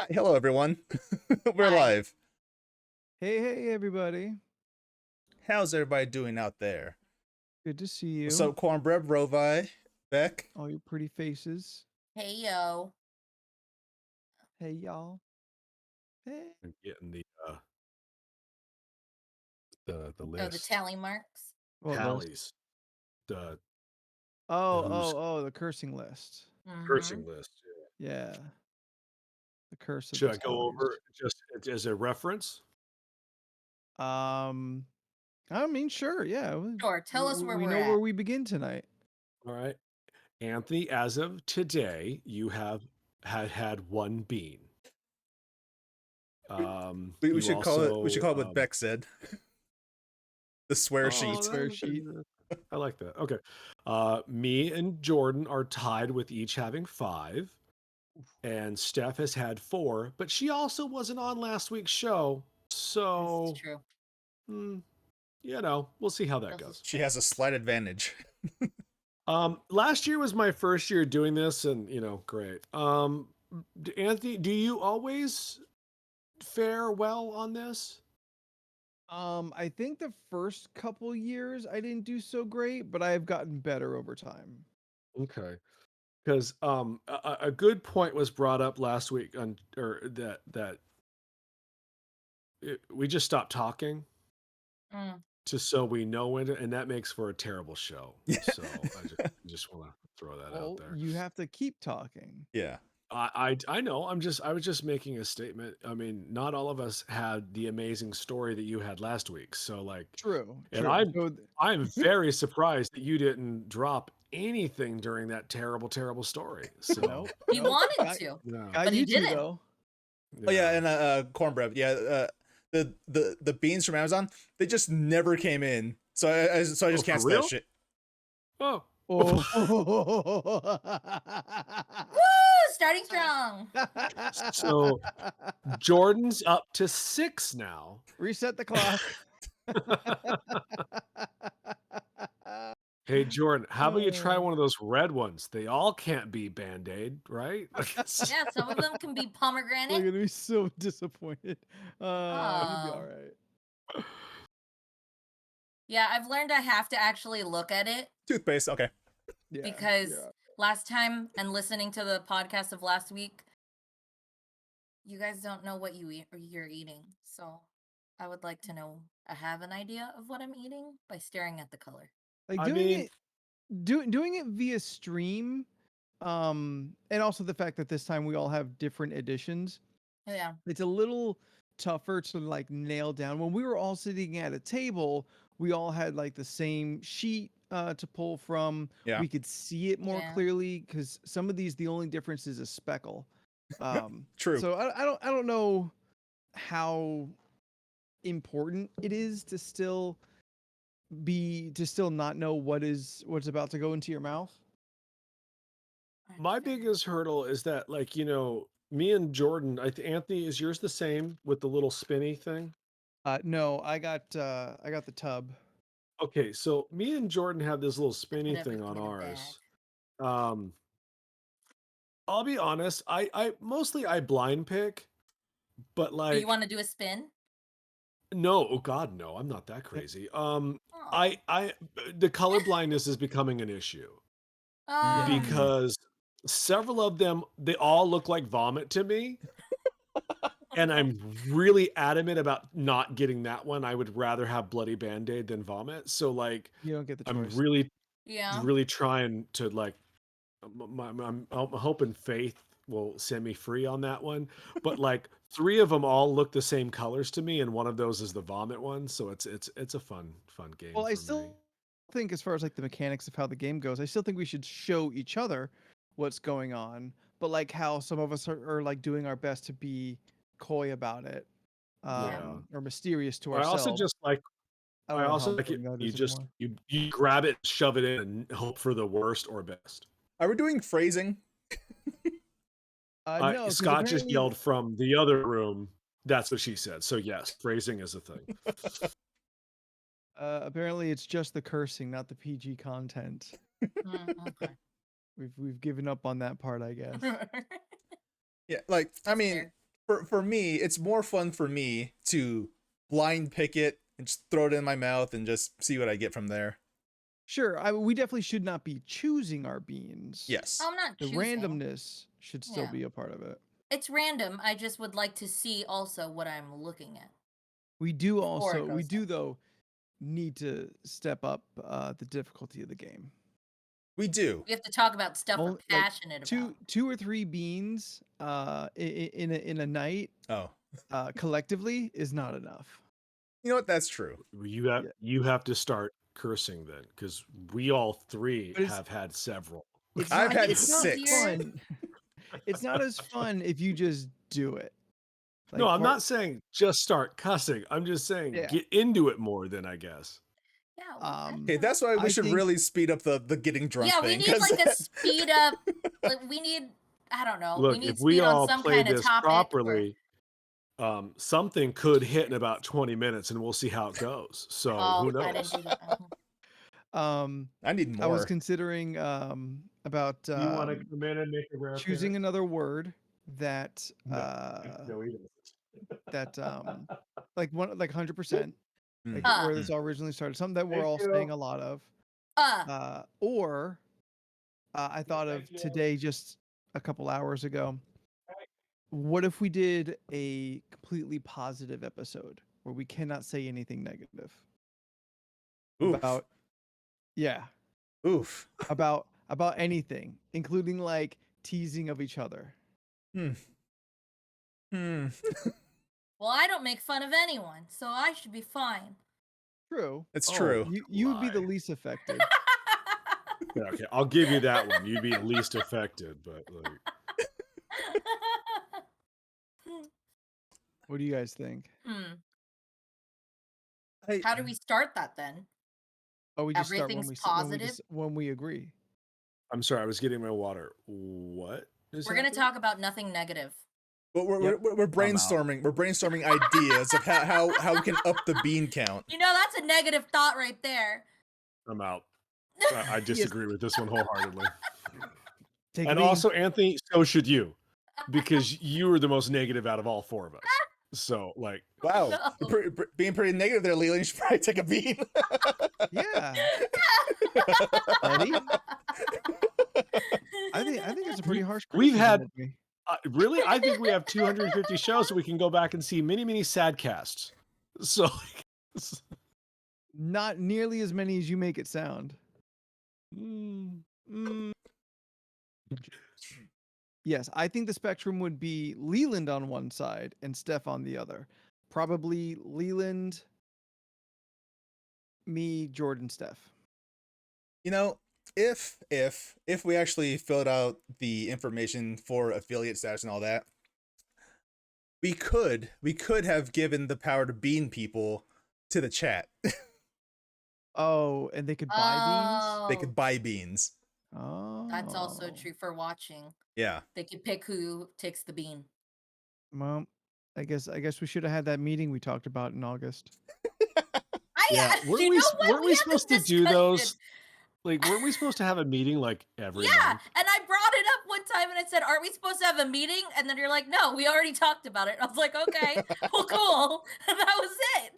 Hi, hello everyone. We're Hi. live. Hey, everybody. How's everybody doing out there? Good to see you. What's up, Cornbread, Rovi, Beck? All your pretty faces. Hey, yo. Hey, y'all. Hey. And getting the Oh, the list tally marks. What list? tallies, the The cursing list. cursing list. Yeah. Yeah. The curse of Should the I go over just as a reference? tallies. I mean, sure, yeah. Sure, tell us where we we're know at. where we begin tonight. All right, Anthony. As of today, you have had one bean. We you should call it. We should call it also, what Beck said. The swear sheet. Swear sheet. I like that. Okay. Me and Jordan are tied with each having 5. And Steph has had 4, but she also wasn't on last week's show. So, This is true. we'll see how that This goes. is She has a slight advantage. Last year was my first year doing this, and great. Anthony, do you always fare well on this? I think the first couple years I didn't do so great, but I've gotten better over time. Okay. Because a good point was brought up last week we just stopped talking so we know when to, and that makes for a terrible show. So I just want to throw that out there. You have to keep talking. Yeah. I know. I was just making a statement. I mean, not all of us had the amazing story that you had last week. So True. and So I'm very surprised that you didn't drop anything during that terrible story. So He wanted to, yeah. but he you two, didn't. though. Oh yeah, and Cornbread. Yeah. The beans from Amazon, they just never came in. So I just canceled that shit. Oh. Woo! Starting strong. So Jordan's up to 6 now. Reset the clock. Hey Jordan, how about you try one of those red ones? They all can't be Band-Aid, right? Yeah, some of them can be They're pomegranate. gonna be so disappointed. You'll be Oh. all right. Yeah, I've learned I have to actually look at it Toothpaste. Okay. Yeah, because last time and listening to the podcast of last week, you guys don't know what you're eating. So I would like to know. I have an idea of what I'm eating by staring at the color. like doing it via stream, and also the fact that this time we all have different editions. Yeah. It's a little tougher to like nail down. When we were all sitting at a table, we all had like the same sheet to pull from. Yeah. We could see it more clearly because some of these, the only difference is a speckle. True. So I don't know how important it is to still not know what's about to go into your mouth. My biggest hurdle is that, me and Jordan, Anthony, is yours the same with the little spinny thing? No, I got the tub. Okay, so me and Jordan have this little spinny thing on ours. I'll be honest, I mostly blind pick, but you want to do a spin? No, oh God, no, I'm not that crazy. The color blindness is becoming an issue because several of them, they all look like vomit to me. And I'm really adamant about not getting that one. I would rather have bloody Band-Aid than vomit. So you don't get the choice. I'm really trying to I'm hoping Faith will set me free on that one. But 3 of them all look the same colors to me, and one of those is the vomit one. So it's a fun game. Well, I still think, as far as like the mechanics of how the game goes, I still think we should show each other what's going on. But like how some of us are like doing our best to be coy about it, or mysterious to ourselves. I also like you grab it, shove it in, and hope for the worst or best. Are we doing phrasing? No, Scott just yelled from the other room. That's what she said. So yes, phrasing is a thing. Apparently, it's just the cursing, not the PG content. Okay. We've given up on that part, I guess. Yeah, I mean, for me, it's more fun for me to blind pick it and just throw it in my mouth and just see what I get from there. Sure, we definitely should not be choosing our beans. Yes. I'm not The choosing. randomness should still Yeah. be a part of it. It's random. I just would like to see also what I'm looking at. We do Before it also, we goes do down. though, need to step up the difficulty of the game. We do. We have to talk about stuff we're Only- like, passionate about. Two or three beans in a night Oh. collectively is not enough. You know what? That's true. You have to start cursing then, because we all three But it's- have had several. It's I've not- had it's not 6. fun. It's not as fun if you just do it. No, Like, I'm not saying just start cussing. I'm just saying Yeah. get into it more than I guess. Yeah. well, Um, Okay, that's why we I should think- really speed up the getting drunk yeah, thing. we need 'cause like a speed up. Like we need. I don't know. Look, we need if we speed on all some play kind of this topic. properly, something could hit in about 20 minutes, and we'll see how it goes. So Oh, who I knows? didn't do that. I need more. I was considering about Do you want to come in and make a rare choosing another word that No, he doesn't. that like 100%, like Mm. where this all originally started, something that we're Thank all you. saying a lot of, or I thought of Thank you. today just a couple hours ago. What if we did a completely positive episode where we cannot say anything negative Oof. about Oof. about anything, including like teasing of each other? Hmm. Well, I don't make fun of anyone, so I should be fine. True. It's Oh, true. You would be the lie. least affected. Yeah, okay, I'll give you that one. You'd be least affected, but like, What do you guys think? How do we start that then? Oh, we just start when Everything's we positive? when we agree. I'm sorry, I was getting my water. What? We're going to talk about nothing negative. But we're brainstorming. We're brainstorming ideas of how we can up the bean count. You know, that's a negative thought right there. I'm out. I disagree with this one wholeheartedly. Take And a bean. also, Anthony, so should you, because you were the most negative out of all four of us. So, like, Wow, No. being pretty negative there, Leland. You should probably take a bean. Yeah, buddy. I think it's a pretty harsh. We've had- criticism of me. really, I think we have 250 shows, so we can go back and see many sad casts. So, Not nearly as many as you make it sound. Yes, I think the spectrum would be Leland on one side and Steph on the other. Probably Leland, me, Jordan, Steph. You know, if we actually filled out the information for affiliate status and all that, we could have given the power to bean people to the chat. Oh, and they could buy They could buy beans. beans. Oh, That's also true for watching. Yeah. They could pick who takes the bean. Well, I guess we should have had that meeting we talked about in August. yeah, You weren't we, know what? weren't we had this supposed to do discussion. those? Like, weren't we supposed to have a meeting like every Yeah, month? and I brought it up one time and I said, "Aren't we supposed to have a meeting?" And then you're like, "No, we already talked about it." I was like, "Okay, well, cool." And that was it.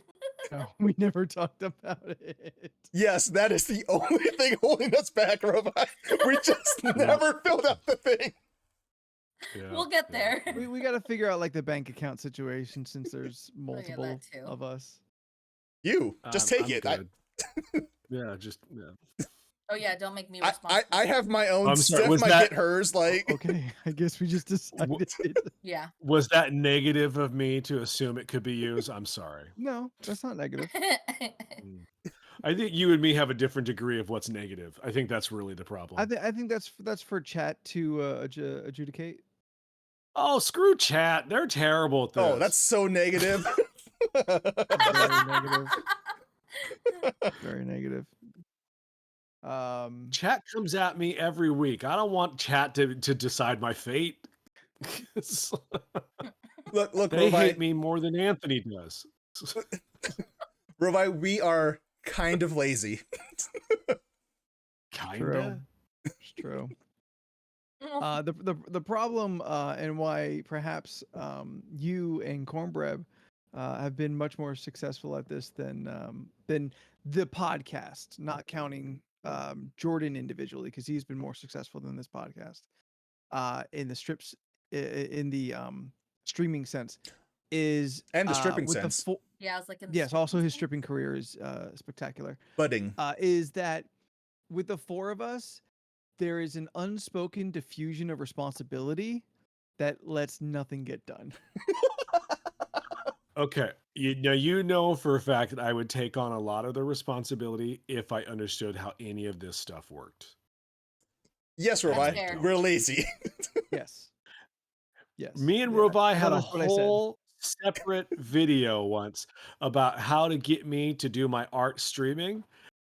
No, we never talked about it. Yes, that is the only thing holding us back, Robot. We just never filled out the thing. Yeah, We'll get yeah. there. We got to figure out like the bank account situation since there's Oh, yeah, multiple that too. of us. You just take I'm it. good. Yeah, just yeah. Oh yeah, don't make me I responsible. I have my own. I'm sorry, Steph was might that- get hers. Like, Okay, I guess we just decided. Yeah. Was that negative of me to assume it could be used? I'm sorry. No, that's not negative. I think you and me have a different degree of what's negative. I think that's really the problem. I think that's for chat to adjudicate. Oh, screw chat. They're terrible at this. oh, that's so negative. Very negative. Very negative. Chat comes at me every week. I don't want chat to decide my fate. Look, They Rovi, hate me more than Anthony does. Rovi, we are kind of lazy. True. Kinda. It's true. The problem and why perhaps you and Cornbread have been much more successful at this than the podcast, not counting Jordan individually, because he's been more successful than this podcast in the strips in the streaming sense is And the stripping with sense. Yeah, I was like, in the Yes, also stripping his sense? stripping career is spectacular. Budding. Is that with the four of us, there is an unspoken diffusion of responsibility that lets nothing get done. Okay, you know for a fact that I would take on a lot of the responsibility if I understood how any of this stuff worked. Yes, That's Robai. fair. We're lazy. Yes. Yes. Me and Yeah, Robai had a that's what I said. whole separate video once about how to get me to do my art streaming.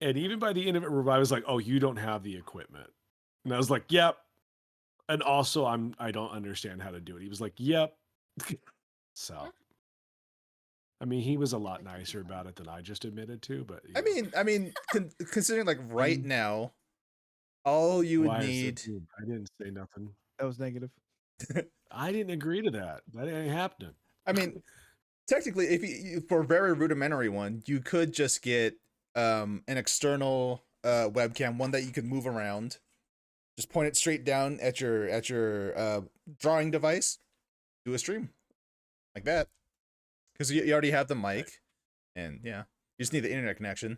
And even by the end of it, Robai was like, "Oh, you don't have the equipment." And I was like, "Yep." And also I don't understand how to do it. He was like, "Yep." So I mean, he was a lot nicer about it than I just admitted to, but I mean, considering like right now, all you would why is need. it? I didn't say nothing. That was negative. I didn't agree to that. That ain't happening. I mean, technically, if you for a very rudimentary one, you could just get an external webcam, one that you could move around. Just point it straight down at your drawing device. Do a stream like that, because you already have the mic, and yeah, you just need the internet connection.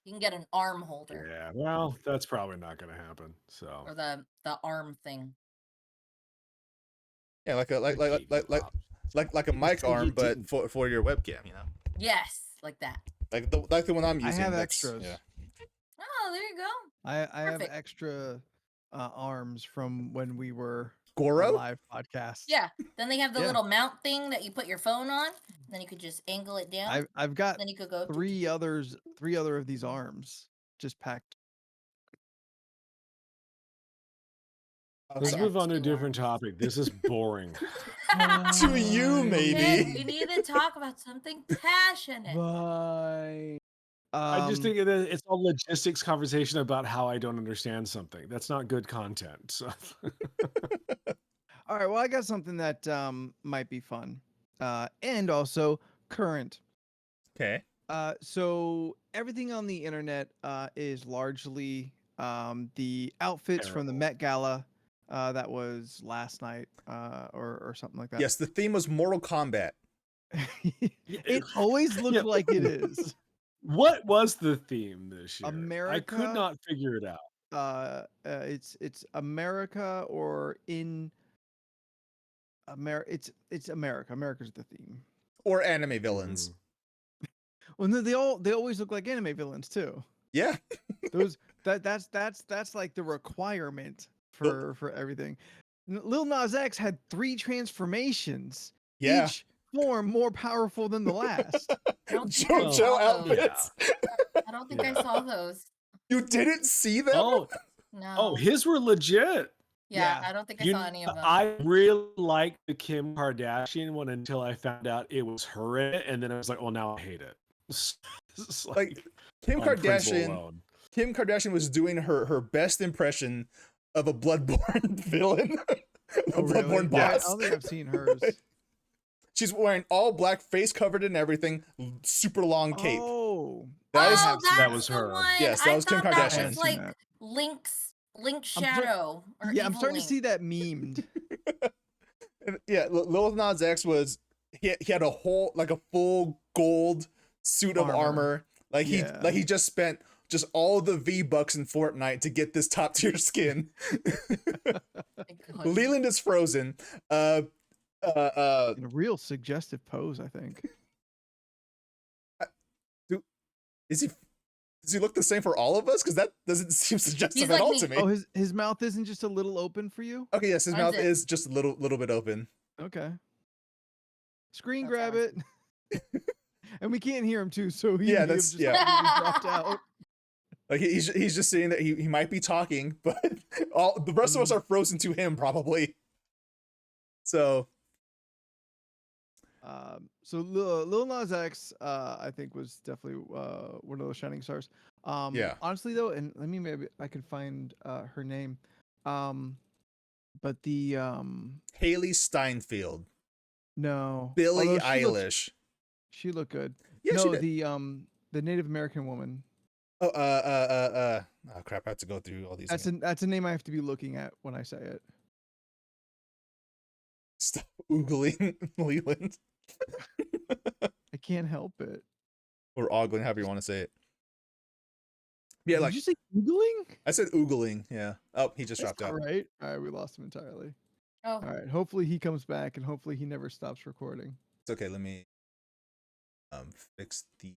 You can get an arm holder Yeah, well, that's probably not going to happen. So or the arm thing. Yeah, like a mic said you arm, but didn't. for your webcam, you know, Yes, like that. like the one I'm using. I have that's- extras. Yeah. Oh, there you go. I have Perfect. extra arms from when we were a Goro. live podcast. Yeah. Then they have the Yeah. little mount thing that you put your phone on. Then you could just angle it down. I've got Then you could go. three other of these arms just packed. Let's got move on to a 2 different arms. topic. This is boring. To you, maybe. Nick, we need to talk about something passionate. Bye. I just think it's all logistics conversation about how I don't understand something. That's not good content. So. All right. Well, I got something that might be fun, and also current. Okay. So everything on the internet is largely the outfits from the Terrible. Met Gala that was last night or something like that. Yes, the theme was Mortal Kombat. It always looks Yeah. like it is. What was the theme this year? I America? could not figure it out. It's America or in America. It's America. America's the theme. Or anime villains. Well, no, they always look like anime villains too. Yeah. Those that's like the requirement for everything. Lil Nas X had 3 transformations. Yeah. Each form more powerful than the last. I don't think I JoJo saw those. outfits. I don't think I saw those. You didn't see them? No. His were legit. Yeah, yeah. I don't think I You saw know, any of them. I really liked the Kim Kardashian one until I found out it was her in it, and then I was like, "Oh, now I hate it." It's Like Kim on principle Kardashian. alone. Kim Kardashian was doing her best impression of a Bloodborne villain, a Bloodborne Yeah, I boss. don't think I've seen hers. She's wearing all black, face covered and everything, super long cape. Oh, That is- that's that was the her. One. Yes, that I was Kim thought Kardashian. That I was haven't like seen that. Link's I'm shadow. Or yeah, I'm Evil starting Link. to see that memed. Yeah, Lil Nas X was he had a whole like a full gold suit of armor. Like Yeah. he just spent just all the V-Bucks in Fortnite to get this top tier skin. Leland is frozen. In a real suggestive pose, I think. Does he look the same for all of us? Because that doesn't seem suggestive He's at like all me. to me. Oh, his mouth isn't just a little open for you? Okay, yes, his Mine's mouth it. is just a little bit open. Okay. Screen That's grab awesome. it. And we can't hear him too, so he Yeah, may have that's- just yeah. completely dropped out. Like he's just saying that he might be talking, but all the rest of us are frozen to him probably. So So Lil Nas X, I think was definitely one of those shining stars. Yeah. Honestly though, and let me maybe I can find her name. But the Haley Steinfield, no, Billie although Eilish. she looked good. Yeah, she No, did. the Native American woman. Oh, oh crap! I have to go through all these. That's a name I have to be looking at when I say it. Stop oogling, Leland, I can't help it. or ogling, however you want to say it. Yeah, Did like you say Googling? I said, oogling. Yeah. Oh, he just That's dropped out. not right. All right, we lost him entirely. Oh, All right, hopefully he comes back, and hopefully he never stops recording. It's okay. Let me fix the.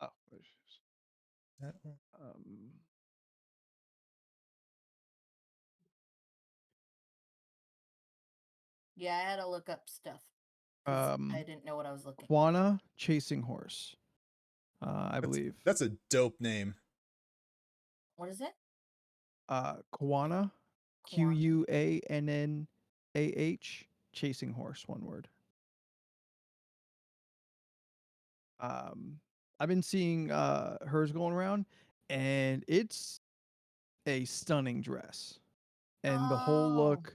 Oh, there she is. That one. yeah, I had to look up stuff. 'cause I didn't know what I was looking. Quana Chasing Horse, I believe. That's a dope name. What is it? Quana, Quannah, Chasing Horse, one word. I've been seeing hers going around, and it's a stunning dress, and the whole Oh. look.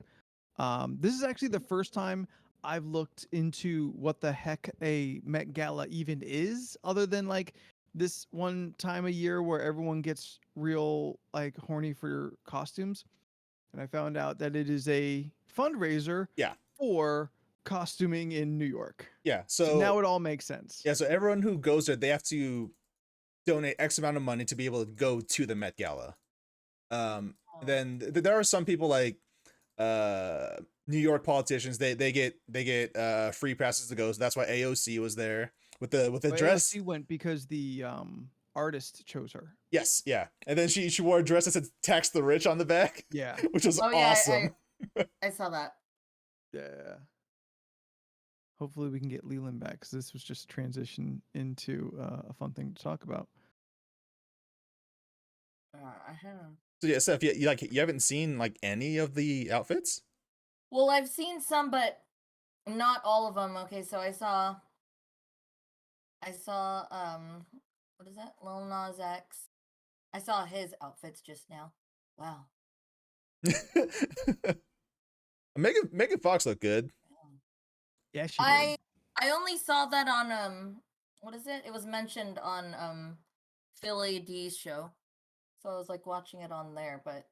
This is actually the first time I've looked into what the heck a Met Gala even is, other than like this one time a year where everyone gets real like horny for costumes. And I found out that it is a fundraiser Yeah. for costuming in New York. Yeah. So now it all makes sense. Yeah. So everyone who goes there, they have to donate X amount of money to be able to go to the Met Gala. Then there are some people like New York politicians. They get free passes to go. So that's why AOC was there with the dress. She went because the artist chose her. Yes, yeah. And then she wore a dress that said "Tax the Rich" on the back. Yeah, which was Oh yeah, awesome. I saw that. yeah. Hopefully we can get Leland back, because this was just a transition into a fun thing to talk about. I haven't. So yeah, Seth, you haven't seen like any of the outfits? Well, I've seen some, but not all of them. Okay, so I saw what is that? Lil Nas X. I saw his outfits just now. Wow. Megan Fox looked good. Yeah, she did. I only saw that on what is it? It was mentioned on Philly D's show. So I was like watching it on there, but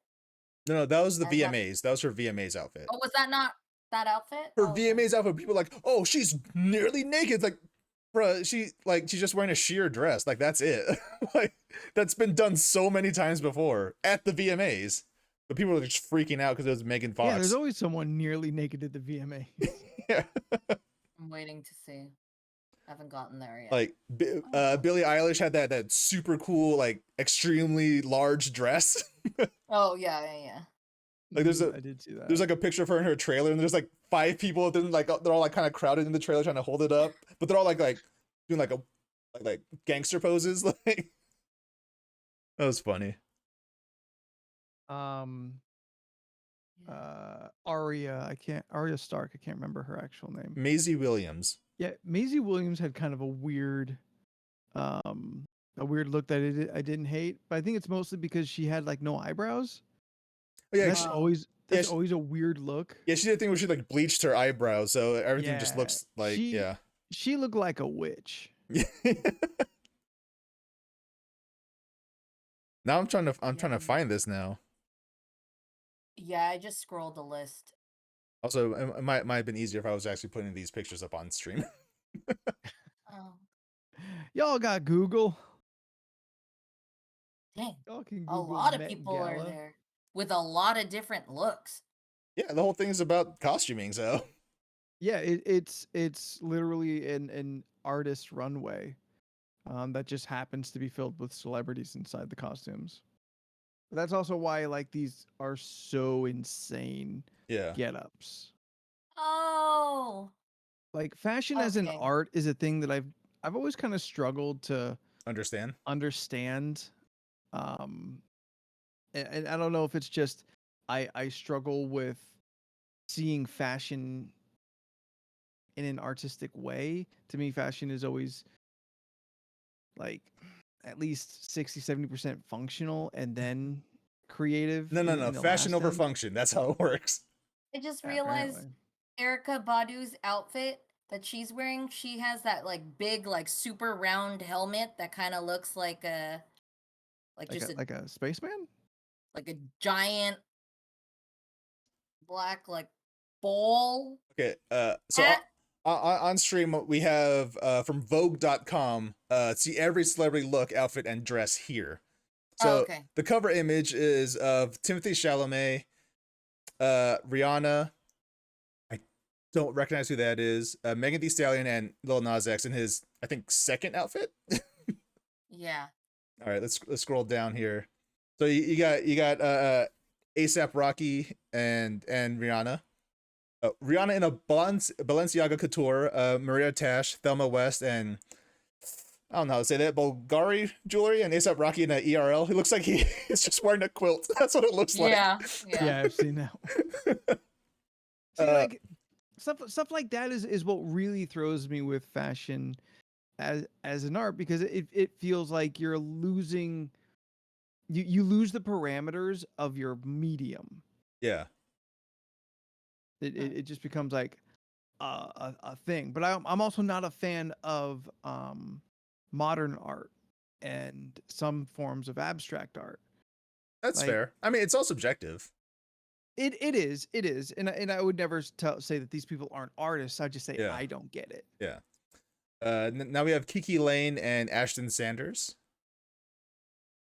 No, that was the I have- VMAs. That was her VMAs outfit. oh, was that not that outfit? Her Oh, okay. VMAs outfit. People are like, oh, she's nearly naked. It's like, bruh, she's just wearing a sheer dress. Like that's it. Like that's been done so many times before at the VMAs. But people are just freaking out because it was Megan Fox. Yeah, there's always someone nearly naked at the VMA. Yeah. I'm waiting to see. Haven't gotten there yet. Like Billie Eilish had that super cool, like extremely large dress. Oh yeah. Like I did see that. There's like a picture of her in her trailer, and there's like 5 people. Then like they're all like kind of crowded in the trailer trying to hold it up, but they're all like doing like gangster poses. Like that was funny. Arya Stark. I can't remember her actual name. Maisie Williams. Yeah, Maisie Williams had kind of a weird look that I didn't hate, but I think it's mostly because she had like no eyebrows. Oh, yeah, That's always a weird look. Yeah, she did a thing where she like bleached her eyebrows, so everything just Yeah, looks like She looked like a witch. Now I'm trying to find this now. Yeah, I just scrolled the list. Also, it might have been easier if I was actually putting these pictures up on stream. Oh, Y'all got Google. dang. Y'all can A Google lot of Met people are Gala. there with a lot of different looks. Yeah, the whole thing is about costuming, so. Yeah, it's literally an artist runway that just happens to be filled with celebrities inside the costumes. But that's also why like these are so insane get-ups. Oh. Like fashion as an art is a thing that I've always kind of struggled to understand. And I don't know if it's just I struggle with seeing fashion in an artistic way. To me, fashion is always like at least 60-70% functional and then creative. No, no, in no. the Fashion last over end. function. That's how it works. I just realized Apparently. Erica Badu's outfit that she's wearing, she has that like big, like super round helmet that kind of looks like a Like a spaceman? like a giant black like ball. Okay. So Hat. on stream we have from Vogue.com. See every celebrity look, outfit, and dress here. So Okay. the cover image is of Timothy Chalamet, Rihanna. I don't recognize who that is. Megan Thee Stallion and Lil Nas X in his, I think, second outfit. Yeah. All right, let's scroll down here. So you got ASAP Rocky and Rihanna. Rihanna in a Balenciaga Couture, Maria Tash, Thelma West, and I don't know how to say that, Bulgari jewelry, and ASAP Rocky in an ERL. He looks like he is just wearing a quilt. That's what it looks like. Yeah. Yeah, I've seen that. See, like stuff like that is what really throws me with fashion as an art, because it feels like you're losing you lose the parameters of your medium. Yeah. It just becomes like a thing. But I'm also not a fan of modern art and some forms of abstract art. That's Like, fair. I mean, it's all subjective. It is, and I would never say that these people aren't artists. I just say Yeah. I don't get it. Yeah. Now we have Kiki Lane and Ashton Sanders.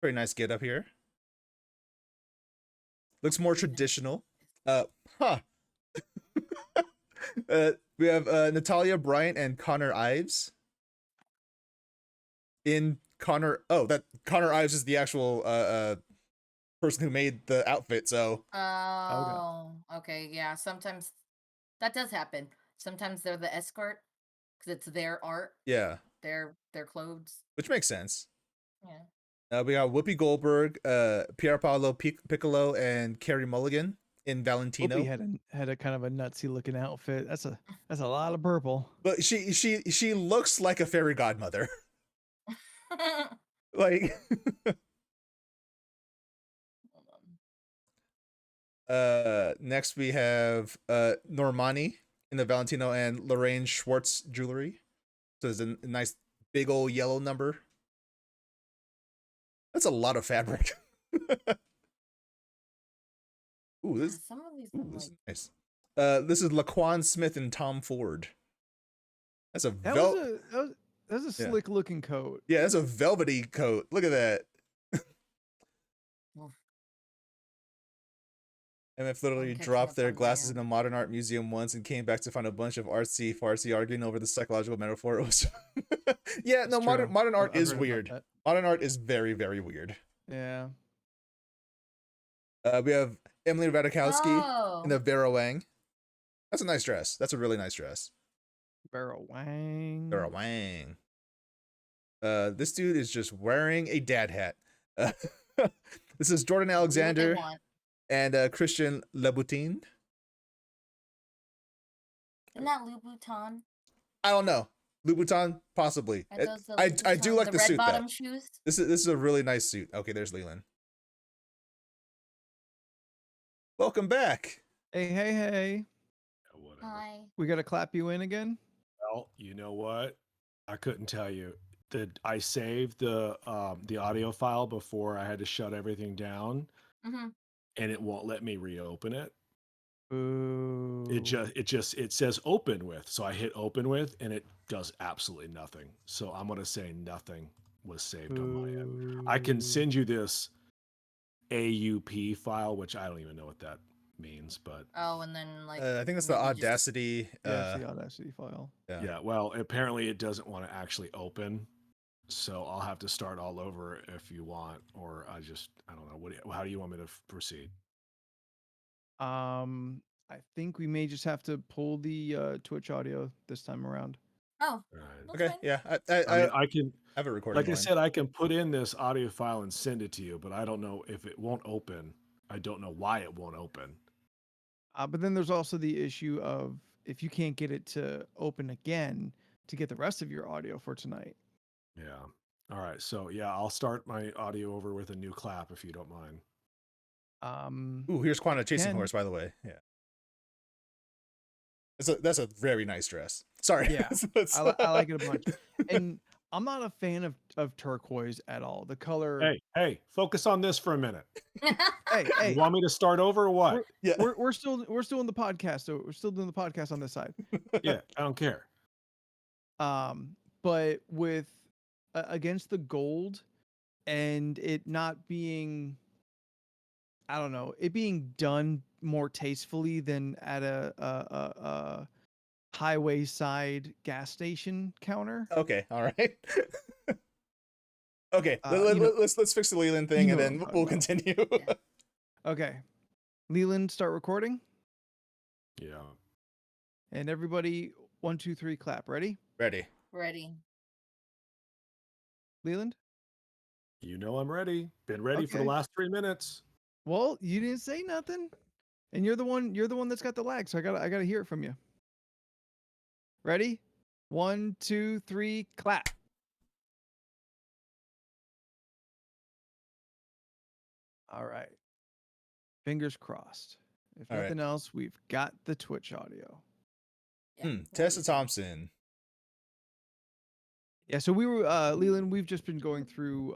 Very nice get up here. Looks more traditional. We have Natalia Bryant and Connor Ives. Connor Ives is the actual person who made the outfit, so Oh, okay. Yeah. Sometimes that does happen. Sometimes they're the escort because it's their art, yeah, their clothes. which makes sense. Yeah. We got Whoopi Goldberg, Pier Paolo Piccolo, and Carrie Mulligan in Valentino. Whoopi had a kind of a nutsy looking outfit. That's a lot of purple. But she looks like a fairy godmother. Like next we have Normani in the Valentino and Lorraine Schwartz jewelry. So there's a nice big old yellow number. That's a lot of fabric. Ooh, this Some of these is nice. This is Laquan Smith and Tom Ford. That's a That was a slick looking coat. Yeah, that's a velvety coat. Look at that. MF literally dropped their glasses in a modern art museum once and came back to find a bunch of artsy fartsy arguing over the psychological metaphor. It was yeah, no, modern art is weird. Modern art is very, very weird. Yeah. We have Emily Ratajkowski in the Vera Wang. That's a nice dress. That's a really nice dress. Vera Wang. Vera Wang. This dude is just wearing a dad hat. This is Jordan Alexander and Christian Louboutin. Isn't that Louboutin? I don't know. Louboutin, possibly. I do like the suit though. Shoes? This is a really nice suit. Okay, there's Leland. Welcome back. Hey. Hi. We gotta clap you in again. Well, you know what? I couldn't tell you. I saved the audio file before I had to shut everything down, and it won't let me reopen it. Ooh. It says open with, so I hit open with, and it does absolutely nothing. So I'm gonna say nothing was saved on my end. I can send you this AUP file, which I don't even know what that means, but and then like I think that's the Audacity. Yeah, it's the Audacity file. Yeah. Well, apparently it doesn't want to actually open, so I'll have to start all over if you want, or I don't know. How do you want me to proceed? I think we may just have to pull the Twitch audio this time around. Oh, okay. fine. Yeah, I can have it recorded. Like I said, I can put in this audio file and send it to you, but I don't know if it won't open. I don't know why it won't open. But then there's also the issue of if you can't get it to open again to get the rest of your audio for tonight. Yeah. All right. So yeah, I'll start my audio over with a new clap if you don't mind. Ooh, here's Quanta chasing Ken. horse, by the way. Yeah. That's a very nice dress. Sorry. Yeah, I like it a bunch. And I'm not a fan of turquoise at all. The color. Hey, focus on this for a minute. Hey, You want me to start over or what? Yeah. we're still in the podcast, so we're still doing the podcast on this side. Yeah, I don't care. But with against the gold and it not being, I don't know, it being done more tastefully than at a highway side gas station counter. Okay. All right. Okay. You Let's fix the Leland thing, you know and what I'm then we'll talking continue. Okay, Leland, start recording, Yeah. and everybody, 1, 2, 3, clap. Ready, Ready. Ready. Leland? You know I'm ready. Been ready for the Okay. last 3 minutes. Well, you didn't say nothing, and you're the one that's got the lag, so I gotta hear it from you. Ready? 1, 2, 3, clap. All right. Fingers crossed. If All right. nothing else, we've got the Twitch audio. Yeah. Tessa Thompson. Yeah, so we were Leland, we've just been going through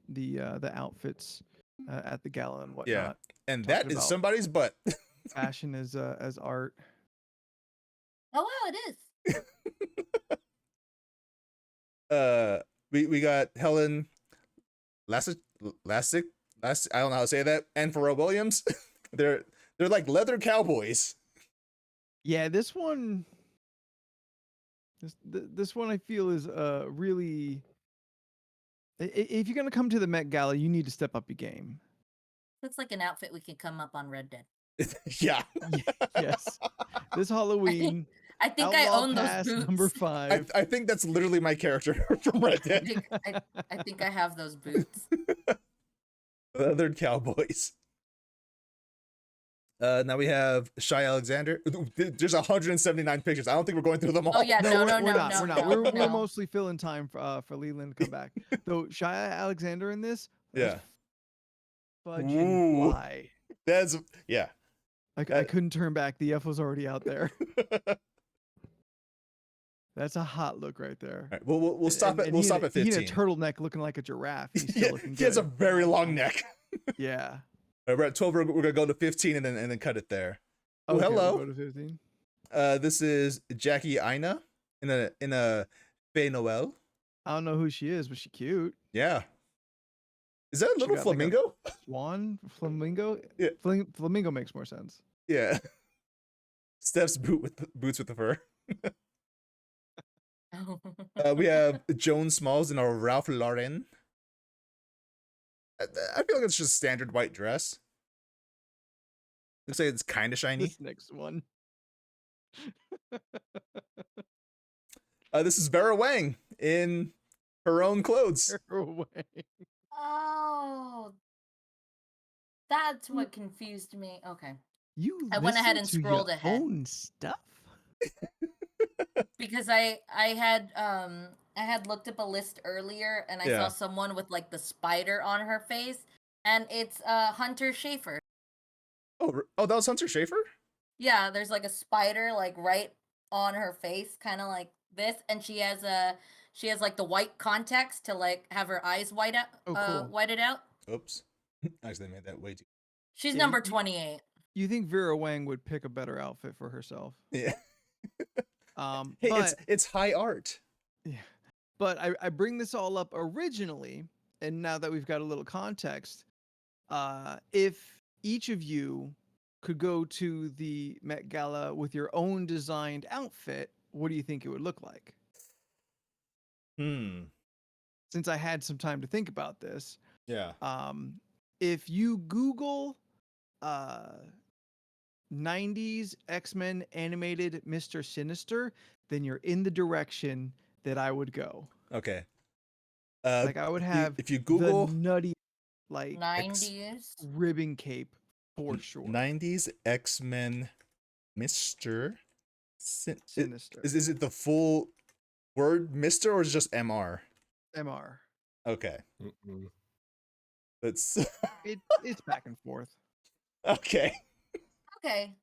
the outfits at the gala and whatnot. And Talking that is about- somebody's butt. Fashion as art. Oh wow, it is. We got Helen Lassick. I don't know how to say that. And Pharrell Williams. they're like leather cowboys. Yeah, this one I feel is really, if you're gonna come to the Met Gala, you need to step up your game. Looks like an outfit we could come up on Red Dead. Yeah. Yes. This Halloween, I think I Outlaw own those Pass boots. number 5. I think that's literally my character from Red I Dead. think I have those boots. Leather cowboys. Now we have Shy Alexander. There's 179 pictures. I don't think we're going through them all. Oh yeah, no, we're no, not. no, We're no, not. no, We're no. mostly filling time for Leland to come back. Though Shia Alexander in this, Yeah. fudging Ooh. fly. That's yeah. I couldn't turn back. The F was already out there. That's a hot look right there. All right, we'll stop And we'll he stop had at He 15. had a turtleneck looking like a giraffe. He's still Yeah, looking he has a good. very long neck. Yeah. All right, we're at 12. We're gonna go to 15 and then cut it there. Oh, Okay, hello. We'll go to 15. This is Jackie Ina in a Fey Noel. I don't know who she is, but she's cute. Yeah. Is that a She little got like a- flamingo? Swan? Flamingo? Yeah. Flamingo makes more sense. Yeah. Steph's boots with the fur. We have Joan Smalls in a Ralph Lauren. I feel like it's just standard white dress. Looks like it's kind of shiny. This next one. This is Vera Wang in her own clothes. Away. Oh, that's what confused me. Okay, You I went ahead listen and to scrolled your ahead. own stuff. because I had looked up a list earlier and I Yeah. saw someone with like the spider on her face, and it's Hunter Schafer. Oh, that was Hunter Schafer? Yeah, there's like a spider like right on her face, kind of like this, and she has like the white contacts to like have her eyes whited out. Oops. Actually, I made that way too. She's Yeah, number you- 28. You think Vera Wang would pick a better outfit for herself? Yeah. Hey, But it's high art. but I bring this all up originally, and now that we've got a little context, if each of you could go to the Met Gala with your own designed outfit, what do you think it would look like? Since I had some time to think about this, Yeah. if you Google 90s X-Men animated Mr. Sinister, then you're in the direction that I would go. Okay. Like I would have if you Google the nutty like 90s. ribbon cape for sure. 90s X-Men Mr. Sinister. Is it the full word Mr. or is it just MR? MR. Okay. That's It's back and forth. okay. Okay.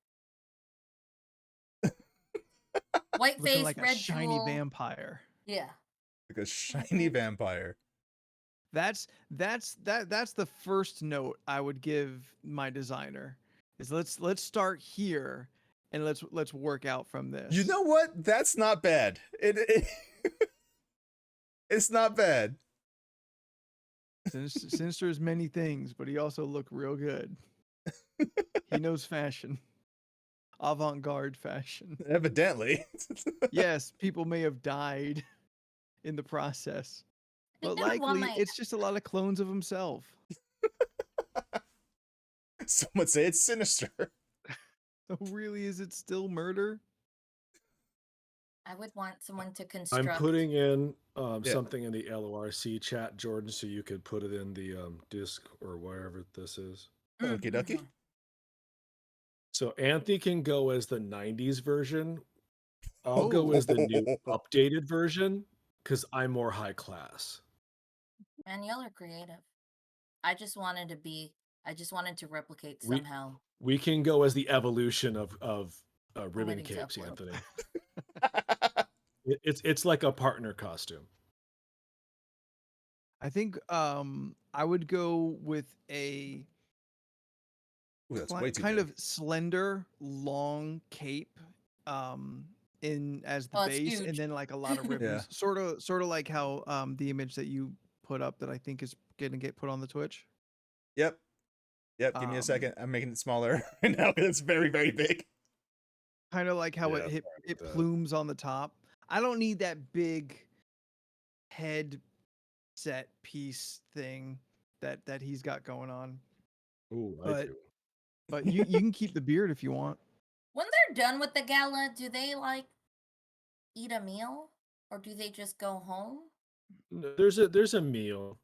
White Looking face, like a red shiny jewel. vampire. Yeah. Like a shiny vampire. That's the first note I would give my designer. Is let's start here and let's work out from this. You know what? That's not bad. It's not bad. Sinister is many things, but he also looked real good. He knows fashion. Avant-garde fashion. Evidently. Yes, people may have died in the process, I but think I would want likely my- it's just a lot of clones of himself. Some would say it's sinister. So really, is it still murder? I would want someone to construct. I'm putting in Yeah. something in the LORC chat, Jordan, so you could put it in the disc or wherever this is. Okie dokie. Mhm. So Anthony can go as the 90s version. I'll go as the new updated version because I'm more high class. Man, y'all are creative. I just wanted to replicate We- somehow. We can go as the evolution of ribbon waiting to capes, upload. Anthony. It's like a partner costume. I think I would go with a Ooh, that's way too kind big. of slender, long cape in as the Oh, it's base, huge. and then like a lot of ribbons. Sort of like how the image that you put up that I think is gonna get put on the Twitch. Yep. Give me a Um, second. I'm making it smaller right now. It's very, very big. Kind of like how Yeah, it that. plumes on the top. I don't need that big head set piece thing that he's got going on. Ooh, I But do. but you can keep the beard if you want. When they're done with the gala, do they like eat a meal or do they just go home? No, there's a meal.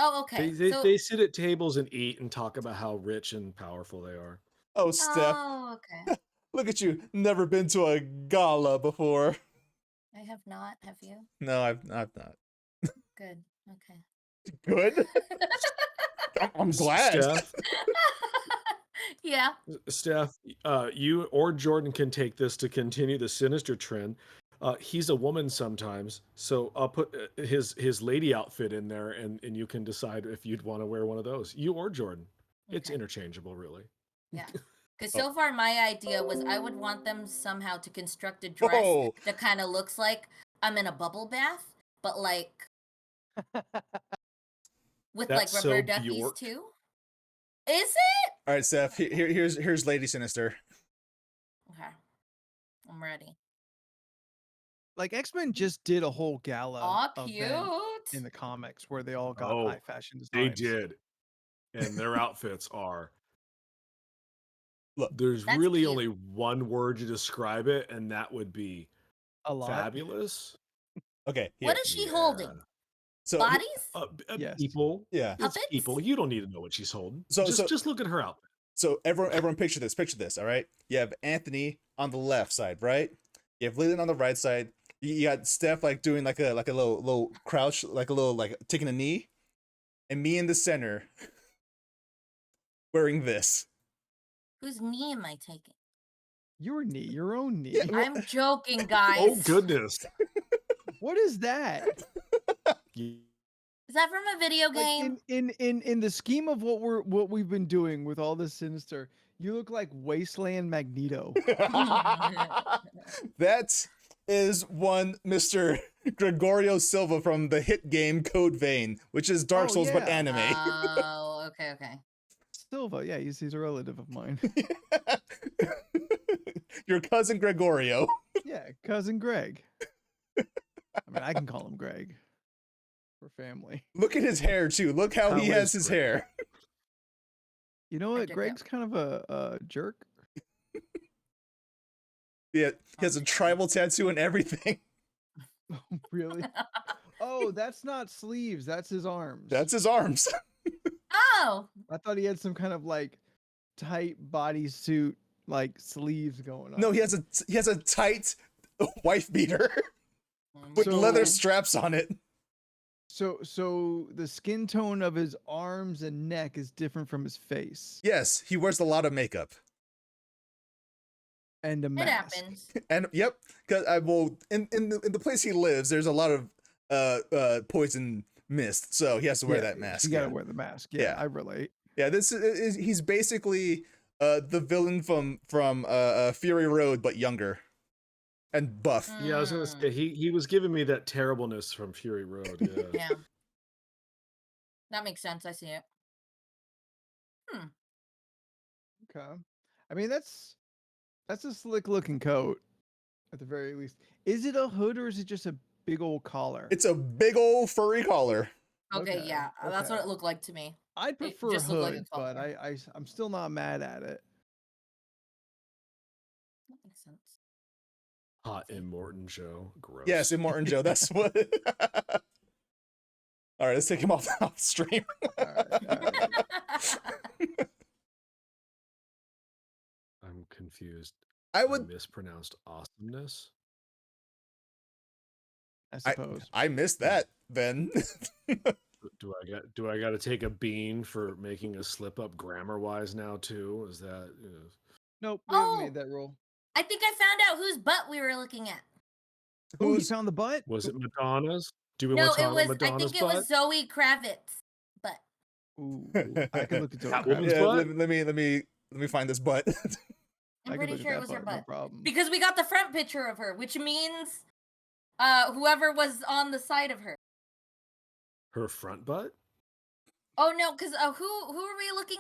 Oh, okay. They sit at tables and eat and talk about how rich and powerful they are. Oh, Steph, Oh, okay. look at you. Never been to a gala before. I have not. Have you? No, I've not. Good. Okay. Good. I'm glad. Yeah. Steph, you or Jordan can take this to continue the Sinister trend. He's a woman sometimes, so I'll put his lady outfit in there, and you can decide if you'd want to wear one of those. You or Jordan. It's Okay. interchangeable, really. Yeah. Because so far my idea was I would want them somehow to construct a dress Whoa. that kind of looks like I'm in a bubble bath, but like with That's like so rubber duckies Bjork. too. Is it? All right, Steph. Here's Lady Sinister. Okay. I'm ready. Like X-Men just did a whole gala Aw, event cute. in the comics where they all got Oh, high fashion They designs. did, and their outfits are. Look, There's That's really cute. only one word to describe it, and that would be A lot. fabulous. okay. Here. What is she holding? Yeah. So Bodies? Yes. People. yeah. It's Puppets? people. You don't need to know what she's holding. So- Just look at her outfit. So everyone picture this. All right. You have Anthony on the left side, right? You have Leland on the right side. You got Steph like doing like a little crouch, like a little like taking a knee, and me in the center, wearing this. Whose knee am I taking? Your knee, your own knee. Yeah. I'm joking, guys. Oh goodness. What is that? Is that from a video Like game? in the scheme of what we've been doing with all this Sinister, you look like Wasteland Magneto. That is one Mr. Gregorio Silva from the hit game Code Vein, which is Dark Oh, Souls but yeah. anime. Oh, okay. Silva, yeah, he's a relative of mine. Your cousin Gregorio. Yeah, cousin Greg. I mean, I can call him Greg. We're family. Look at his hair too. Look how he How has is his Greg? hair. You know what? dig Greg's kind of a jerk. Yeah, he has a tribal tattoo and everything. Really? Oh, that's not sleeves. That's his arms. That's his arms. Oh, I thought he had some kind of like tight bodysuit, like sleeves going on. No, he has a tight wife beater with So- leather straps on it. So the skin tone of his arms and neck is different from his face Yes, he wears a lot of makeup. and a It mask. happens. And yep, because in the place he lives, there's a lot of poison mist, so he has to wear Yeah, that mask. You gotta yeah. wear the mask. Yeah, Yeah. I relate. Yeah, this is he's basically the villain from Fury Road, but younger and buff. Yeah, I was gonna say he was giving me that terribleness from Fury Road. Yeah. Yeah. That makes sense. I see it. Okay. I mean, that's a slick looking coat, at the very least. Is it a hood or is it just a big old collar? It's a big old furry collar. Okay, Okay, yeah. That's what okay. it looked like to me. I'd it prefer just looked like a hood, but collar. I'm still not mad at it. That makes sense. Hot Immortan Joe. Gross. Yes, Immortan Joe. That's what. All right, let's take him off stream. All right. I'm confused. I I would. mispronounced awesomeness. I suppose. I missed that. Then Do I got to take a bean for making a slip up grammar wise now too? Is that Nope, we haven't Oh! made that rule. I think I found out whose butt we were looking at. Oh, you who's found the butt? was it Madonna's? Do we No, want to it talk was. about I Madonna's think it butt? was Zoe Kravitz butt. Ooh, I can look into it. Catwoman's yeah? butt? Let me find this butt. I'm I can pretty look at sure it that was her butt, no butt problem. because we got the front picture of her, which means whoever was on the side of her. Her front butt? Oh no, because who are we looking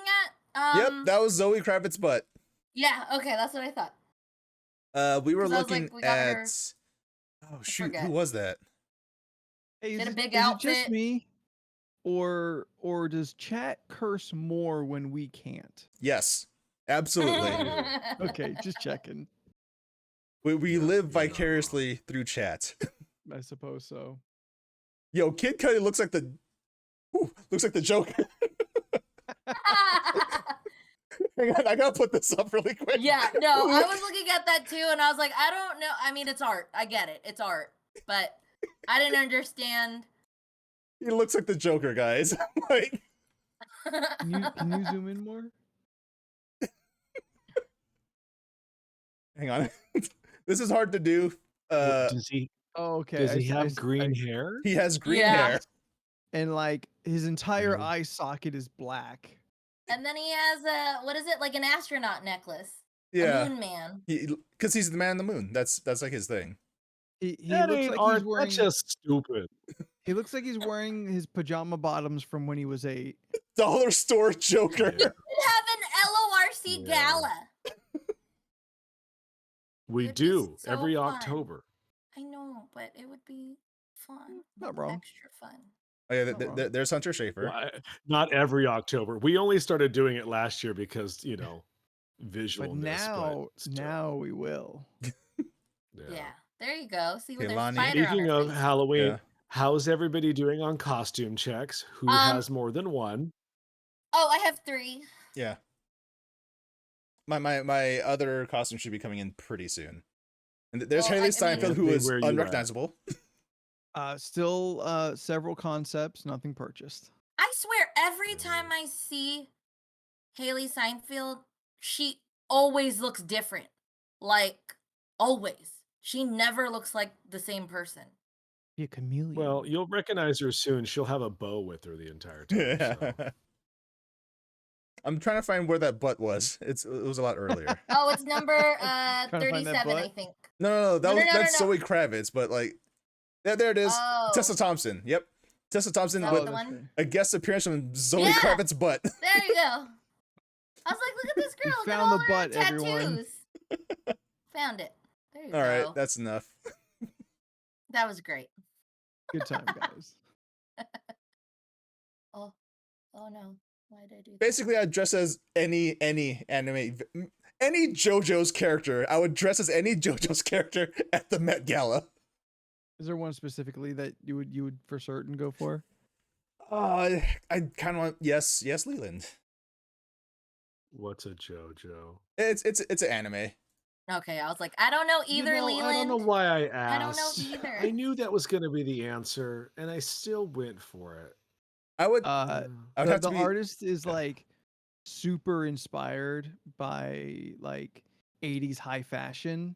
at? Yep, that was Zoe Kravitz's butt. Yeah. Okay, that's what I thought. We were 'Cause I was looking like, we got at. her- Oh shoot, forget. who was that? Hey, Get a big is it just outfit. me, or does chat curse more when we can't? Yes, absolutely. Okay, just checking. we Yeah, live you're not wrong. vicariously through chat. I suppose so. Yo, Kid Cudi looks like the Joker. Hang on, I gotta put this up really quick. Yeah, no, I was looking at that too, and I was like, I don't know. I mean, it's art. I get it. It's art, but I didn't understand. He looks like the Joker, guys. Like, Can you zoom in more? hang on. This is hard to do. Does he Oh, okay. does he I have s- green hair? He has green Yeah. hair. and like his entire Mhm. eye socket is black. And then he has a what is it, like an astronaut necklace? A Yeah, moon man. because he's the man in the moon. That's like his thing. He That looks ain't like art. he's wearing. That's just stupid. He looks like he's wearing his pajama bottoms from when he was 8. Dollar store Joker. Yeah. We have an LORC Yeah. gala. We It'd be do so every fun. October. I know, but it would be fun. Not wrong. Extra fun. Oh yeah, Not wrong. there's Hunter Schafer. Well, not every October. We only started doing it last year because visualness. But now, still, now we will. Yeah. There you go. See with Hey, their Lonnie. spider on Speaking her of face. Halloween, Yeah. how's everybody doing on costume checks? Who has more than one? Oh, I have 3. Yeah. My other costume should be coming in pretty soon. And there's Well, I Haley mean- Steinfeld, who Anthony, is where you at? unrecognizable. Still several concepts, nothing purchased. I swear, every time I see Haley Steinfeld, she always looks different. Like, always. She never looks like the same person. Be a chameleon. Well, you'll recognize her soon. She'll have a bow with her the entire time. Yeah. So. I'm trying to find where that butt was. It was a lot earlier. Oh, it's number to find that 37, I butt? think. No, No, that's no. Zoe Kravitz, but like, yeah, there it is. Oh. Tessa Thompson. Yep, Tessa Thompson Oh, with the that's one? right. a guest appearance from Zoe Yeah. Kravitz's butt. There you go. I was like, look at this girl. Look at found all the her butt, everyone. tattoos. Found it. There you All go. right, that's enough. That was great. Good time, guys. Oh no. Why did I do that? Basically, I dress as any anime, any JoJo's character. I would dress as any JoJo's character at the Met Gala. Is there one specifically that you would for certain go for? I kind of want yes, Leland. What's a JoJo? It's an anime. Okay, I was like, I don't know either, Leland. I don't know why I asked. I don't know either. I knew that was going to be the answer, and I still went for it. I would have The to be artist is yeah. like super inspired by like 80s high fashion,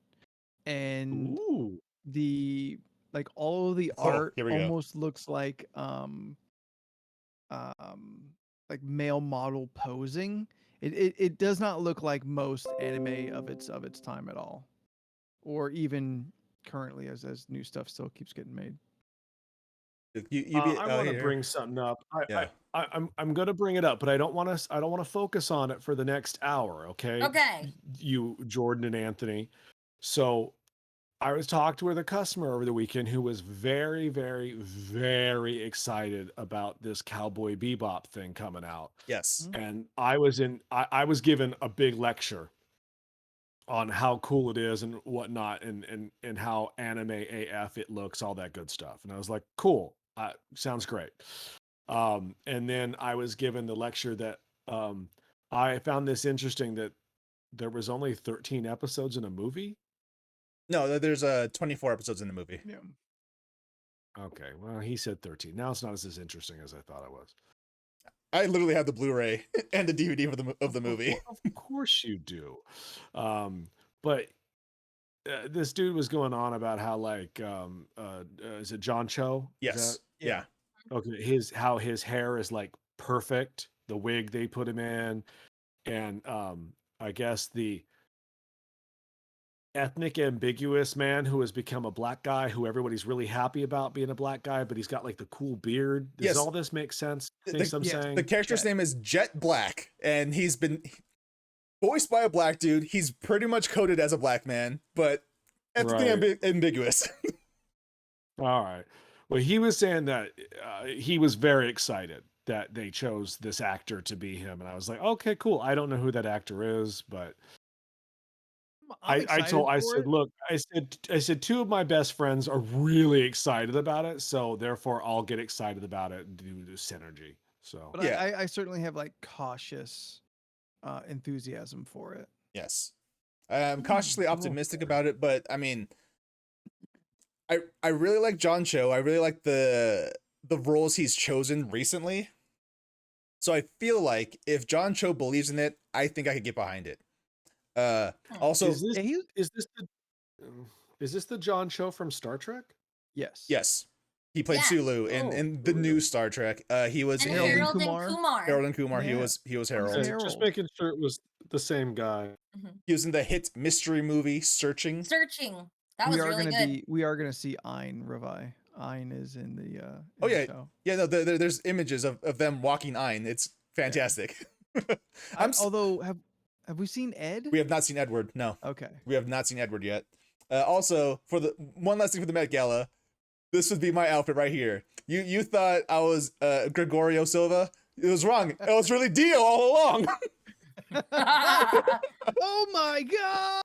and Ooh. the like all of the Oh, art here we go. almost looks like male model posing. It does not look like most anime of its time at all, or even currently as new stuff still keeps getting made. You be I oh, want to here. bring something up. Yeah. I'm going to bring it up, but I don't want to focus on it for the next hour. Okay. Okay. You, Jordan and Anthony. So I was talking with a customer over the weekend who was very, very, very excited about this Cowboy Bebop thing coming out. Yes. And I was given a big lecture on how cool it is and whatnot, and how anime AF it looks, all that good stuff. And I was like, cool, sounds great. And then I was given the lecture that I found this interesting, that there was only 13 episodes in a movie. No, there's 24 episodes in the movie. Yeah. Okay, well, he said 13. Now it's not as interesting as I thought it was. I literally have the Blu-ray and the DVD of the movie. Of course you do. But this dude was going on about how, like, is it John Cho? Yes. Yeah. Okay, how his hair is like perfect, the wig they put him in, and I guess the ethnic ambiguous man who has become a black guy who everybody's really happy about being a black guy, but he's got like the cool beard. Does Yes. all this make sense? The- Things I'm yeah, saying? The character's name is Jet Black, and he's been voiced by a black dude. He's pretty much coded as a black man, but ethnically ambiguous. All right. Well, he was saying that he was very excited that they chose this actor to be him, and I was like, okay, cool. I don't know who that actor is, but I said, look, I said, two of my best friends are really excited about it, so therefore I'll get excited about it due to synergy. So, but Yeah. I certainly have like cautious enthusiasm for it. Yes. I'm cautiously optimistic okay. about it, but I mean, I really like John Cho. I really like the roles he's chosen recently. So I feel like if John Cho believes in it, I think I could get behind it. Also, is this the John Cho from Star Trek? Yes. yes, he played Yeah. Sulu in the new Star Trek. He was And in Harold and Kumar. Harold and Kumar. Yeah. He was Harold. Okay. Just Harold. making sure it was the same guy. He was in the hit mystery movie Searching. Searching. That was really good. We are gonna see Ein Revi. Ein is in the Oh, yeah. show. Yeah, no, there's images of them walking Ein. It's fantastic. Although have we seen Ed? We have not seen Edward. No, Okay. we have not seen Edward yet. Also, for the one last thing for the Met Gala, this would be my outfit right here. You thought I was Gregorio Silva? It was wrong. It was really Dio all along. Oh my god!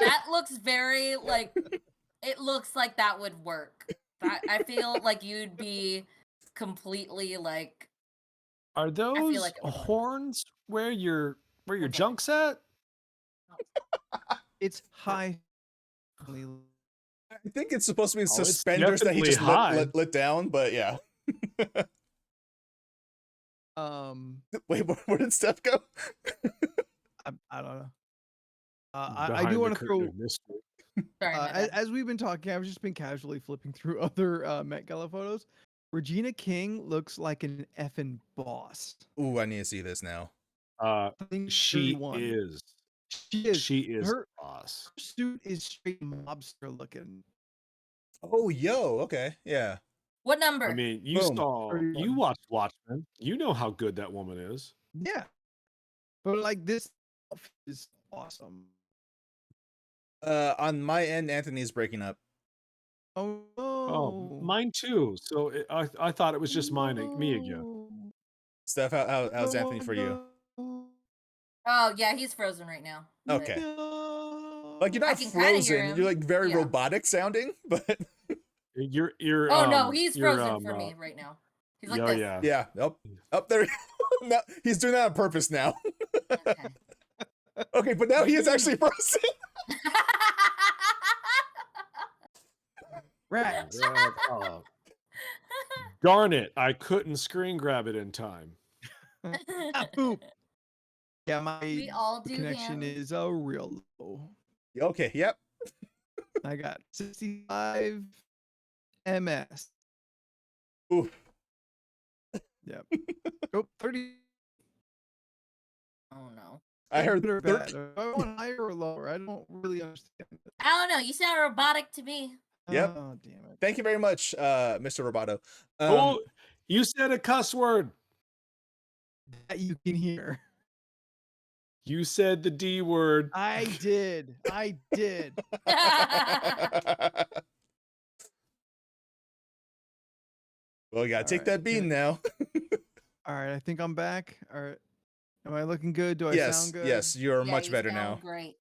That looks very like, it looks like that would work. I feel like you'd be completely like. Are those like it would work. horns where your Okay. junk's at? It's high. I think it's supposed to be it's suspenders that he definitely just high. lit down, but yeah. Wait, where did Steph go? I don't know. I Behind do the want to curtain throw. of mystery. Sorry, my bad. As we've been talking, I've just been casually flipping through other Met Gala photos. Regina King looks like an effing boss. Ooh, I need to see this now. I think She 31. is. She is. She is Her boss. suit is straight mobster looking. Oh, yo, okay, yeah. What number? I mean, you Boom. saw, 31. you watched Watchmen. You know how good that woman is. Yeah, but like this outfit is awesome. On my end, Anthony's breaking up. Oh, Oh, mine too. So I thought it was just me again. Steph, how's Anthony for you? Oh yeah, he's frozen right now. but- Okay. Like you're I not can kinda hear frozen. him. You're like very Yeah. robotic sounding, but You're Oh no, he's frozen for me right now. He's like oh this. yeah. yeah. Up there. No, he's doing that on purpose now. Okay. Okay, but now he is actually frozen. Rats. Oh. Darn it! I couldn't screen grab it in time. Ah, poop. Yeah, my We all do connection hands. is real low. Okay, yep. I got 65 ms. Ooh. Yep. Oh, 30. Oh no. I heard Good or 13. bad. I want higher or lower. I don't really understand it. I don't know. You sound robotic to me. Yep. Oh, damn it. Thank you very much, Mr. Roboto. Oh, you said a cuss word. That you can hear. You said the D word. I did. I did. Well, you gotta take Alright, that bean now. All right, I think I'm back. All right. Am I looking good? Do I Yes, sound good? yes, you're Yeah, much you better sound now. Great.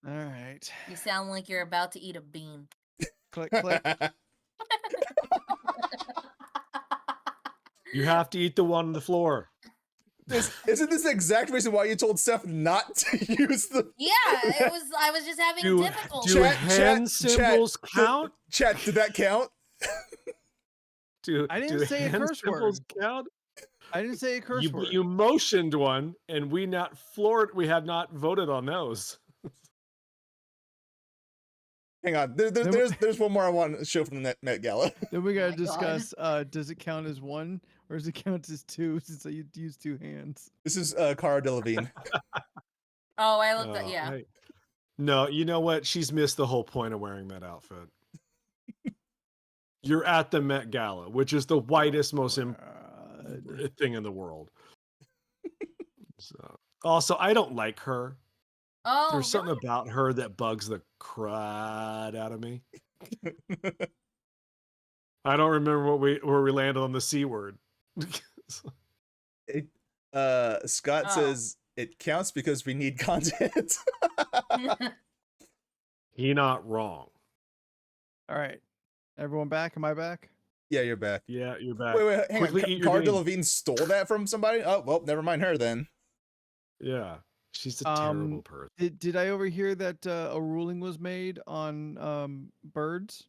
All right. You sound like you're about to eat a bean. Click, click. You have to eat the one on the floor. Isn't this the exact reason why you told Seth not to use the Yeah, I was just having difficulty. Do Chat, hand symbols count? chat? Did that count? I didn't do say a hand curse symbols word. count? I didn't say a curse You, word. you motioned one, and we have not voted on those. Hang on, there's one more I want to show from the Met Gala. Then we Oh gotta my God. discuss. Does it count as one or does it count as two? Since I used two hands. This is Cara Delevingne. Oh, I looked at yeah. No, you know what? She's missed the whole point of wearing that outfit. You're at the Met Gala, which is the whitest, most thing in the world. So, also, I don't like her. Oh, There's something really? about her that bugs the crud out of me. I don't remember where we landed on the C word. Scott says it counts because we need content. He not wrong. All right, everyone back? Am I back? Yeah, you're back. Yeah, you're back. Wait, hang Quickly on. eat your Cara bean. Delevingne stole that from somebody? Oh, well, never mind her then. Yeah, she's a terrible person. Did I overhear that a ruling was made on birds?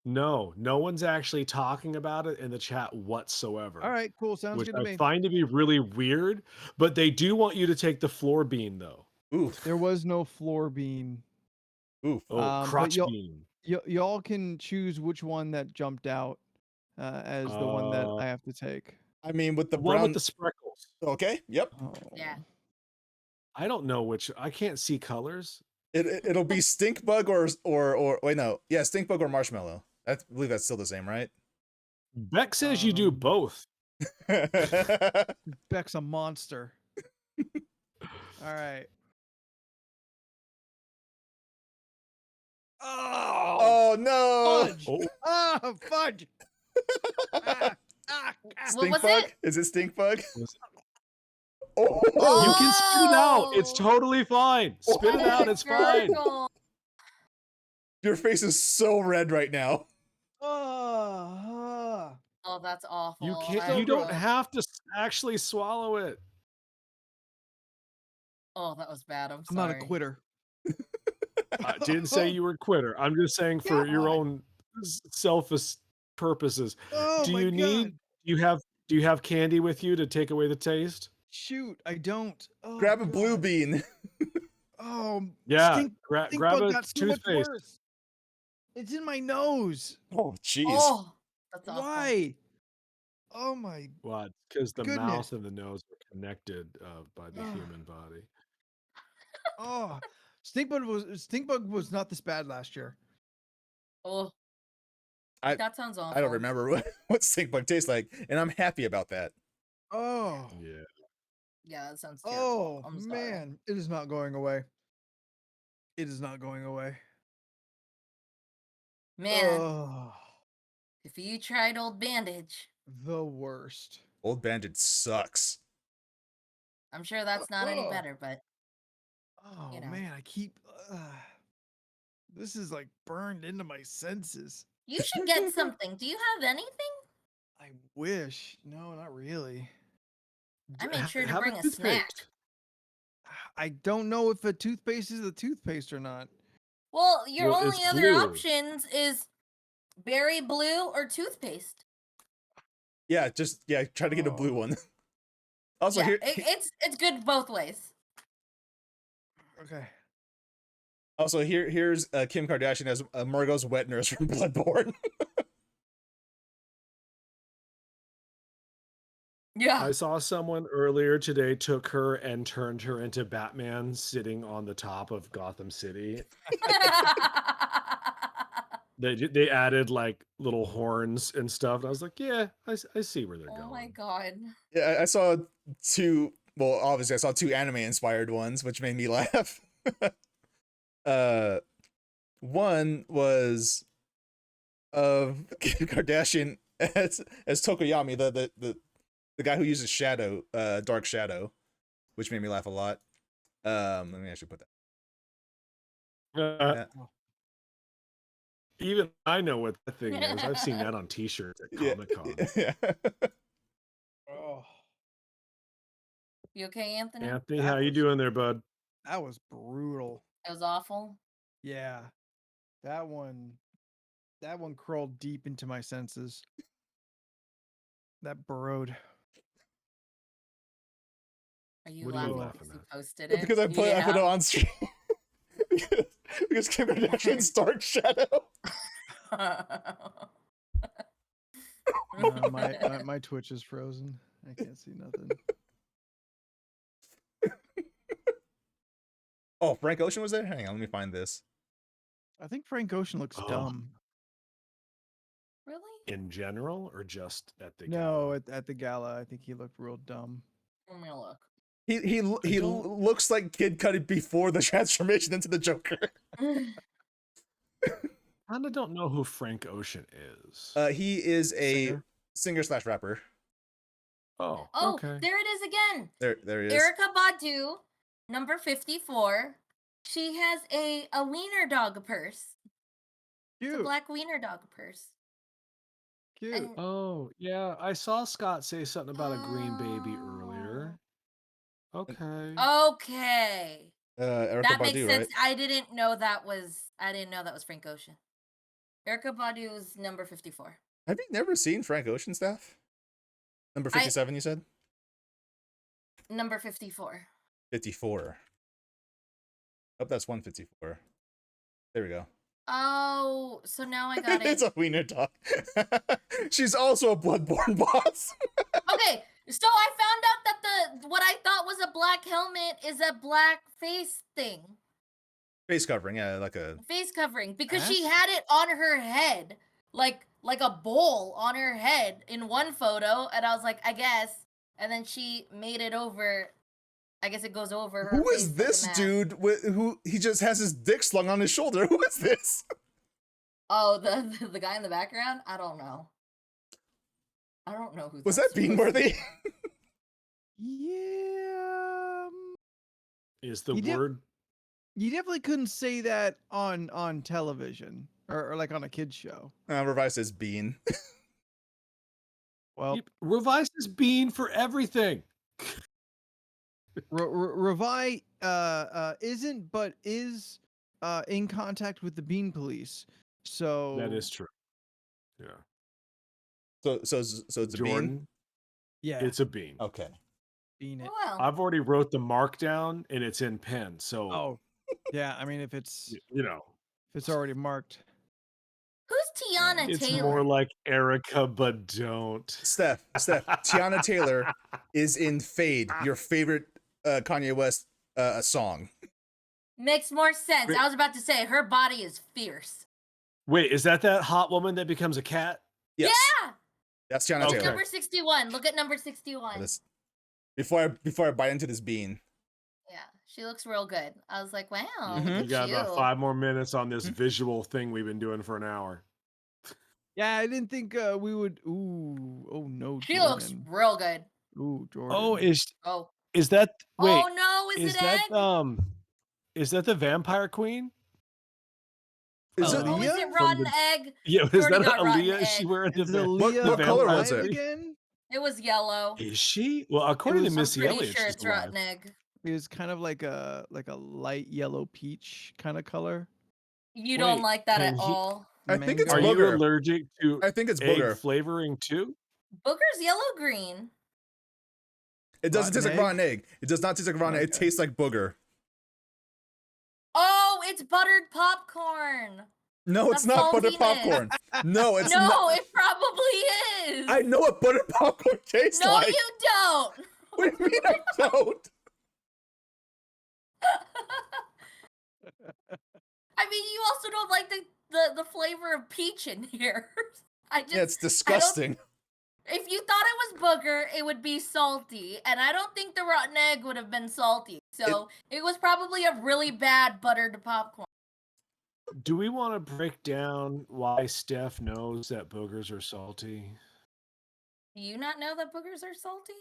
No one's actually talking about it in the chat whatsoever. All right, cool. Sounds Which good to I me. find to be really weird, but they do want you to take the floor bean though. Oof. There was no floor bean. Oof. Oh, But crotch bean. y'all can choose which one that jumped out as the one that I have to take. I mean, with the one brown. with the speckles. Okay. Yep. Oh. Yeah. I don't know which. I can't see colors. It'll be stink bug or wait, no, yeah, stink bug or marshmallow. I believe that's still the same, right? Beck says you do both. Beck's a monster. All right. Oh no! Fudge! Oh, fudge! What Stink was bug? it? Is it stink bug? You can spit it out. It's totally fine. Spit it out. It's fine. Circle. Your face is so red right now. Oh, Oh, that's awful. You can't. So You don't gross. have to actually swallow it. Oh, that was bad. I'm I'm sorry. not a quitter. I didn't say you were a quitter. I'm just saying for your God. own selfish purposes. Oh Do my you need? God. Do you have candy with you to take away the taste? Shoot, I don't. Oh, Grab a blue God. bean. Oh, Yeah. stink grab bug a got so much toothpaste. worse. It's in my nose. Oh, jeez. Oh, that's awful. Why? Oh my What? Because the goodness. mouth and the nose are connected by the human body. Oh, stink bug was not this bad last year. Oh, I- that sounds awful. I don't remember what stink bug tastes like, and I'm happy about that. Oh. Yeah. Yeah, that sounds terrible. Oh I'm sorry. man, it is not going away. It is not going away. Man, Oh, if you tried Old Bandage, the worst. Old Bandage sucks. I'm sure that's not any better, but Oh you know. man, I keep. This is like burned into my senses. you should get something. Do you have anything? I wish. No, not really. I made sure to Have bring a toothpaste. snack. I don't know if a toothpaste is a toothpaste or not. Well, your Well, only it's other blue. options is berry blue or toothpaste. Yeah, try to get a blue one. Also, Yeah, here, it's good both ways. Okay. here's Kim Kardashian as Margot's wet nurse from Bloodborne. Yeah. I saw someone earlier today took her and turned her into Batman sitting on the top of Gotham City. They added like little horns and stuff. And I was like, yeah, I see where they're going. Oh my god. Yeah, I saw two. Well, obviously, I saw two anime-inspired ones, which made me laugh. One was of Kim Kardashian as Tokoyami, the guy who uses shadow, dark shadow, which made me laugh a lot. Let me actually put that. Even I know what that thing is. I've seen that on T-shirts at Comic-Con. Yeah. Oh, You okay, Anthony? Anthony, how you doing there, bud? that was brutal. It was awful. Yeah. That one crawled deep into my senses. That burrowed. Are you What are you laughing laughing because you at? posted it? Because I put it on stream. because Kim Kardashian's dark shadow. My Twitch is frozen. I can't see nothing. Oh, Frank Ocean was there? Hang on, let me find this. I think Frank Ocean looks Oh. dumb. Really? In general, or just at the No, gala? at the gala, I think he looked real dumb. Let me look. He don't- looks like Kid Cudi before the transformation into the Joker. Kind of don't know who Frank Ocean is. He is a Singer? singer/rapper. Oh, Oh, okay. there it is again. There he is. Erica Badu, number 54. She has a Wiener Dog purse. It's a Cute. black Wiener Dog purse. Cute. And Oh, yeah. I saw Scott say something about a green baby earlier. Okay. okay. Erica That makes Badu, sense. right? I didn't know that was Frank Ocean. Erica Badu is number 54. Have you never seen Frank Ocean stuff? Number 57, you said? Number 54. 54. Oh, that's 154. There we go. Oh, so now I got It's it. a Wiener Dog. She's also a Bloodborne boss. Okay, so I found out that what I thought was a black helmet is a black face thing. Face covering, yeah, like a... Face covering, because she Ass? had it on her head, like a bowl on her head in one photo, and I was like, I guess. And then she made it over. I guess it goes over her. Who face is like a this mask. dude who he just has his dick slung on his shoulder? Who is this? Oh, the guy in the background? I don't know. I don't know who Was that Beanworthy? Yeah. Is the You did- word You definitely couldn't say that on television or like on a kid's show. Revised says Bean. Well, Revise is bean for everything? Revi isn't, but is in contact with the Bean Police. So That is true. Yeah. So it's a Bean? Jordan, yeah, it's a bean. Okay. Bean it. Well, I've already wrote the mark down and it's in pen. So, Oh, yeah. I mean, if it's already marked. who's Tiana it's Taylor? more like Erica, but don't. Steph, Tiana Taylor is in Fade, your favorite Kanye West song. Makes more sense. I was about to say her body is fierce. Wait, is that hot woman that becomes a cat? Yes. Yeah. That's Tiana Okay. Taylor. Number 61. Look at number 61. This- Before I bite into this bean. Yeah, she looks real good. I was like, wow, Mhm. look You at got you. about 5 more minutes on this visual thing we've been doing for an hour. Yeah, I didn't think we would. Ooh, oh no, She looks Jordan. real good. Ooh, Jordan. Oh, Oh. is that wait? Oh no, is it egg? Is that the vampire queen? Is it? Oh, is Aaliyah? it rotten egg? Yeah, is Jordan that got rotten Aaliyah? Is she egg. wearing the Is va- Aaliyah what color alive was it? again? It was yellow. Is she? Well, according to was- I'm Missy pretty Elliott, sure she's it's alive. rotten egg. It was kind of like a light yellow peach kind of color. You don't Wait, like that can at he- all. I think it's Are Mango. you booger. allergic to I think it's egg booger. flavoring too? Booger's yellow-green. It doesn't taste like Rotten rotten egg. It does not taste like rotten egg. It Okay. tastes like booger. Oh, it's buttered popcorn. No, it's The not buttered saltiness. popcorn. No, it's No, not. it probably is. I know what buttered popcorn tastes No, like. you don't. What do you mean I don't? I mean, you also don't like the flavor of peach in here. I just Yeah, it's disgusting. if you thought it was booger, it would be salty, and I don't think the rotten egg would have been salty. So it was probably a really bad buttered popcorn. Do we want to break down why Steph knows that boogers are salty? Do you not know that boogers are salty?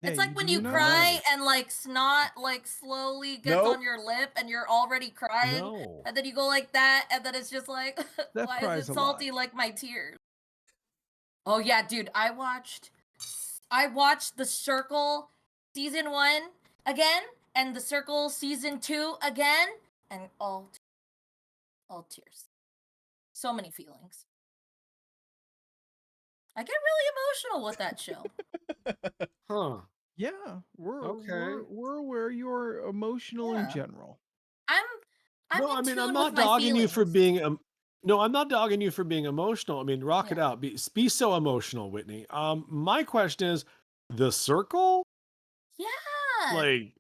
Yeah, It's like do when you you not? cry and like snot like slowly gets Nope. on your lip and you're already crying, No. and then you go like that, and then it's just like, Steph why cries is a it lot. salty like my tears? Oh yeah, dude, I watched The Circle season 1 again and The Circle season 2 again, and all tears. So many feelings. I get really emotional with that show. Huh. Yeah, we're Okay. we're aware you're emotional in Yeah. general. I'm No, in I mean, tune I'm with not my dogging you for feelings. being no, I'm not dogging you for being emotional. I mean, rock it Yeah. out. Be so emotional, Whitney. My question is, The Circle? Yeah. Like,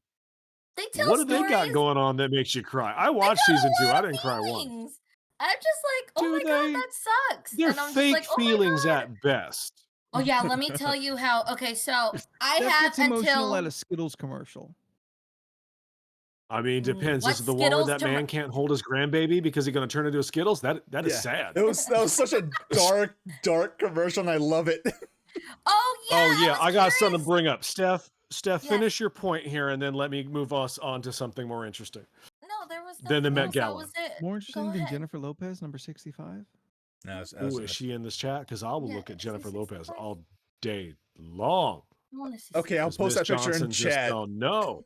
They tell what do they got stories. going on that makes you cry? I They watched got a season 2. lot I of didn't cry once. feelings. I'm just like, oh Do my god, they? that sucks. They're And I'm just fake like, oh my feelings god. at best. Oh yeah, let me tell you how. Okay, so I Steph have gets emotional at until a Skittles commercial. I mean, depends. what This is the one where Skittles that to man can't hold his grandbaby because he's going to turn into a Skittles. That is Yeah. sad. That was such a dark commercial, and I love it. Oh yeah. Oh yeah, I got something to curious. bring up. Steph, Yes. finish your point here, and then let me move us on to something more interesting. No, there was Then the nothing Met else. Gala. That was it. More Go interesting than ahead. Jennifer Lopez, number 65. No, Ooh, is she in this chat? Because I will Yeah, look at is Jennifer it Lopez 65? all day long. I want to see Okay, I'll Because post Miss that picture in Johnson just chat. don't know.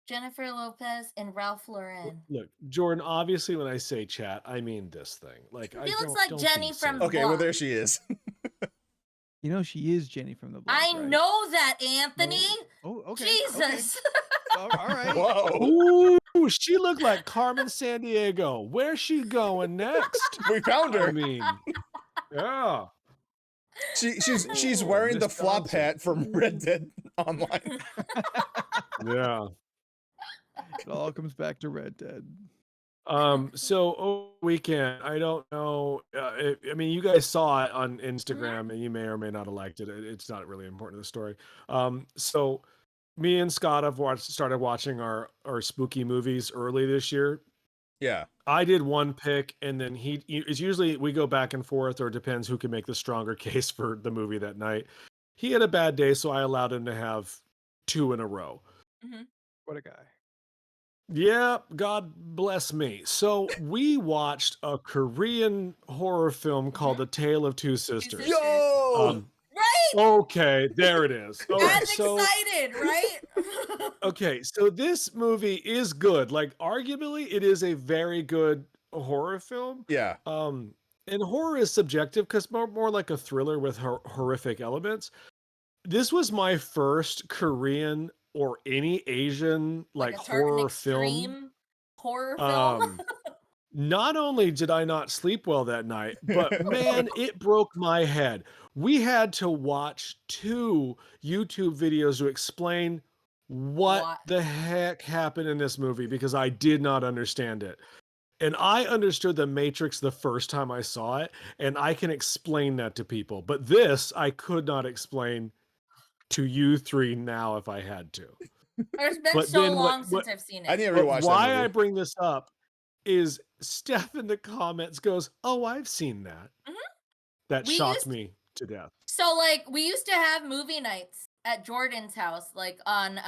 Jennifer Lopez and Ralph Lauren. Look, Jordan. Obviously, when I say chat, I mean this thing. Like, I She looks don't. like don't Jenny be from silly. Okay, well Block. there she is. You know she is Jenny from the block. I right? know that, Anthony. Oh, okay. Jesus. Okay. All right. Whoa, Ooh, she looked like Carmen Sandiego. Where's she going next? we found I her. mean, yeah. She's Oh, wearing Miss the flop Johnson. hat from Red Dead Online. Yeah. It all comes back to Red Dead. So over the weekend, I don't know. I mean, you guys saw it on Instagram, and you may or may not have liked it. It's not really important to the story. So me and Scott have started watching our spooky movies early this year. Yeah. I did one pick, and then it's usually we go back and forth, or it depends who can make the stronger case for the movie that night. He had a bad day, so I allowed him to have 2 in a row. What a guy. Yeah, God bless me. So we watched a Korean horror film called The Tale of Two Sisters. Sisters. Yo. Right? Okay, there it is. All right, As so excited, right? okay, so this movie is good. Like, arguably, it is a very good horror film. Yeah. And horror is subjective because more like a thriller with horrific elements. This was my first Korean or any Asian like a certain horror film. extreme horror film. Not only did I not sleep well that night, but man, it broke my head. We had to watch 2 YouTube videos to explain what the heck happened in this movie because I did not understand it. And I understood The Matrix the first time I saw it, and I can explain that to people. But this, I could not explain to you 3 now if I had to. It's been But so then long since I've seen it. I need to But rewatch why that I movie. bring this up is Steph in the comments goes, "Oh, I've seen that." That We shocked used- me to death. So like we used to have movie nights at Jordan's house, like on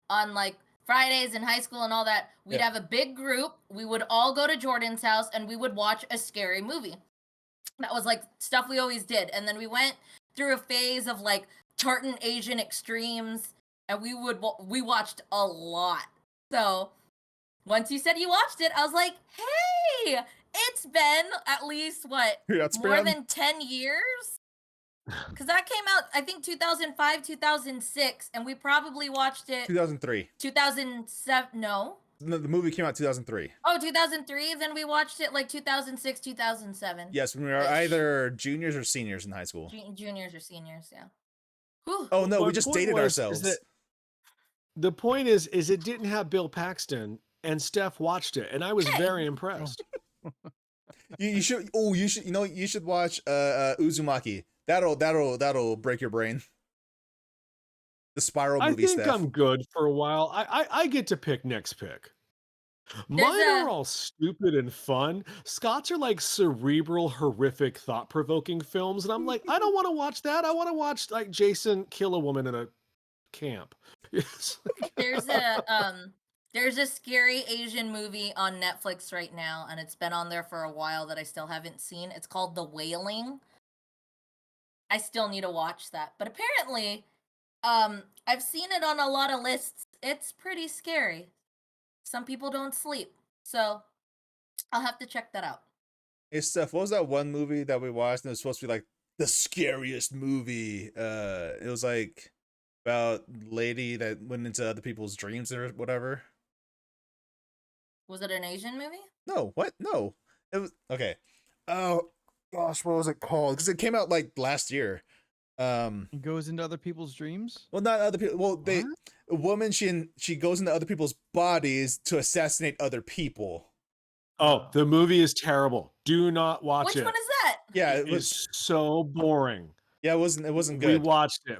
like Fridays in high school and all that. We'd have a big group. We would all go to Jordan's house and we would watch a scary movie. That was like stuff we always did. And then we went through a phase of like tartan Asian extremes. and we watched a lot. So once you said you watched it, I was like, hey, it's been at least what, Yeah, it's more been- than 10 years? Because that came out, I think, 2005, 2006, and we probably watched it 2003. 2007. No. No, the movie came out 2003. Oh, 2003. Then we watched it like 2006, 2007. Yes, when we were Ish. either juniors or seniors in high school. Juniors or seniors, yeah. Whew. Oh no, My we just point dated was, ourselves. is that the point is it didn't have Bill Paxton, and Steph watched it, and I was Hey. very impressed. You should. Oh, you should. You know, you should watch Uzumaki. That'll break your brain. The Spiral I movie think stuff. I'm good for a while. I get to pick next pick. Mine are all stupid and fun. Scott's are like cerebral, horrific, thought-provoking films, and I'm like, I don't want to watch that. I want to watch like Jason kill a woman in a camp. Yes. There's a scary Asian movie on Netflix right now, and it's been on there for a while that I still haven't seen. It's called The Wailing. I still need to watch that, but apparently, I've seen it on a lot of lists. It's pretty scary. Some people don't sleep, so I'll have to check that out. Hey Steph, what was that one movie that we watched and it was supposed to be like the scariest movie? It was like about lady that went into other people's dreams or whatever. Was it an Asian movie? No, what? No. It was okay. Oh gosh, what was it called? Because it came out like last year. It goes into other people's dreams. Well, not other people. Well, What? a woman, she goes into other people's bodies to assassinate other people. Oh, the movie is terrible. Do not watch Which it. one is that? Yeah, It it was. is so boring. Yeah, it wasn't We good. watched it,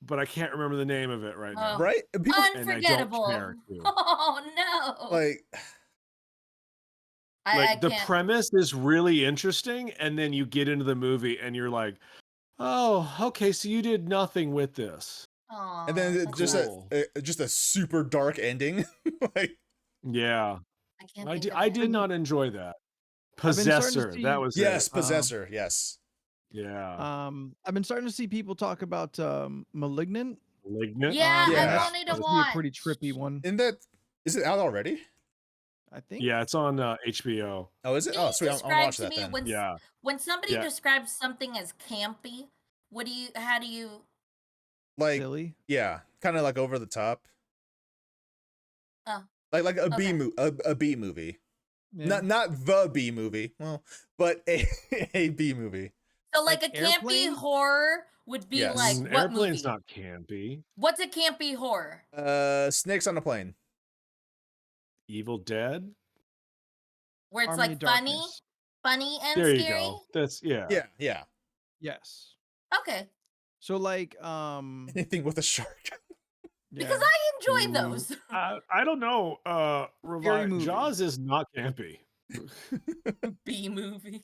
but I can't remember the name of it right now. Right? And people And I don't Unforgettable. care to. Oh no! like I The can't. premise is really interesting, and then you get into the movie and you're like, oh, okay, so you did nothing with this. Aw, and then that's just sad. Cool. just a super dark ending. Like Yeah, I can't. I think did, of I it. did not enjoy that. I've been starting to Possessor, see- that was yes, it. Possessor. Yes. Yeah. I've been starting to see people talk about Malignant. Malignant. Yeah, Yeah. I That's still need to supposed to be a watch. pretty trippy one. In that, is it out already? I think. Yeah, it's on HBO. Oh, is it? Can Oh, you sweet. I'll describe watch to that me then. Yeah. when somebody Yeah. describes something as campy? How do you? Like, Silly. yeah, kind of like over the top. Oh, Like a B okay. a B movie. Yeah. Not the B movie. Well, but a B movie. So like Like a campy Airplane? horror would be Yes. like what Airplane's movie? not campy. What's a campy horror? Snakes on a Plane. Evil Dead. Where it's Army like of Darkness. funny and There you scary. go. That's yeah. Yeah. Yes. Okay, So like Anything with a shark. because yeah. I enjoy Mm, those. I don't know. movie. Jaws is not campy. B movie.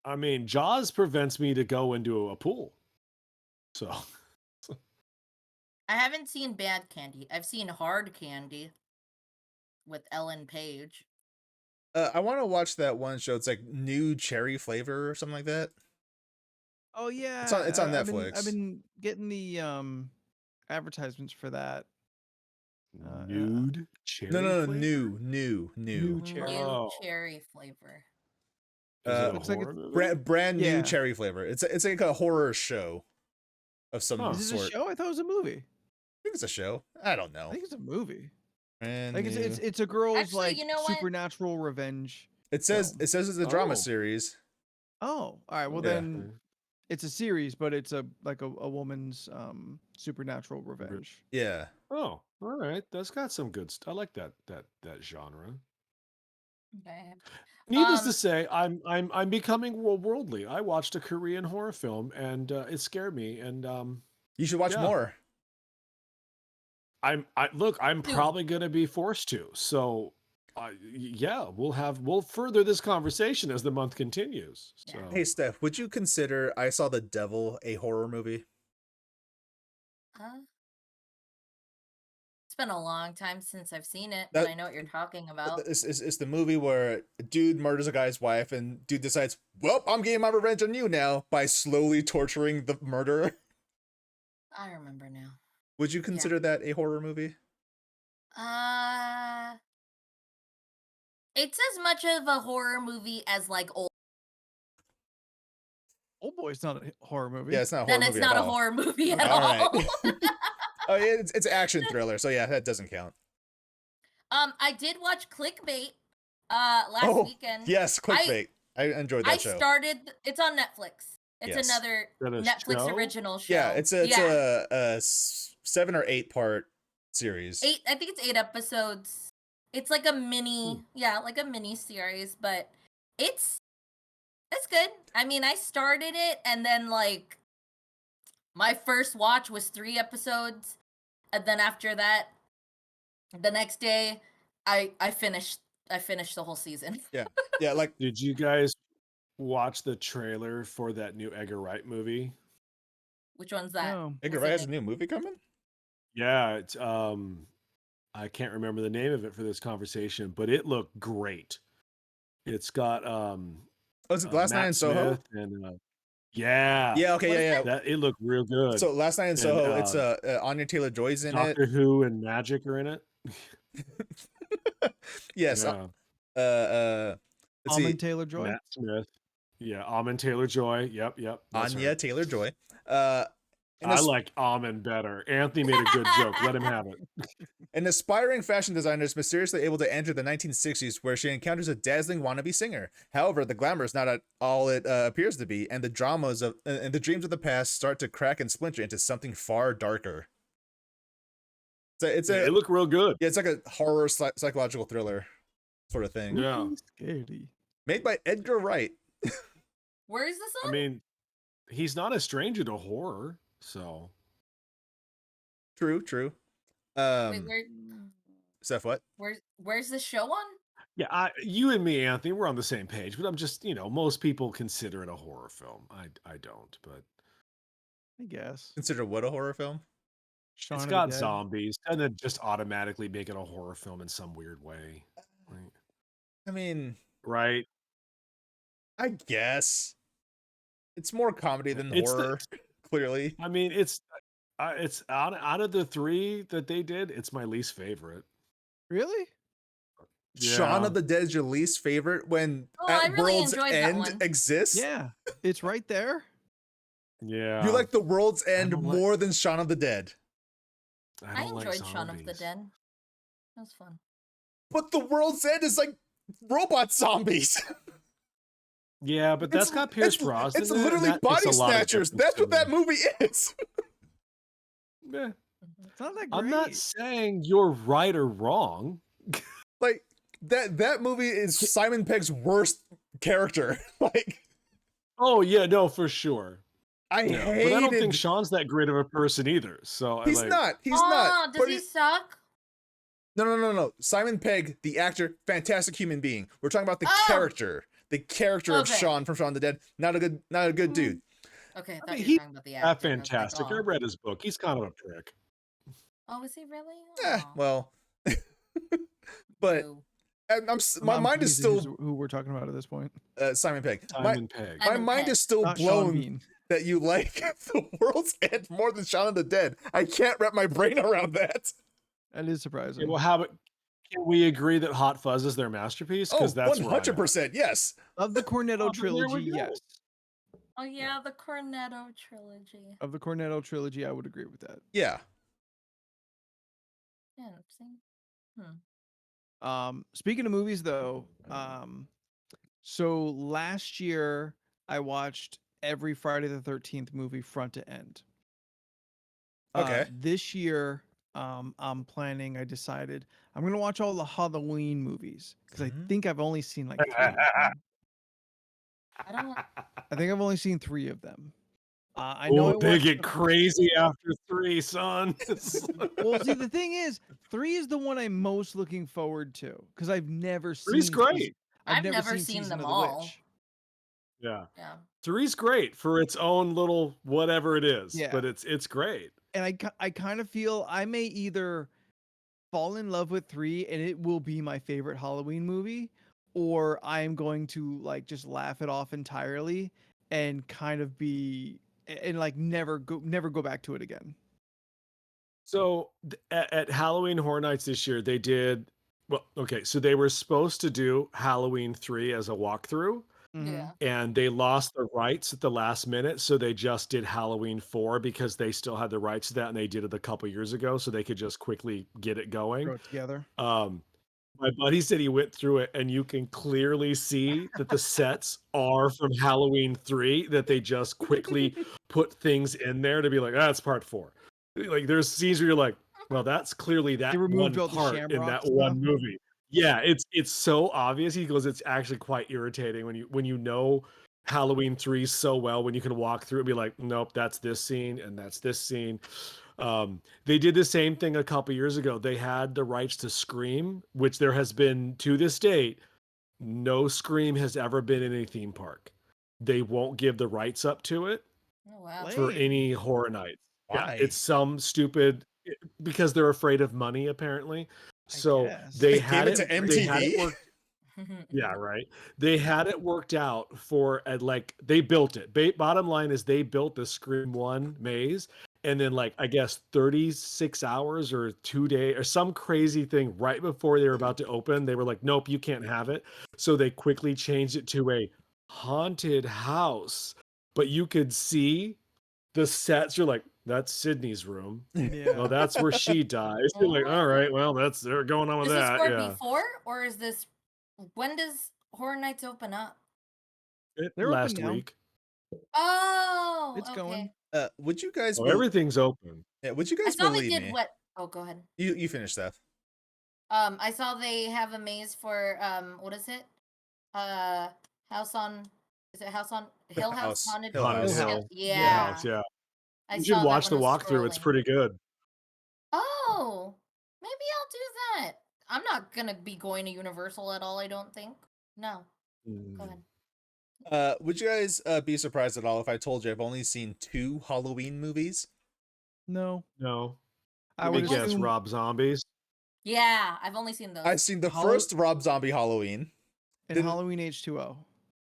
I mean, Jaws prevents me to go into a pool. So I haven't seen Bad Candy. I've seen Hard Candy with Ellen Page. I want to watch that one show. It's like New Cherry Flavor or something like that. Oh yeah. It's on I've Netflix. been getting the advertisements for that. nude cherry. No, flavor? new. New cherry. New Oh. cherry flavor. Is it a Looks like horror it's movie? Brand Yeah. new cherry flavor. It's like a horror show of some Huh. Is it a sort. show? I thought it was a movie. I think it's a show. I don't I know. think it's a movie. Brand Like new. it's a girl's Actually, like you know what? supernatural revenge. It says film. it's a drama Oh. series. Oh, all right. Well Yeah. then it's a series, but it's a woman's supernatural revenge. Yeah. Oh, all right. That's got some good stuff. I like that genre. Okay. Needless Um, to say, I'm becoming worldly. I watched a Korean horror film and it scared me. And You should watch Yeah. more. I'm Dude. probably going to be forced to. So yeah, we'll further this conversation as the month continues. Yeah. So Hey Steph, would you consider I Saw the Devil a horror movie? It's been a long time since I've seen it, but That- I know what you're talking about. It's the movie where a dude murders a guy's wife and dude decides, well, I'm getting my revenge on you now by slowly torturing the murderer. I remember now. Would you consider that a horror movie? It's as much of a horror movie as like Old. Old Boy's not a horror movie. Yeah, it's not a horror Then movie it's not at a all. horror movie at All right. all. Oh, yeah, it's action thriller, so yeah, that doesn't count. I did watch Clickbait last weekend. Yes, Clickbait. I enjoyed that show. It's on Netflix. It's Yes. another Is that a Netflix show? original show. Yeah, it's a 7 or 8 part series. I think it's 8 episodes. It's like a mini, like a mini series, but it's good. I mean, I started it and then like my first watch was 3 episodes, and then after that, the next day, I finished the whole season. Yeah, like Did you guys watch the trailer for that new Edgar Wright movie? Which one's that? No. Edgar Wright has a new movie coming? Yeah, it's I can't remember the name of it for this conversation, but it looked great. It's got Oh, is it Last Night Matt in Soho? Smith and yeah, Yeah, okay, What is yeah. that it looked real good. So Last Night in And, Soho, it's Anya Taylor-Joy's in Doctor Who and Magic are in it. it. Yes. Yeah. Let's see. Almond Taylor-Joy. Matt Smith. Yeah, Almond Taylor-Joy. Yep. That's Anya her. Taylor-Joy. I like Almond better. Anthony made a good joke. Let him have it. An aspiring fashion designer is mysteriously able to enter the 1960s, where she encounters a dazzling wannabe singer. However, the glamour is not at all it appears to be, and the dramas of and the dreams of the past start to crack and splinter into something far darker. It looked real good. Yeah, it's like a horror psychological thriller sort of thing. Yeah. Scary. Made by Edgar Wright. Where is this on? I mean, he's not a stranger to horror, so True. Wait, Steph, what? where's the show on? yeah. You and me, Anthony, we're on the same page. But I'm just, most people consider it a horror film. I don't, but I guess. Consider what a horror film? Shaun it's of the got Dead. zombies, and then just automatically make it a horror film in some weird way, I mean, right? I guess it's more comedy than It's horror. Clearly, I mean, it's out of the 3 that they did, it's my least favorite. Really? Shaun Yeah. of the Dead is your least favorite when I At really World's enjoyed that End one. exists. Yeah. It's right there. Yeah, You like The World's End don't like- more than Shaun of the Dead. I don't like enjoyed Shaun of the zombies. Dead. That was fun. But The World's End is like robot zombies. Yeah, but that's got Pierce Brosnan. It's in it, and literally that makes body a lot of snatchers. difference That's to what that me. movie is. Yeah. It's not that great. I'm not saying you're right or wrong. Like that movie is Simon Pegg's worst character. Like Oh yeah, no, for sure. I Yeah. hated. But I don't think Sean's that great of a person either. So He's not. He's not. Does But he suck? No. Simon Pegg, the actor, fantastic human being. We're talking about the Oh! character of Okay. Sean from Shaun of the Dead. Not a good dude. Okay, I thought mean, you he- were talking about the actor. I was like, fantastic. I oh. read his book. He's kind of a prick. Oh, is he really? Oh, Well, but boo. my I'm mind is confused still who we're talking about at this point. Simon Pegg. Simon Pegg. My Simon mind Pegg. is still Not Sean blown Bean. that you like The World's End more than Shaun of the Dead. I can't wrap my brain around that. That is surprising. Okay, well, how about can we agree that Hot Fuzz is their masterpiece? Oh, Because that's where I'm at. 100%. Yes. Of the Cornetto Oh, there we trilogy, go. yes. Oh yeah, the Cornetto trilogy. Of the Cornetto trilogy, I would agree with that. Yeah. Yeah, see? Speaking of movies, though, so last year I watched every Friday the 13th movie front to end. Okay. This year, I'm planning. I decided I'm gonna watch all the Halloween movies because I Mhm. think I've only seen like 3 of them. I don't. I think I've only seen 3 of them. I know Oh, they watched get the- crazy after 3, son. Well, see, the thing is, 3 is the one I'm most looking forward to because I've never seen. 3's great. season- I've never seen Season them of the all. Witch. Yeah. Yeah. 3's great for its own little whatever it is, Yeah. but it's great. And I kind of feel I may either fall in love with 3 and it will be my favorite Halloween movie, or I am going to like just laugh it off entirely and kind of be and like never go back to it again. So at Halloween Horror Nights this year, they did well. Okay, so they were supposed to do Halloween 3 as a walkthrough, Yeah. and they lost the rights at the last minute, so they just did Halloween 4 because they still had the rights to that, and they did it a couple years ago, so they could just quickly get it going. Throw it together. My buddy said he went through it, and you can clearly see that the sets are from Halloween 3, that they just quickly put things in there to be like, that's part 4. Like, there's scenes where you're like, well, that's clearly They that removed one all the part in shamrock that stuff. one movie. Yeah, it's so obvious. He goes, it's actually quite irritating when you know Halloween 3 so well, when you can walk through and be like, nope, that's this scene and that's this scene. They did the same thing a couple years ago. They had the rights to Scream, which there has been to this date, no Scream has ever been in a theme park. They won't give the rights up to it Oh wow. Lame. for any horror nights. Yeah, Why? it's some stupid because they're afraid of money apparently. I So guess. they They had gave it it. to They had it MTV? worked. Yeah, right. They had it worked out for like they built it. Bottom line is they built the Scream 1 maze, and then like I guess 36 hours or 2 days or some crazy thing right before they were about to open, they were like, nope, you can't have it. So they quickly changed it to a haunted house, but you could see the sets. You're like, that's Sydney's room. Yeah. Well, that's where she dies. You're like, all right, well, they're going on with Is this that. for Yeah. before or is this when does Horror Nights open up? They're open Last now. week. Oh, It's going. Would you guys? Oh, everything's open. Yeah, would you I guys saw they believe did me? what? Oh, go ahead. You finish, Steph. I saw they have a maze for what is it? House on is it House on The Hill House house. Haunted Hill Haunted House. Hill. Yeah. House, yeah. I You saw should that watch the when I was walkthrough. It's scrolling. pretty good. Oh, maybe I'll do that. I'm not gonna be going to Universal at all, I don't think. No. Go ahead. Would you guys be surprised at all if I told you I've only seen 2 Halloween movies? No. No. I Let me would guess, assume Rob Zombies. Yeah, I've only seen those. I've seen the Hallow- first Rob Zombie Halloween. in didn't- Halloween H2O.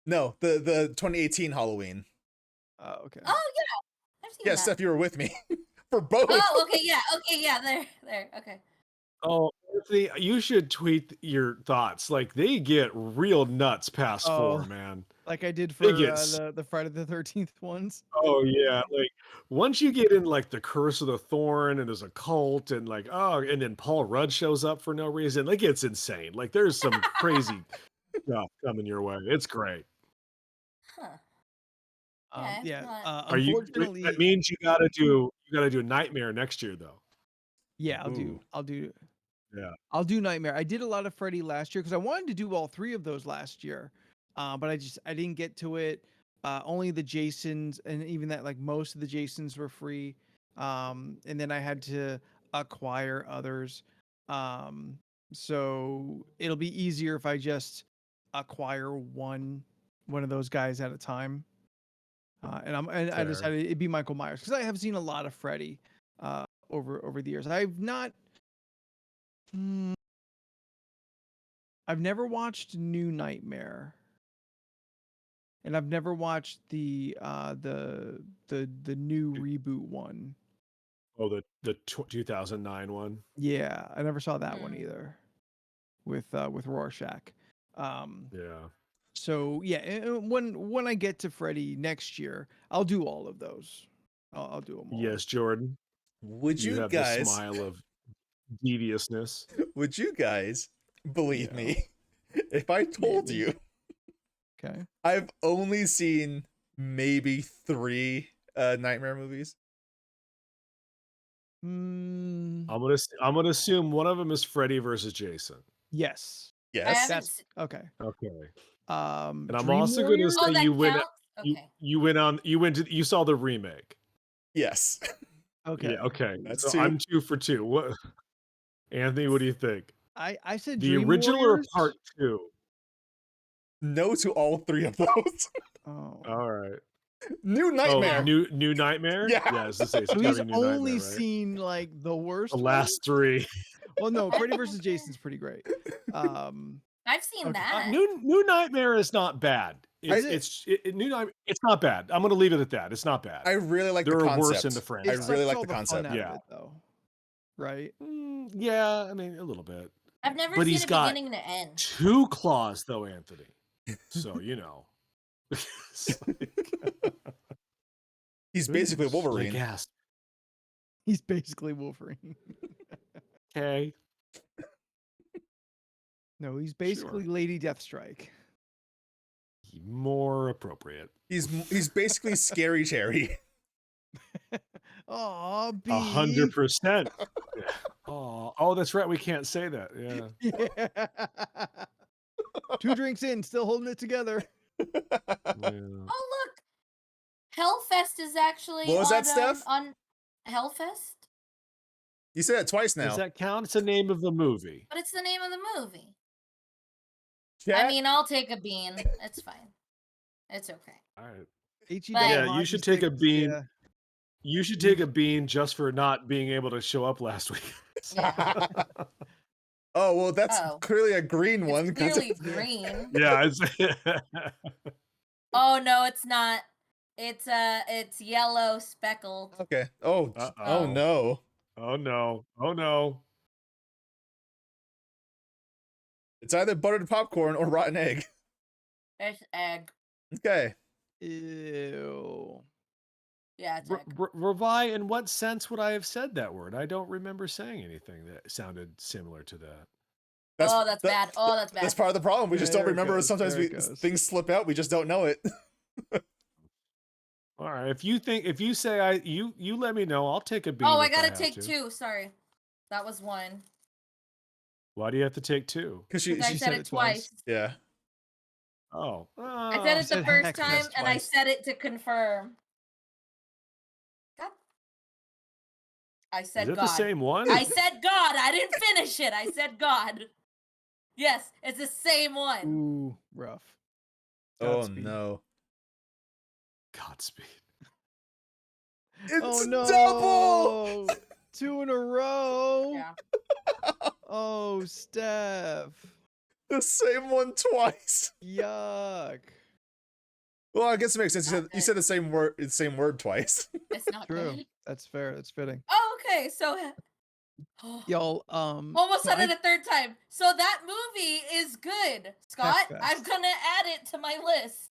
No, the 2018 Halloween. Oh, okay. Oh yeah. I've seen Yeah, that. Steph, you were with me for both. Oh, okay, yeah, there, okay. Oh, Anthony, you should tweet your thoughts. Like they get real nuts past Oh. 4, man. Like I did They for get the Friday the 13th ones. Oh yeah, like once you get in like the Curse of the Thorn and there's a cult and like and then Paul Rudd shows up for no reason, like it's insane. Like there's some crazy stuff coming your way. It's great. Huh. Okay, Yeah. well, Are you? Unfortunately, That means you gotta do Nightmare next year though. yeah, Ooh. I'll do Yeah. I'll do Nightmare. I did a lot of Freddy last year because I wanted to do all 3 of those last year, but I didn't get to it. Only the Jasons, and even that, like most of the Jasons were free, and then I had to acquire others. So it'll be easier if I just acquire one of those guys at a time. And I Fair. decided it'd be Michael Myers because I have seen a lot of Freddy over the years. I've not. I've never watched New Nightmare, and I've never watched the new reboot one. Oh, the 2009 one. Yeah, I never saw that one Hmm. either, with Rorschach. Yeah. So yeah, when I get to Freddy next year, I'll do all of those. I'll do them all. Yes, Jordan. Would You you have guys? the smile of deviousness. Would you guys believe Yeah. me if I told Maybe. you Okay. I've only seen maybe 3 Nightmare movies? Mm, I'm gonna assume one of them is Freddy versus Jason. yes. I Yes. haven't That's s- okay. Okay. And And I'm also going to Oh, say that you went counts? Okay. you saw the remake. Yes. Okay. Yeah, okay. That's So 2. I'm 2 for 2. What Anthony, what do you think? I said The Dream original Warriors? or part 2? No to all 3 of those. Oh. All right. New Nightmare. Oh, new Nightmare? Yeah. Yeah, I was gonna say, it's So gotta he's be New only Nightmare, right? seen like the worst. The last 3. Well, no, Freddy versus Jason's pretty great. I've seen Okay. that. New Nightmare is not bad. New Nightmare. It's not bad. I'm gonna leave it at that. It's not bad. I really like There the are concept. worse in the It franchise. I really sucks like all the fun concept. out of Yeah. it, though. right? Yeah, I mean a little bit. I've never But seen he's it got beginning to end. 2 claws though, Anthony. So you know. It's like, He's basically goodness, I Wolverine. gasped. He's basically Wolverine. Okay. No, he's basically Lady Deathstrike. More appropriate. He's basically Scary Terry. Aw, B. 100%. Yeah. Oh, that's right. We can't say that. Yeah. Yeah. 2 drinks in, still holding it together. Yeah. Oh look, Hellfest is actually What was on, that, Steph? on Hellfest, You said it twice now. Does that count? It's the name of the movie. but it's the name of the movie. Chat? I mean, I'll take a bean. It's fine. It's okay. All right. H-E But- double Yeah, you hockey should take a sticks, bean. yeah. You should take a bean just for not being able to show up last week. Yeah. Oh, well, that's Oh. clearly a green one. It's 'cause clearly it's- green. Yeah. It's Oh no, it's not. It's yellow speckled. Okay. Oh, oh Uh-oh. no. Oh no. Oh no. It's either buttered popcorn or rotten egg. It's egg. Okay. Ew. Yeah, it's egg. Revi, in what sense would I have said that word? I don't remember saying anything that sounded similar to that. Oh, that's bad. Oh, that's bad. That's part of the problem. We just don't There it remember. goes, Sometimes there it goes. things slip out. We just don't know it. All right. If you say you let me know. I'll take a bean. Oh, I if gotta have take to. 2. Sorry, that was 1. Why do you have to take 2? Because Because I she said said it it twice. twice. yeah. Oh. I said it the said first heck time, fest and I twice. said it to confirm. God. I Is said it God. the same one? I said God. I didn't finish it. I said God. Yes, it's the same one. Ooh, rough. Oh Godspeed. no. Godspeed. It's Oh no! double. 2 in a row. Yeah. Oh, Steph. The same one twice. Yuck. Well, I guess it makes sense. Not You said the same word twice. It's not True. good. That's fair. That's fitting. Oh, okay. So, Y'all, almost said it a third time. So that movie is good, Scott. Heckfest. I'm gonna add it to my list.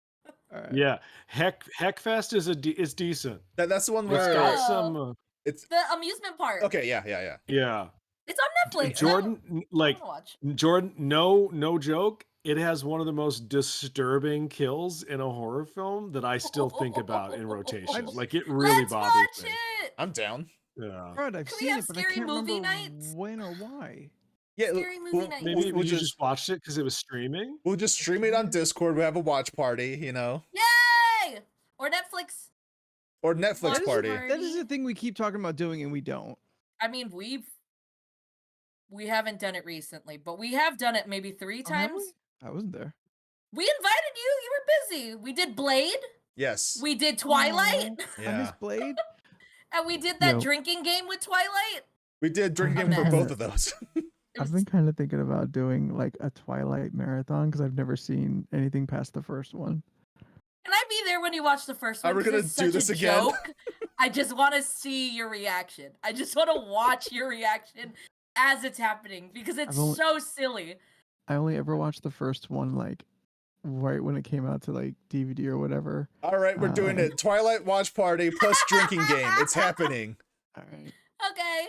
all right. Yeah. Heckfest is decent. That's the one It's where got Oh. some. it's The amusement park. okay. Yeah. Yeah. It's on Netflix. Jordan, like I wanna watch. Jordan, no joke. It has one of the most disturbing kills in a horror film that I still think about in rotation. Like it really Let's bothers watch me. it. I'm down. Yeah. Right, I've Can we seen have it, but I scary can't movie remember nights? when or why. Yeah. Scary movie night. Maybe we'll you just watched it because it was streaming. We'll just stream it on Discord. We'll have a watch party. You know, Yay! Or Netflix. or Netflix Watch party. party. That is the thing we keep talking about doing and we don't. I mean, we haven't done it recently, but we have done it maybe 3 Oh, have times. we? I wasn't there. We invited you. You were busy. We did Blade. Yes. We did Twilight. I Yeah. miss Blade. And we did that Yo. drinking game with Twilight. We did drinking A game for mess. both of those. It I've was- been kind of thinking about doing like a Twilight marathon because I've never seen anything past the first one. Can I be there when you watch the first Are one? we 'Cause gonna it's do such this a again? joke. I just want to see your reaction. I just want to watch your reaction as it's happening because it's I've only- so silly. I only ever watched the first one like right when it came out to like DVD or whatever. All right, we're doing it. Twilight watch party plus drinking game. It's happening. All right. Okay.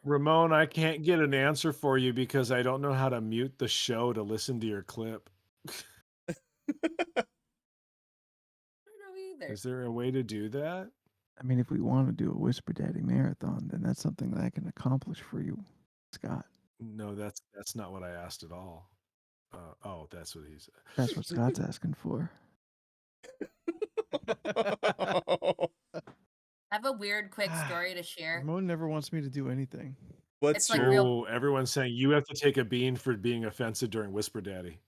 Ramon, I can't get an answer for you because I don't know how to mute the show to listen to your clip. I don't know either. Is there a way to do that? I mean, if we want to do a Whisper Daddy marathon, then that's something that I can accomplish for you, Scott. No, that's not what I asked at all. Oh, that's what he said. That's what Scott's asking for. I have a weird, quick story to share. Ramon never wants me to do anything. What's It's like your real- Oh, everyone's saying you have to take a bean for being offensive during Whisper Daddy.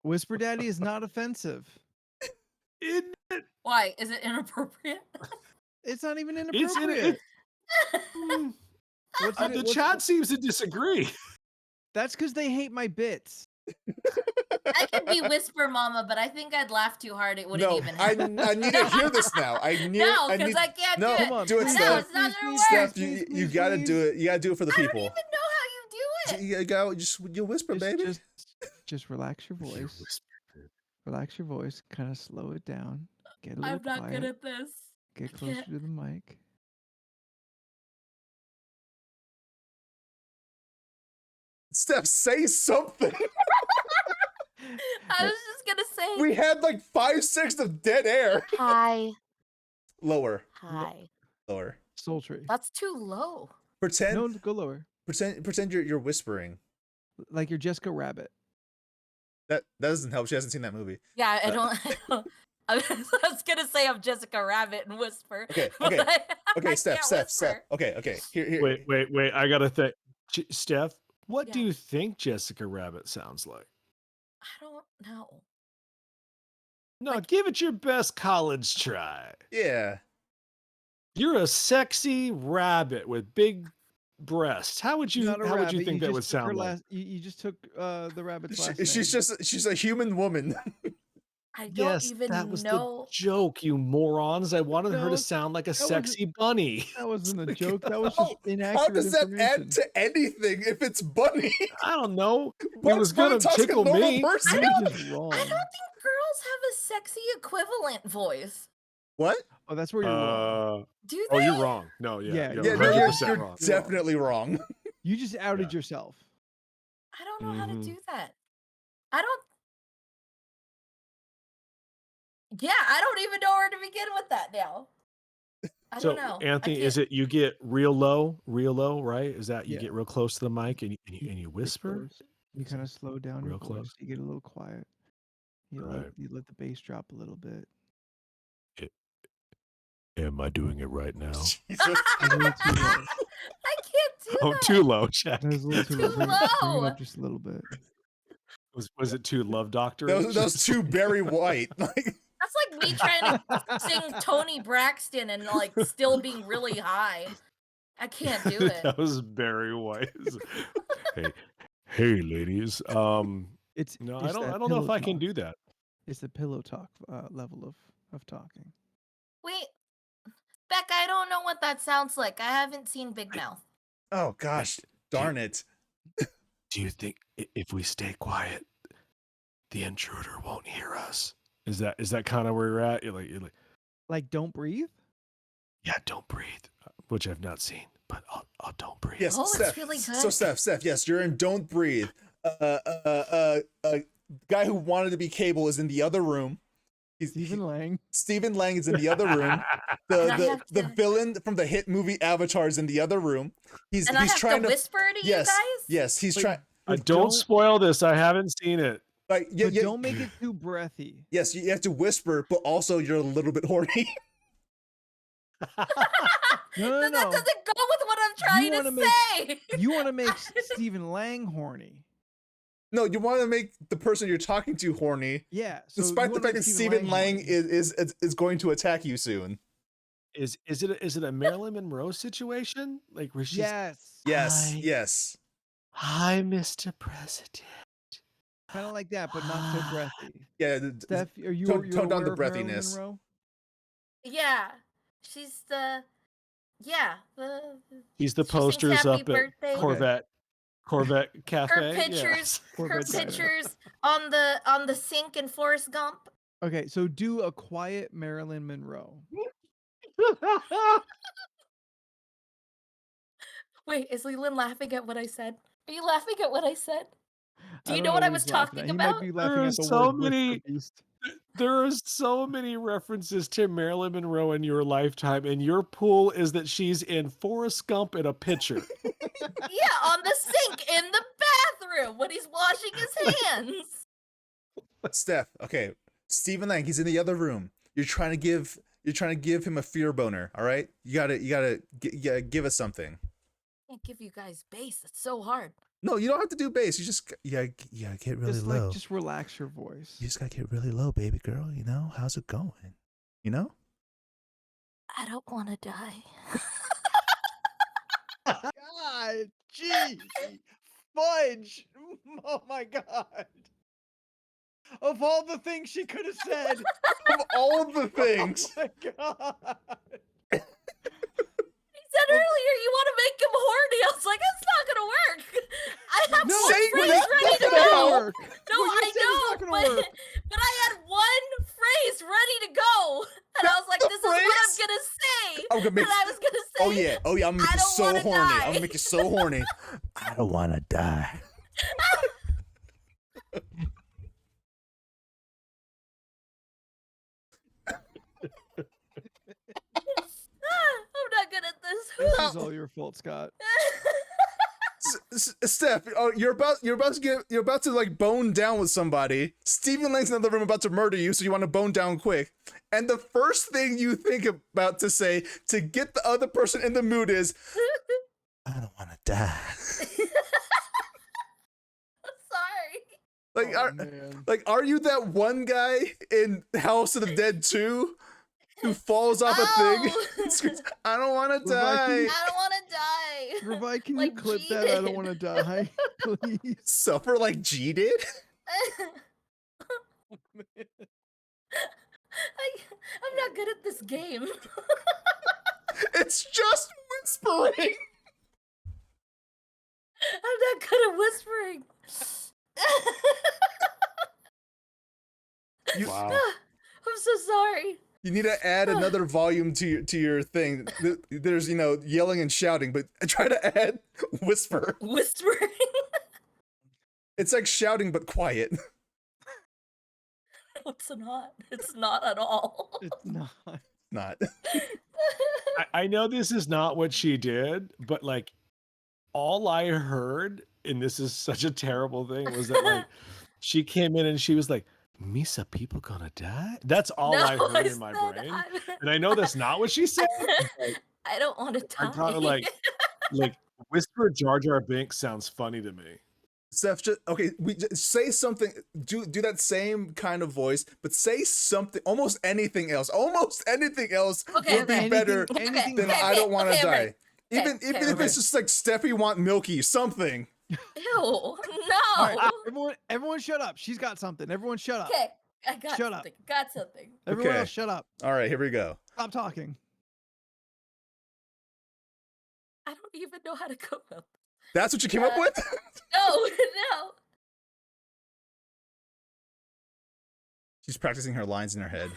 Whisper Daddy is not offensive. Isn't it? Why? Is it inappropriate? It's not even It's inappropriate. Mm, What's the chat seems to disagree. That's because they hate my bits. I could be Whisper Mama, but I think I'd laugh too hard. It wouldn't No, even I happen. need to hear this now. No, because I can't no, do it. Come on, do it, I know, Steph. it's not gonna work. Steph, Please, you please, gotta please. do it. You gotta do it for the I don't people. even know how you do it. You go, you whisper, baby. Just relax your You voice. whisper. Relax your voice. Kind of slow it down. Get a little I'm not quiet. good at this. Get I closer can't. to the mic. Steph, say something. I was just gonna say. We had like 5/6 of dead air. Hi. Lower, Hi. lower. Sultry. That's too low. Pretend, No, go lower. pretend you're whispering. Like you're Jessica Rabbit. That doesn't help. She hasn't seen that movie. Yeah, I don't. I was gonna say I'm Jessica Rabbit and whisper. Okay, but okay, I okay. Steph, can't Steph. whisper. Okay. Here. Wait. I gotta think. Steph, what do Yeah. you think Jessica Rabbit sounds like? I don't know. No, give it your best college try. Yeah. You're a sexy rabbit with big breasts. How would you Not a how would rabbit. you think that just would took her sound like? You just took the rabbit's last name. She's a human woman. I don't Yes, even that was know. the joke, you morons. I wanted her No, to sound like a wasn't- sexy bunny. That wasn't a joke. That was How- just inaccurate How does that information. add to anything if it's Bunny? I don't know. It Bugs was Bunny gonna talks like a tickle normal me. person. You're just wrong. I don't think girls have a sexy equivalent voice. What? Oh, that's where you're wrong. Do they? Oh, you're wrong. No, Yeah, you're Yeah, no, 100% you're wrong. definitely wrong. You just outed yourself. I don't know how to Mhm. do that. I don't. Yeah, I don't even know where to begin with that now. I So, don't know. Anthony, is it you get real low, right? Is that you Yeah. get real close to the mic and you whisper? You kind of slow down your Real voice. close. You get a little quiet. You Right. let the bass drop a little bit. Am I doing it right now? Jesus. A little too low. I can't do Oh, that. too low, Jack. That was a little too Too low. Bring it low. up just a little bit. Was it too love doctor? That was too Barry White. Like, That's like me trying to sing Tony Braxton and like still being really high. I can't do it. That was Barry White. hey, ladies. It's No, it's I that don't know if pillow I can talk. do that. It's the pillow talk level of talking. Wait, Becca, I don't know what that sounds like. I haven't seen Big Mouth. oh gosh, darn it. Do you think if we stay quiet, the intruder won't hear us? Is that kind of where you're at? You're like, Like, don't breathe. yeah, don't breathe, which I've not seen, but I'll don't breathe. Yes, Oh, it's Steph. really So good. Steph, yes, you're in Don't Breathe. Guy who wanted to be Cable is in the other room. Stephen Lang. Stephen Lang is in the other room. And I The have the to- villain from the hit movie Avatar is in the other room. He's And I have trying to whisper to yes, you guys? yes, he's Wait, trying. but Don't spoil this. I haven't seen it. Like But don't make it too breathy. yes, you have to whisper, but also you're a little bit horny. No, That doesn't go with what I'm trying wanna to make- say. You want to make Stephen Lang horny. No, you want to make the person you're talking to horny, Yeah. So despite you the wanna fact make that Stephen Lang horny. is going to attack you soon. Is it a Marilyn Monroe situation? Like where she's Yes. Yes, Hi. yes. Hi, Mr. President. Kind of like that, but not so breathy. Yeah, Steph, are you tone you're down the aware of Marilyn breathiness. Monroe? Yeah. She's the. Yeah. He's the She sings posters Happy up Birthday. at Corvette Cafe. Her pictures, her Corvette Diner. pictures on the sink in Forrest Gump. Okay, so do a quiet Marilyn Monroe. Yeah. Wait, is Leland laughing at what I said? Are you laughing at what I said? Do I you don't know what I he's was laughing talking at. He about? might be laughing There at are the so word whisper many- beast. There are so many references to Marilyn Monroe in your lifetime, and your pool is that she's in Forrest Gump in a pitcher. Yeah, on the sink in the bathroom when he's washing his hands. Steph, okay. Stephen Lang, he's in the other room. You're trying to give him a fear boner, all right? You gotta give us something. I can't give you guys bass. It's so hard. No, you don't have to do bass. You just get really Just low. like just relax your voice. You just gotta get really low, baby girl. You know how's it going? You know. I don't want to die. God, gee, fudge! Oh my God! Of all the things she could have said. Of all the things. Oh my god. He said earlier you want to make him horny. I was like, it's not gonna work. I have No, one say phrase that- ready to that's not go. work. No, What you I said is not know, gonna work. but I had one phrase ready to go, and I was like, the this is what I'm phrase? gonna say. I'm gonna make. And I was gonna say, Oh yeah, I'm gonna make I you don't so wanna horny. I'm die. gonna make you so horny. I don't wanna die. I'm not good at this. This is all your fault, Scott. Steph, oh, you're about to like bone down with somebody. Stephen Lang's in the other room about to murder you, so you want to bone down quick. And the first thing you think about to say to get the other person in the mood is, I don't want to die. Sorry. Like, Oh, man. are you that one guy in House of the Dead 2 who falls off a thing and screams, I don't want to die? I don't want to die. Revi, can Like you clip G that? I did. don't want to die, please. Suffer like G did? I'm not good at this game. It's just whispering. I'm not good at whispering. Wow. I'm so sorry. You need to add another volume to your thing. There's, yelling and shouting, but try to add whisper. Whispering. It's like shouting, but quiet. No, it's not. It's not at all. It's not. Not. I know this is not what she did, but like all I heard, and this is such a terrible thing, was that like she came in and she was like, Misa, people gonna die? That's all I heard in my brain. And I know that's not what she said. I don't want to die. I'm trying to like whisper Jar Jar Binks sounds funny to me. Steph, say something. Do that same kind of voice, but say something. Almost anything else. Almost anything else Okay, would be okay. better Anything than okay, I don't want to okay, die. okay. Even Okay, if okay. it's just like Steffi want milky, something. Ew, All no. right, everyone shut up. She's got something. Everyone shut up. Okay, I got Shut up. something. Got something. Everyone Okay. else shut up. All right, here we go. Stop talking. I don't even know how to go about this. That's what you came up with? No, no. She's practicing her lines in her head.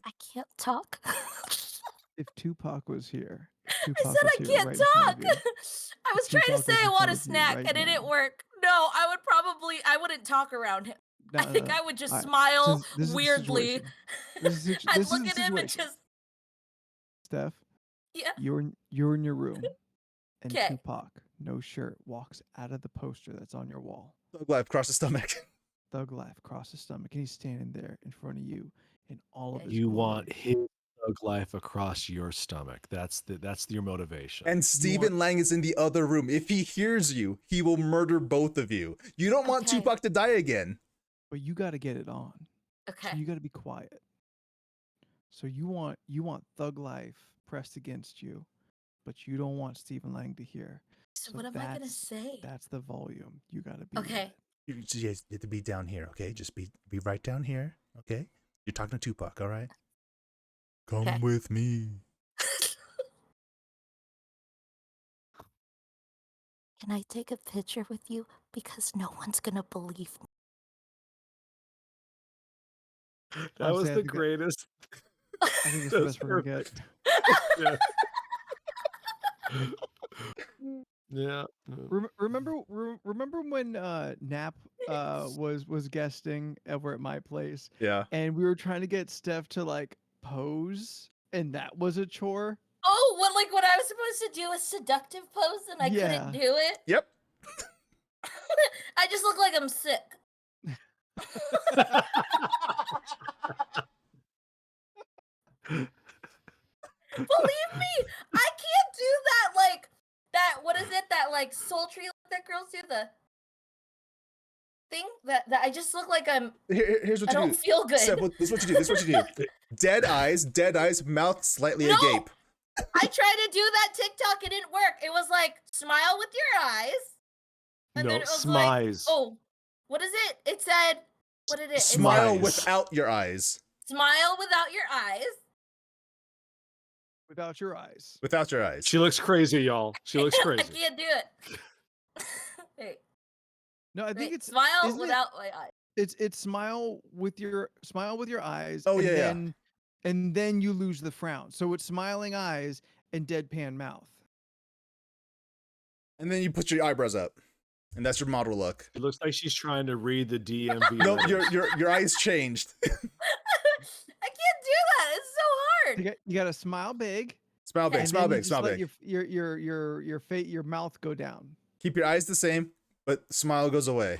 I can't talk. If Tupac was here. If I Tupac said was I here can't right in front talk. of you, I was If trying to Tupac say was I in want front a of you snack right and it didn't now. work. No, I wouldn't talk around him. No, I no, think no. I would just Alright, smile this is the weirdly. situation. This is the situ- I'd this is look the at him and situation. just, Steph, yeah. you're in your room, and 'Kay. Tupac, no shirt, walks out of the poster that's on your wall. Thug life across the stomach. Thug life across his stomach, and he's standing there in front of you in all of his You want glory. his thug life across your stomach. That's your motivation. And Stephen Lang is in the other room. If he hears you, he will murder both of you. You don't want Okay. Tupac to die again. But you got to get it on. So Okay. you got to be quiet. So you want Thug Life pressed against you, but you don't want Stephen Lang to hear. So So what am I gonna that's- say? That's the volume you got to be. Okay. at. You just have to be down here, okay? Just be right down here, okay? You're talking to Tupac, all right? Come Okay. with me. Can I take a picture with you? Because no one's gonna believe me. That I'll was say I the think greatest. I think it's the That's best we're gonna get. Yeah. Yeah. Remember when Nap was guesting over at my place, Yeah. and we were trying to get Steph to like pose, and that was a chore. Oh, what I was supposed to do a seductive pose and I Yeah. couldn't do it? Yep. I just look like I'm sick. Believe me, I can't do that what is it, that like sultry that girls do, the thing that I just look like Here's what I you don't do. feel good. Seth, this is what you do. Dead eyes, mouth slightly No. agape. I tried to do that TikTok, it didn't work. It was like smile with your eyes. And No, then it was like, smize. oh, what is it? It said, what did it? Smile Smize. without your eyes. Smile without your eyes. Without your eyes. Without your eyes. She looks crazy, y'all. She looks I crazy. can't do it. Wait, No, I think wait, it's smile isn't it- without my eyes. It's smile with your eyes. Oh, and yeah, yeah. then, and then you lose the frown. So it's smiling eyes and deadpan mouth. And then you put your eyebrows up. And that's your model look. It looks like she's trying to read the DMV. No, letters. your eyes changed. I can't do that. It's so hard. You got to smile big. Smile big, and smile then you big, just smile let big. your mouth go down. Keep your eyes the same, but smile goes away.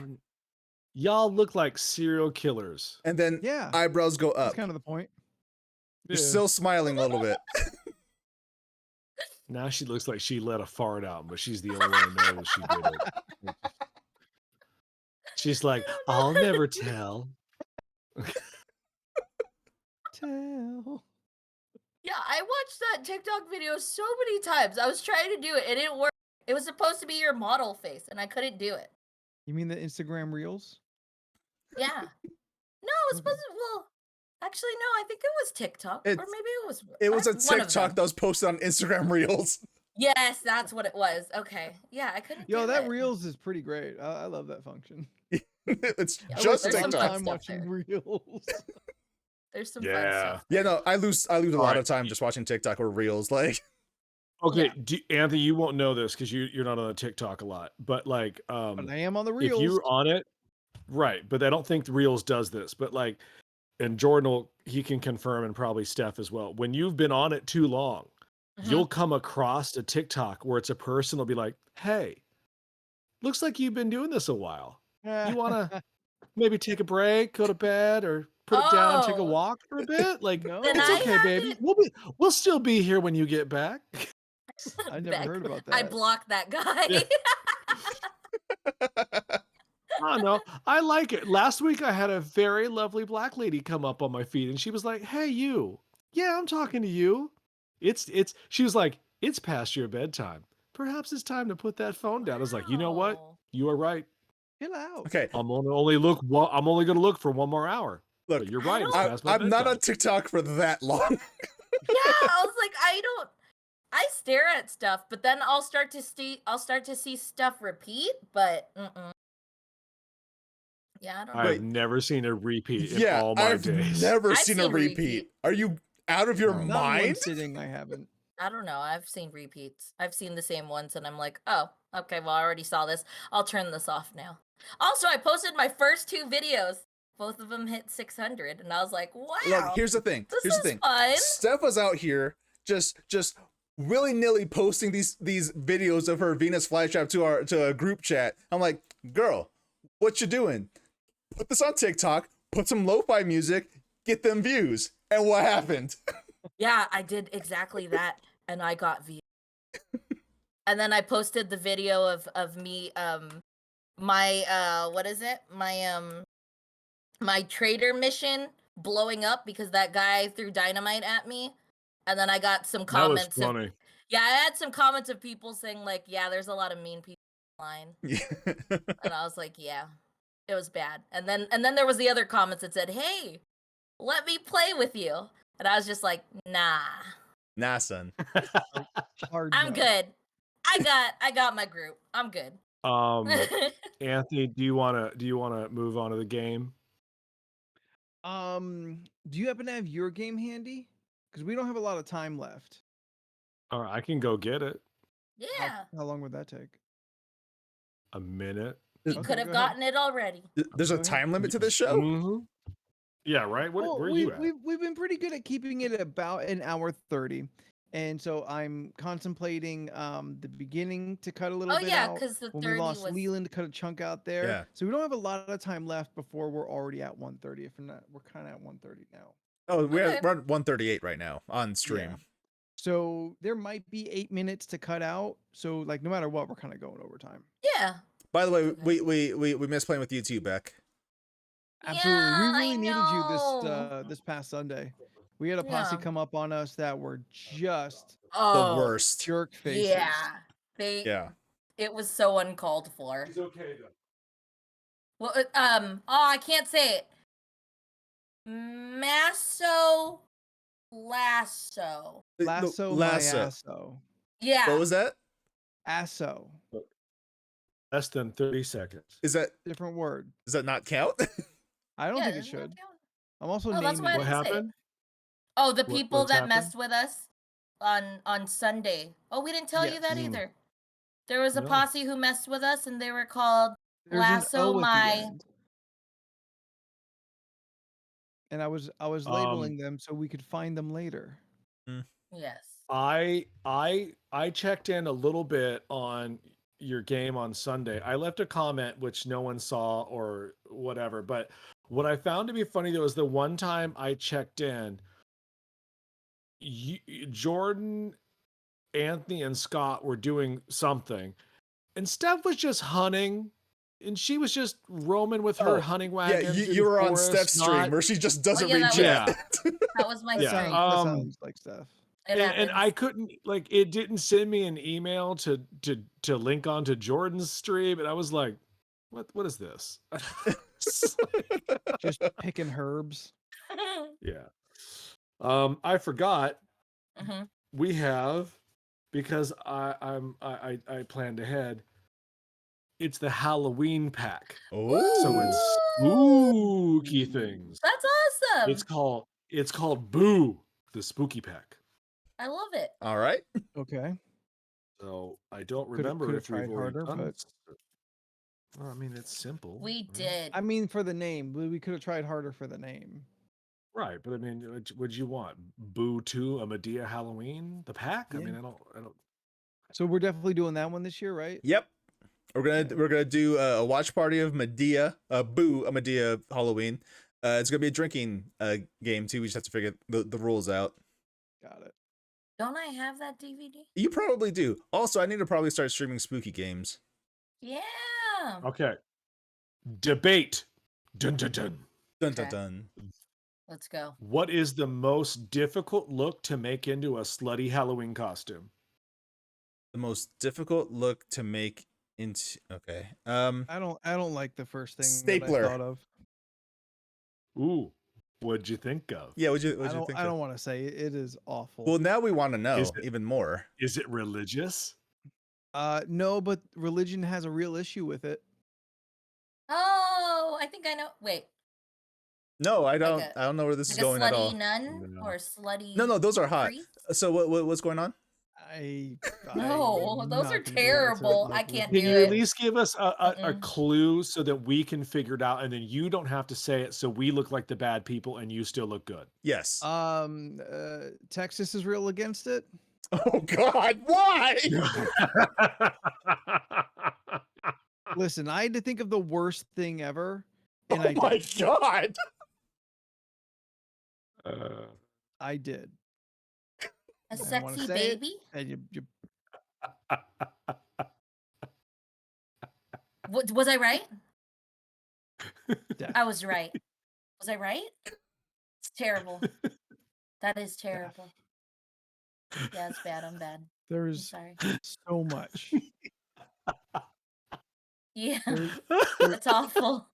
Y'all look like serial killers. And then Yeah. eyebrows go That's up. kind of the point. You're Yeah. still smiling a little bit. Now she looks like she let a fart out, but she's the only one who knows she did it. She's like, I'll never tell. Tell. Yeah, I watched that TikTok video so many times. I was trying to do it. It didn't work. It was supposed to be your model face, and I couldn't do it. You mean the Instagram Reels? Yeah. No, it was supposed to. Well, actually, no. I think it was TikTok, or It's- maybe it was. It was a one of TikTok them. that was posted on Instagram Reels. Yes, that's what it was. Okay. Yeah, I couldn't. Yo, do that it. Reels is pretty great. I love that function. It's Yeah, just there's some Some fun TikTok. time stuff watching Reels. There's some fun Yeah. stuff. Yeah, no, I lose a lot Alright. of time just watching TikTok or Reels. Like, Okay, Anthony, you won't know this because you're not on the TikTok a lot, but like, But I am on the if Reels. you're on it, right? But I don't think Reels does this. But like, and Jordan he can confirm, and probably Steph as well. When you've been on it too long, Mhm. you'll come across a TikTok where it's a person will be like, "Hey, looks like you've been doing this a while. You want to maybe take a break, go to bed, or put it down, take a Oh. walk for a bit? Like, No. Then it's I okay, baby. haven't- We'll still be here when you get back." I never Back- heard about I that. blocked that guy. Yeah. I don't know. I like it. Last week I had a very lovely black lady come up on my feed and she was like, "Hey, you. Yeah, I'm talking to you. She was like, it's past your bedtime. Perhaps it's time to put that phone down." I was like, you know what? Wow. You are right. Chill out. okay, I'm only going to look for one more hour. look, But you're right. It's I past my I'm not bedtime. on TikTok for that long. Yeah, I was like, I stare at stuff, but then I'll start to see stuff repeat, but yeah, I don't know. I've Wait. never seen a repeat in Yeah, all my I've days. never I've seen a seen repeat. repeat. Are you out of your Not in one mind? sitting, I haven't. I don't know. I've seen repeats. I've seen the same ones, and I'm like, oh, okay. Well, I already saw this. I'll turn this off now. Also, I posted my first 2 videos. Both of them hit 600, and I was like, wow. Look, here's the thing. This Here's the is thing. fun. Steph was out here just willy-nilly posting these videos of her Venus flytrap to a group chat. I'm like, girl, what you doing? Put this on TikTok, put some lo-fi music, get them views. And what happened? Yeah, I did exactly that, and I got views. And then I posted the video of me, my what is it? My trader mission blowing up because that guy threw dynamite at me, and then I got some That was comments. funny. Yeah, I had some comments of people saying like, "Yeah, there's a lot of mean people online," and I was like, "Yeah, it was bad." And then there was the other comments that said, "Hey, let me play with you," and I was just like, "Nah, Nah, son. Hard I'm no. good. I got my group. I'm good." Anthony, do you want to move on to the game? Do you happen to have your game handy? Because we don't have a lot of time left. All right, I can go get it. Yeah, How long would that take? A minute. you Okay, could have go ahead. gotten it already. There's a Go ahead. time limit to this show? Mhm. Yeah, right. Well, Where are you at? we've been pretty good at keeping it about an hour 30. And so I'm contemplating the beginning to cut a little Oh bit yeah, out. because the When 30 we lost was. Leland to cut a chunk out there. Yeah. So we don't have a lot of time left before we're already at 130. If we're not, we're kind of at 130 now. Oh, we're Okay. at 138 right now on stream. Yeah. So there might be 8 minutes to cut out. So like no matter what, we're kind of going over time. Yeah. By the way, Okay. we miss playing with you too, Beck. Absolutely. Yeah, We I really needed you know. this past Sunday. We had a posse Yeah. come up on us that were just Oh, worst. Jerk faces. yeah. Yeah. It was so uncalled for. It's okay though. Well, I can't say it. Masso Lasso. Lasso my Lasso. asso. Yeah. What was that? Asso. Less than 30 seconds. Is that Different word. does that not count? I don't Yeah, think it doesn't that should. count? I'm also Oh, that's naming why I it. What didn't say it. happened? Oh, the people what's that happened? messed with us on Sunday. Oh, we didn't tell you that Yes. either. There was a No. posse who messed with us, and they were called There's an Lasso O at the My. end. And I was labeling them so we could find them later. Yes. I checked in a little bit on your game on Sunday. I left a comment which no one saw or whatever, but what I found to be funny though is the one time I checked in, Jordan, Anthony, and Scott were doing something, and Steph was just hunting, and she was just roaming with her hunting wagon. Yeah, through you the were on forest, Steph's stream where she just doesn't yeah, read that was- chat. That was my That Yeah, stream. sounds like stuff. It and I happens. couldn't, like, it didn't send me an email to link onto Jordan's stream, and I was like, what is this? Just picking herbs. Yeah. I forgot Mhm. we have, because I planned ahead. It's the Halloween pack, Oh, so it's spooky things. That's awesome. It's called Boo, the spooky pack. I love it. all right. Okay. So I don't Could've- remember could've if we've tried already harder, done but- this. Well, I mean, it's simple. We right? did. I mean, for the name, we could have tried harder for the name. Right, but I mean, would you want Boo 2 a Medea Halloween the pack? I Yeah. mean, I don't. So we're definitely doing that one this year, right? Yep. We're gonna do a watch party of Medea, Boo, a Medea Halloween. It's gonna be a drinking game too. We just have to figure the rules out. Got it. Don't I have that DVD? You probably do. Also, I need to probably start streaming spooky games. Yeah. Okay. Debate. Dun dun dun. Dun dun Okay. dun. Let's go. What is the most difficult look to make into a slutty Halloween costume? The most difficult look to make into. Okay. I don't like the first thing Stapler. that I thought of. Ooh, what'd you think of? Yeah. What'd you I think? don't want to say it. It is awful. Well, now we want to know Is it- even more. Is it religious? No, but religion has a real issue with it. Oh, I think I know. Wait. No, I don't. a- I don't know where this Like is a going at all. slutty nun No. or a slutty. No, those are hot. priest? So what's going on? No, I'm those not are gonna be able to, terrible. I like, can't Can do you it. at least give us a Mm-mm. clue so that we can figure it out, and then you don't have to say it, so we look like the bad people and you still look good? Yes. Texas is real against it. Oh God, why? Listen, I had to think of the worst thing ever, and Oh my God. I did. A I wanna sexy say it. baby? And you Was I right? Def. I was right. Was I right? It's terrible. That is terrible. Yeah, it's bad. I'm bad. I'm There's sorry. so much. Yeah, There- it's awful.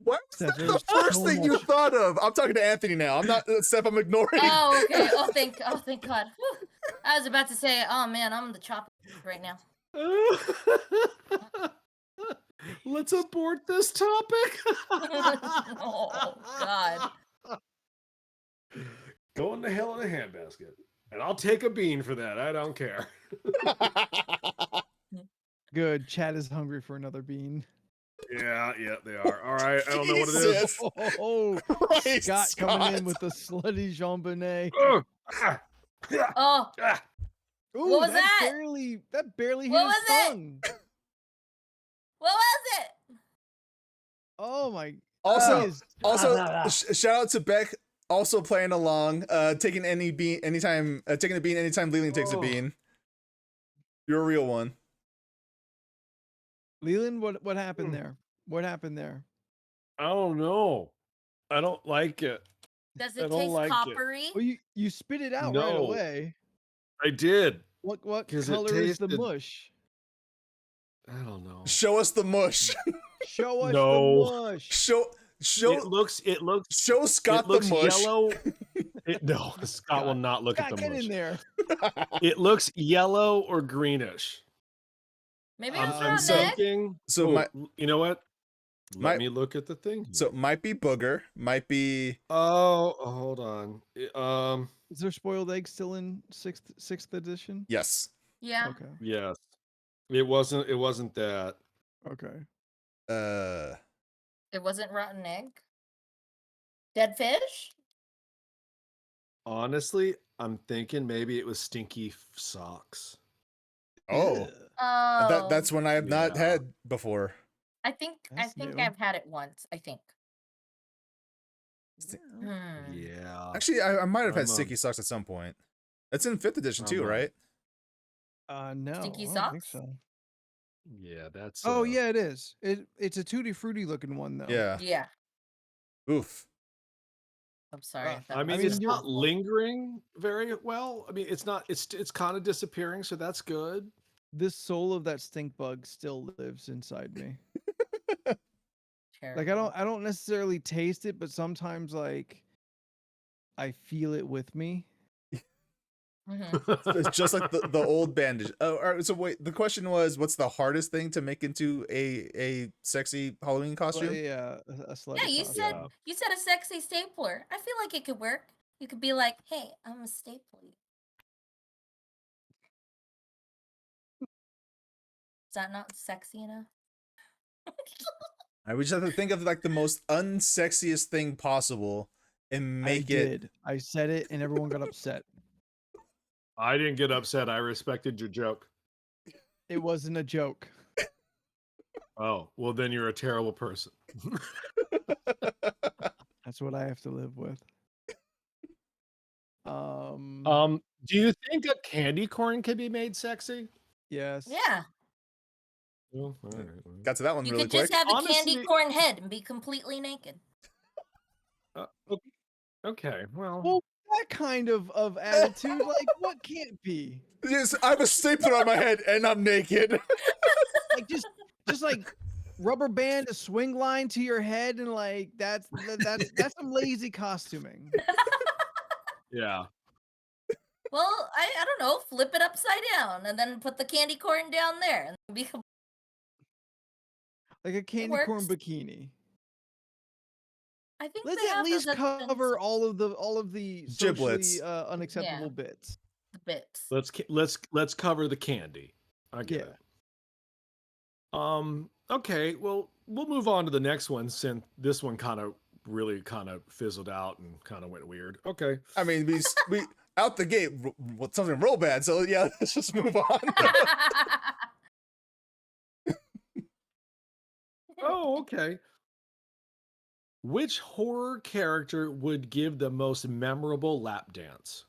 What was Steph, the there's first so thing you much- thought of? I'm talking to Anthony now. I'm not Steph. I'm ignoring. Oh, okay. Oh, thank God. Whew. I was about to say, oh man, I'm the chopper right now. Let's abort this topic. Oh God. Go in the hell in a handbasket. And I'll take a bean for that. I don't care. Good. Chad is hungry for another bean. Yeah, they are. All right. I don't know what it is. Jesus. Oh, Christ, Scott coming in Scott. with the slutty Jean Bonnet. Ugh. Oh, Ooh, What was that? Barely hit What his was it? tongue. what was it? Oh my. Also, he is- shout out to Beck. Also playing along, taking any bean anytime, taking a bean anytime Leland takes a Oh. bean. You're a real one. Leland, what happened there? What happened there? I don't know. I don't like it. Does I it don't taste like it. coppery? Well, you spit it out right No. away. I did. What 'Cause it color is the tasted- mush? I don't know. Show us the mush. Show us No. the mush. show It looks show Scott it looks the mush. yellow. No, Scott will not look Scott, at the get mush. in there. It looks yellow or greenish. Maybe it was I'm rotten so- egg. thinking. so oh, my- you know what? Let my- me look at the thing. So here. might be booger, might be Oh, hold on. Is there spoiled egg still in sixth edition? yes. Yeah. Okay. Yes. It wasn't that. Okay. It wasn't rotten egg. Dead fish? Honestly, I'm thinking maybe it was stinky socks. Oh, Oh. that's one I have not Yeah. had before. I think That's new. I've had it once. I think. Yeah. Yeah. Actually, I might have had I'm, sticky socks at some point. It's in 5th edition too, I'm, right? No. Stinky I don't think socks? so. Yeah, that's Oh yeah, it is. It's a tutti frutti looking one though. Yeah. Yeah. Oof. I'm sorry. Rough. if that I mean, was it's you're- not lingering very well. I mean, it's not. It's kind of disappearing, so that's good. This soul of that stink bug still lives inside me. Like terrible. I don't necessarily taste it, but sometimes like I feel it with me. Mhm. It's just like the old bandage. Oh, all right, so wait. The question was, what's the hardest thing to make into a sexy Halloween Well, costume? yeah, a slutty Yeah, you costume. said Yeah. you said a sexy stapler. I feel like it could work. You could be like, "Hey, I'm a stapler." Is that not sexy enough? I would just have to think of like the most unsexiest thing possible and make I it. did. I said it, and everyone got upset. I didn't get upset. I respected your joke. It wasn't a joke. Oh, well, then you're a terrible person. That's what I have to live with. Do you think a candy corn can be made sexy? Yes. Yeah. Oh, all right. Got to that one You really could quick. just have a candy Honestly- corn head and be completely naked. Okay, well, Well, that kind of attitude, like what can't be? Yes, I have a stapler on my head and I'm naked. Like just like rubber band a swing line to your head, and like that's some lazy costuming. yeah. Well, I don't know. Flip it upside down and then put the candy corn down there and be. Like a candy corn works. bikini. I think Let's they at have least those at cover all of the Giblets. socially unacceptable bits. the bits. Let's cover the candy. I get Yeah. it. Okay, well, we'll move on to the next one since this one really fizzled out and kind of went weird. Okay. I mean, we out the gate with something real bad. So yeah, let's just move on. Oh, okay. Which horror character would give the most memorable lap dance?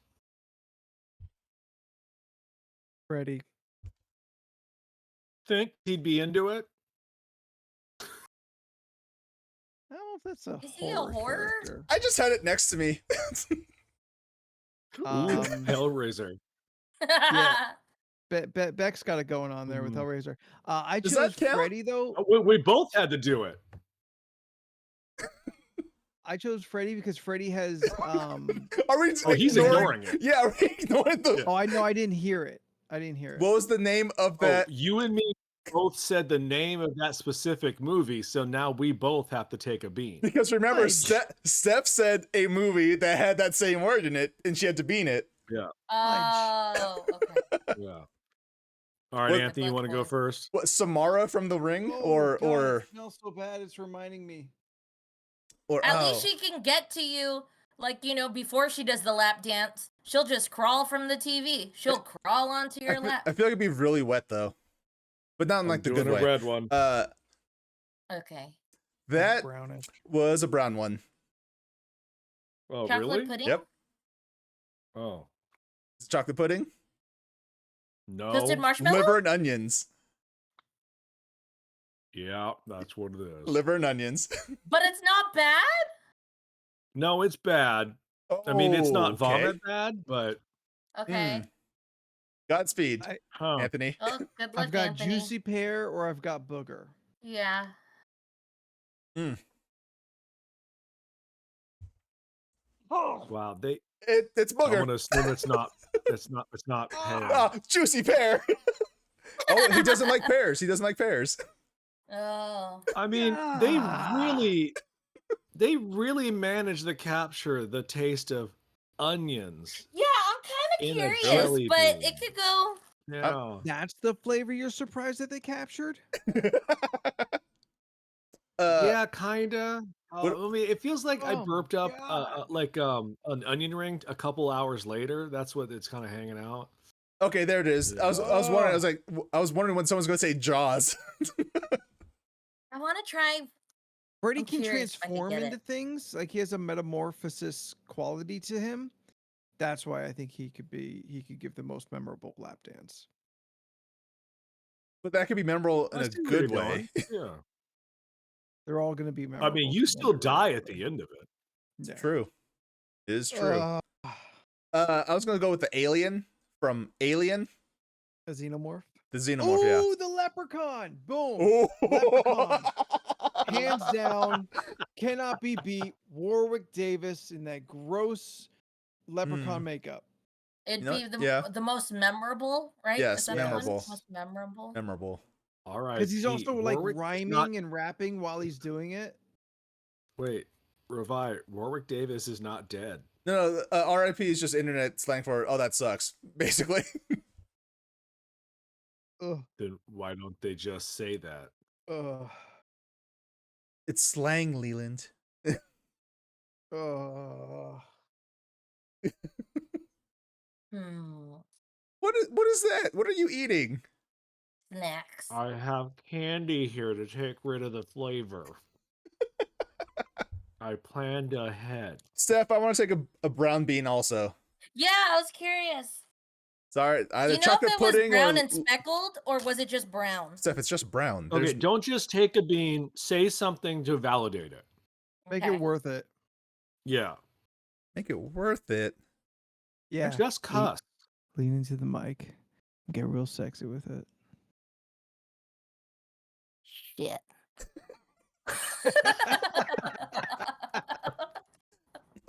Freddy. Think he'd be into it? I don't know if that's a Is he a horror horror? character. I just had it next to me. Ooh, Um, Hellraiser. Beck's got it going on there with Mhm. Hellraiser. I Does that chose count? Freddy though. We both had to do it. I chose Freddy because Freddy has Are we? Oh, he's ignoring it. Yeah, are we ignoring the? Yeah. Oh, I know. I didn't hear it. I didn't hear it. What was the name of Oh, that? you and me both said the name of that specific movie, so now we both have to take a bean. Because remember, Fudge. Steph said a movie that had that same word in it, and she had to bean it. Oh, okay. Yeah. All right, What- Anthony, you want to go Bloodborne. first? What, Samara from The Ring, Oh, or God, or it smells so bad. It's reminding me. or At oh. least she can get to you, like, before she does the lap dance. She'll just crawl from the TV. She'll crawl onto your lap. I feel like it'd be really wet though, but not in like the good way. red one. Okay. That Brownish. was a brown one. Oh, Chocolate really? pudding? Yep, Oh, it's chocolate pudding, no. Toasted marshmallow? liver and onions, Yeah, that's what it is. liver and onions. But it's not bad? No, it's bad. I mean, it's not Okay. vomit bad, but Okay. Godspeed, Huh. Anthony. Oh, good luck, I've got Anthony. juicy pear or I've got booger. Yeah. Wow. It's I'm booger. gonna assume it's not pear. Ah, juicy pear. Oh, he doesn't like pears. He doesn't like pears. Oh. I mean, they really managed to capture the taste of onions. Yeah, I'm kind In a of curious, jelly but bean. it could go. Yeah. That's the flavor you're surprised that they captured? Yeah, kinda. what- I mean, it feels like I Oh my burped up God. like an onion ring a couple hours later. That's what it's kind of hanging out. Okay, there it is. I was wondering. I was wondering when someone's gonna say Jaws. I want to try. Freddy I'm can curious if I could transform get into it. things. Like he has a metamorphosis quality to him. That's why I think he could give the most memorable lap dance. But that could be memorable in I a see where good you're way. going. Yeah. They're all going to be memorable. I mean, you still die at the end of it. It's true. It is true. A I was gonna go with the alien from Alien, xenomorph. the xenomorph. Yeah. Ooh, the leprechaun. Boom. Ooh. Leprechaun. Hands down, cannot be beat. Warwick Davis in that gross leprechaun makeup. It'd You know be what? Yeah. the most memorable, right? Yes, Is that the one? memorable. Most memorable. Memorable. All right. Because he's Pete, also like Warwick is rhyming not- and rapping while he's doing it. Wait, Revi, Warwick Davis is not dead. No, RIP is just internet slang for "oh, that sucks," basically. Ugh. Then why don't they just say that? Ugh. It's slang, Leland. Ugh. What is that? What are you eating? Snacks. I have candy here to take rid of the flavor. I planned ahead. Steph, I want to take a brown bean also. Yeah, I was curious. Sorry, Do either you know chocolate if it was pudding brown or and speckled, or was it just brown? Steph. It's just brown. Okay, There's- don't just take a bean. Say something to validate it. Make Okay. it worth it. Yeah. Make it worth it. Yeah. Just cuss. Lean into the mic. Get real sexy with it. Shit.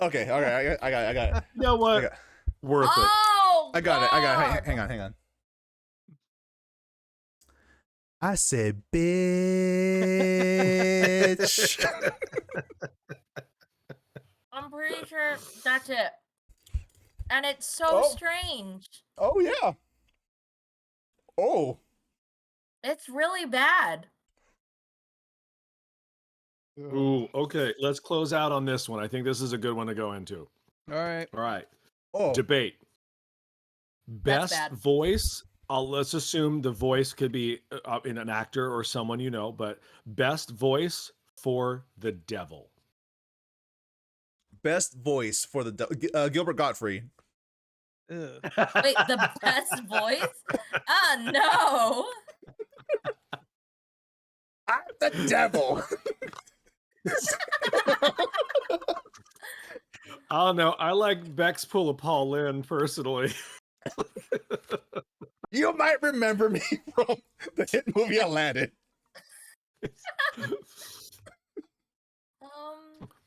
Okay, all right, I got it. You know what? I got- Worth it. Oh, I got it. God. Hang on. I said, bitch. I'm pretty sure that's it. And it's so Oh. strange. Oh yeah. Oh. It's really bad. Ooh, okay. Let's close out on this one. I think this is a good one to go into. All right. All right. Oh. Debate. That's Best bad. voice. Let's assume the voice could be in an actor or someone you know, but best voice for the devil. Best voice for the Gilbert Gottfried. Ugh. Wait, the best voice? Oh, no. I'm the devil. I don't know. I like Beck's pull of Paul Lynn personally. You might remember me from the hit movie Aladdin.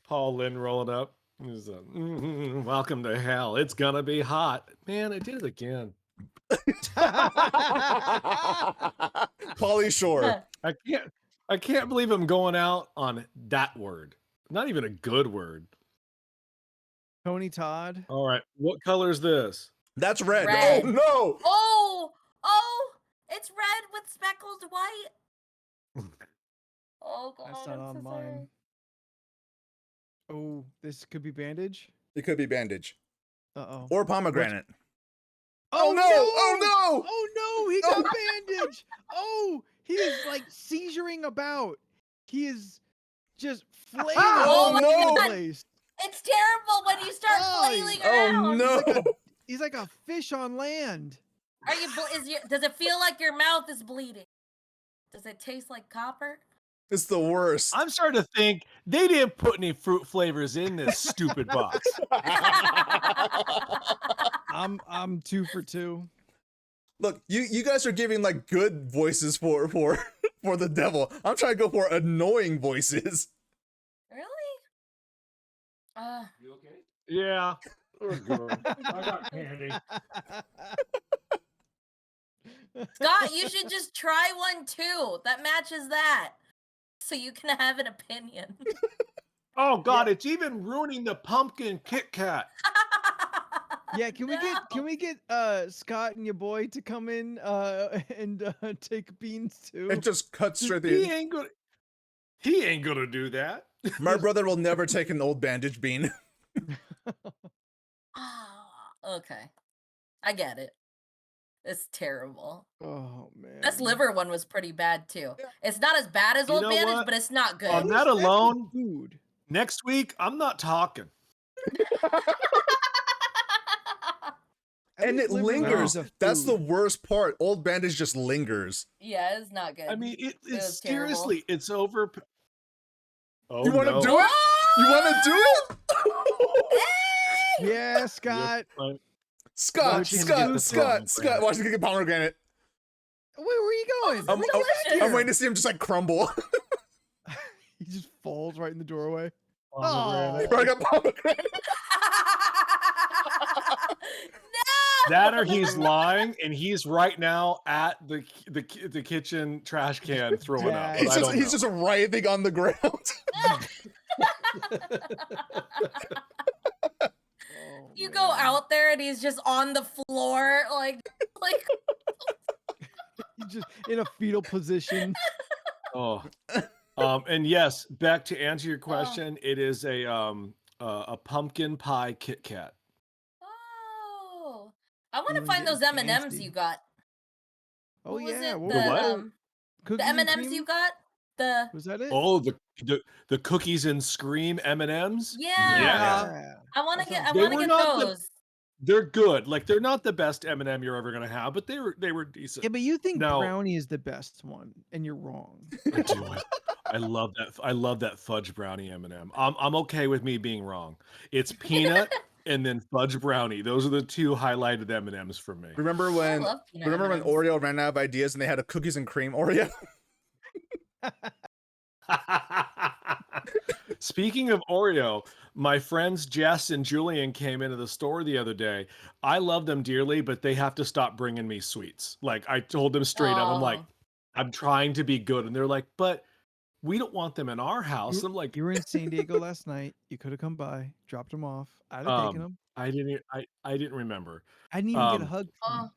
Paul Lynn rolling up. He's welcome to hell. It's gonna be hot. Man, I did it again. Pauly Shore. I can't believe I'm going out on that word. Not even a good word. Tony Todd. All right. What color is this? That's red. Red. Oh no. Oh, it's red with speckled white. Oh, God. That's not I'm on so mine. sorry. Oh, this could be bandage. It could be bandage Uh-oh. or pomegranate. Oh, no! Oh, no! Oh no, he got bandage. Oh, he is like seizuring about. He is just flailing Oh, all over no. the place. It's terrible when you start Oh, flailing Oh around. no! He's like a fish on land. Are you? Does it feel like your mouth is bleeding? Does it taste like copper? It's the worst. I'm starting to think they didn't put any fruit flavors in this stupid box. I'm 2 for 2. Look, you guys are giving like good voices for the devil. I'm trying to go for annoying voices. Really? You okay? Yeah. Oh, good. I got candy. Scott, you should just try one too. That matches that. So you can have an opinion. Oh God, it's even ruining the pumpkin Kit Kat. Yeah, can we get Scott and your boy to come in and take beans too? It just cuts straight He in. ain't gonna do that. My brother will never take an old bandage bean. Okay. I get it. It's terrible. Oh man. This liver one was pretty bad too. It's not as bad as You old know bandage, what? but it's not good. On that That's good alone, food. next week I'm not talking. At And least it liver lingers. is a That's the food. worst part. Old bandage just lingers. Yeah, it's not good. I mean, It it's was terrible. seriously, it's over. Oh You want to no. do it? You want to do it? Yeah, Scott. Scott, Watch him Scott, get the Scott, pomegranate. Scott. Watch him get pomegranate. Where were you going? Oh, delicious. I'm waiting to see him just like crumble. He just falls right in the doorway. Pomegranate. He probably got pomegranate. No! That or he's lying and he's right now at the kitchen trash can throwing up. He's But I don't He's know. just writhing on the ground. Oh, You go man. out there and he's just on the floor, like He's just in a fetal position. Oh. And yes, Beck, to answer your question, it is a pumpkin pie Kit Kat. oh, I want to Feeling find those getting M&Ms fancy. you got. Oh What was yeah. it? What The was what? that? Cookies the and M&Ms cream? you got. The Was that it? Oh, the cookies and scream M&Ms? Yeah. Yeah. I want to That get. I sounds They want to were get not the- those. They're good. Like they're not the best M&M you're ever gonna have, but they were decent. Yeah, but you think No. brownie is the best one, and you're wrong. I do. I love that. I love that fudge brownie M&M. I'm okay with me being wrong. It's peanut and then fudge brownie. Those are the two highlighted M&Ms for me. Remember I when? love peanut Remember when M&Ms. Oreo ran out of ideas and they had a cookies and cream Oreo? Speaking of Oreo, my friends Jess and Julian came into the store the other day. I love them dearly, but they have to stop bringing me sweets. Like I told them straight up, I'm like, Oh. I'm trying to be good, and they're like, but we don't want them in our house. I'm like, You were in San Diego last night. You could have come by, dropped them off. I'd have taken them. I didn't remember. I didn't even get a um, hug from you.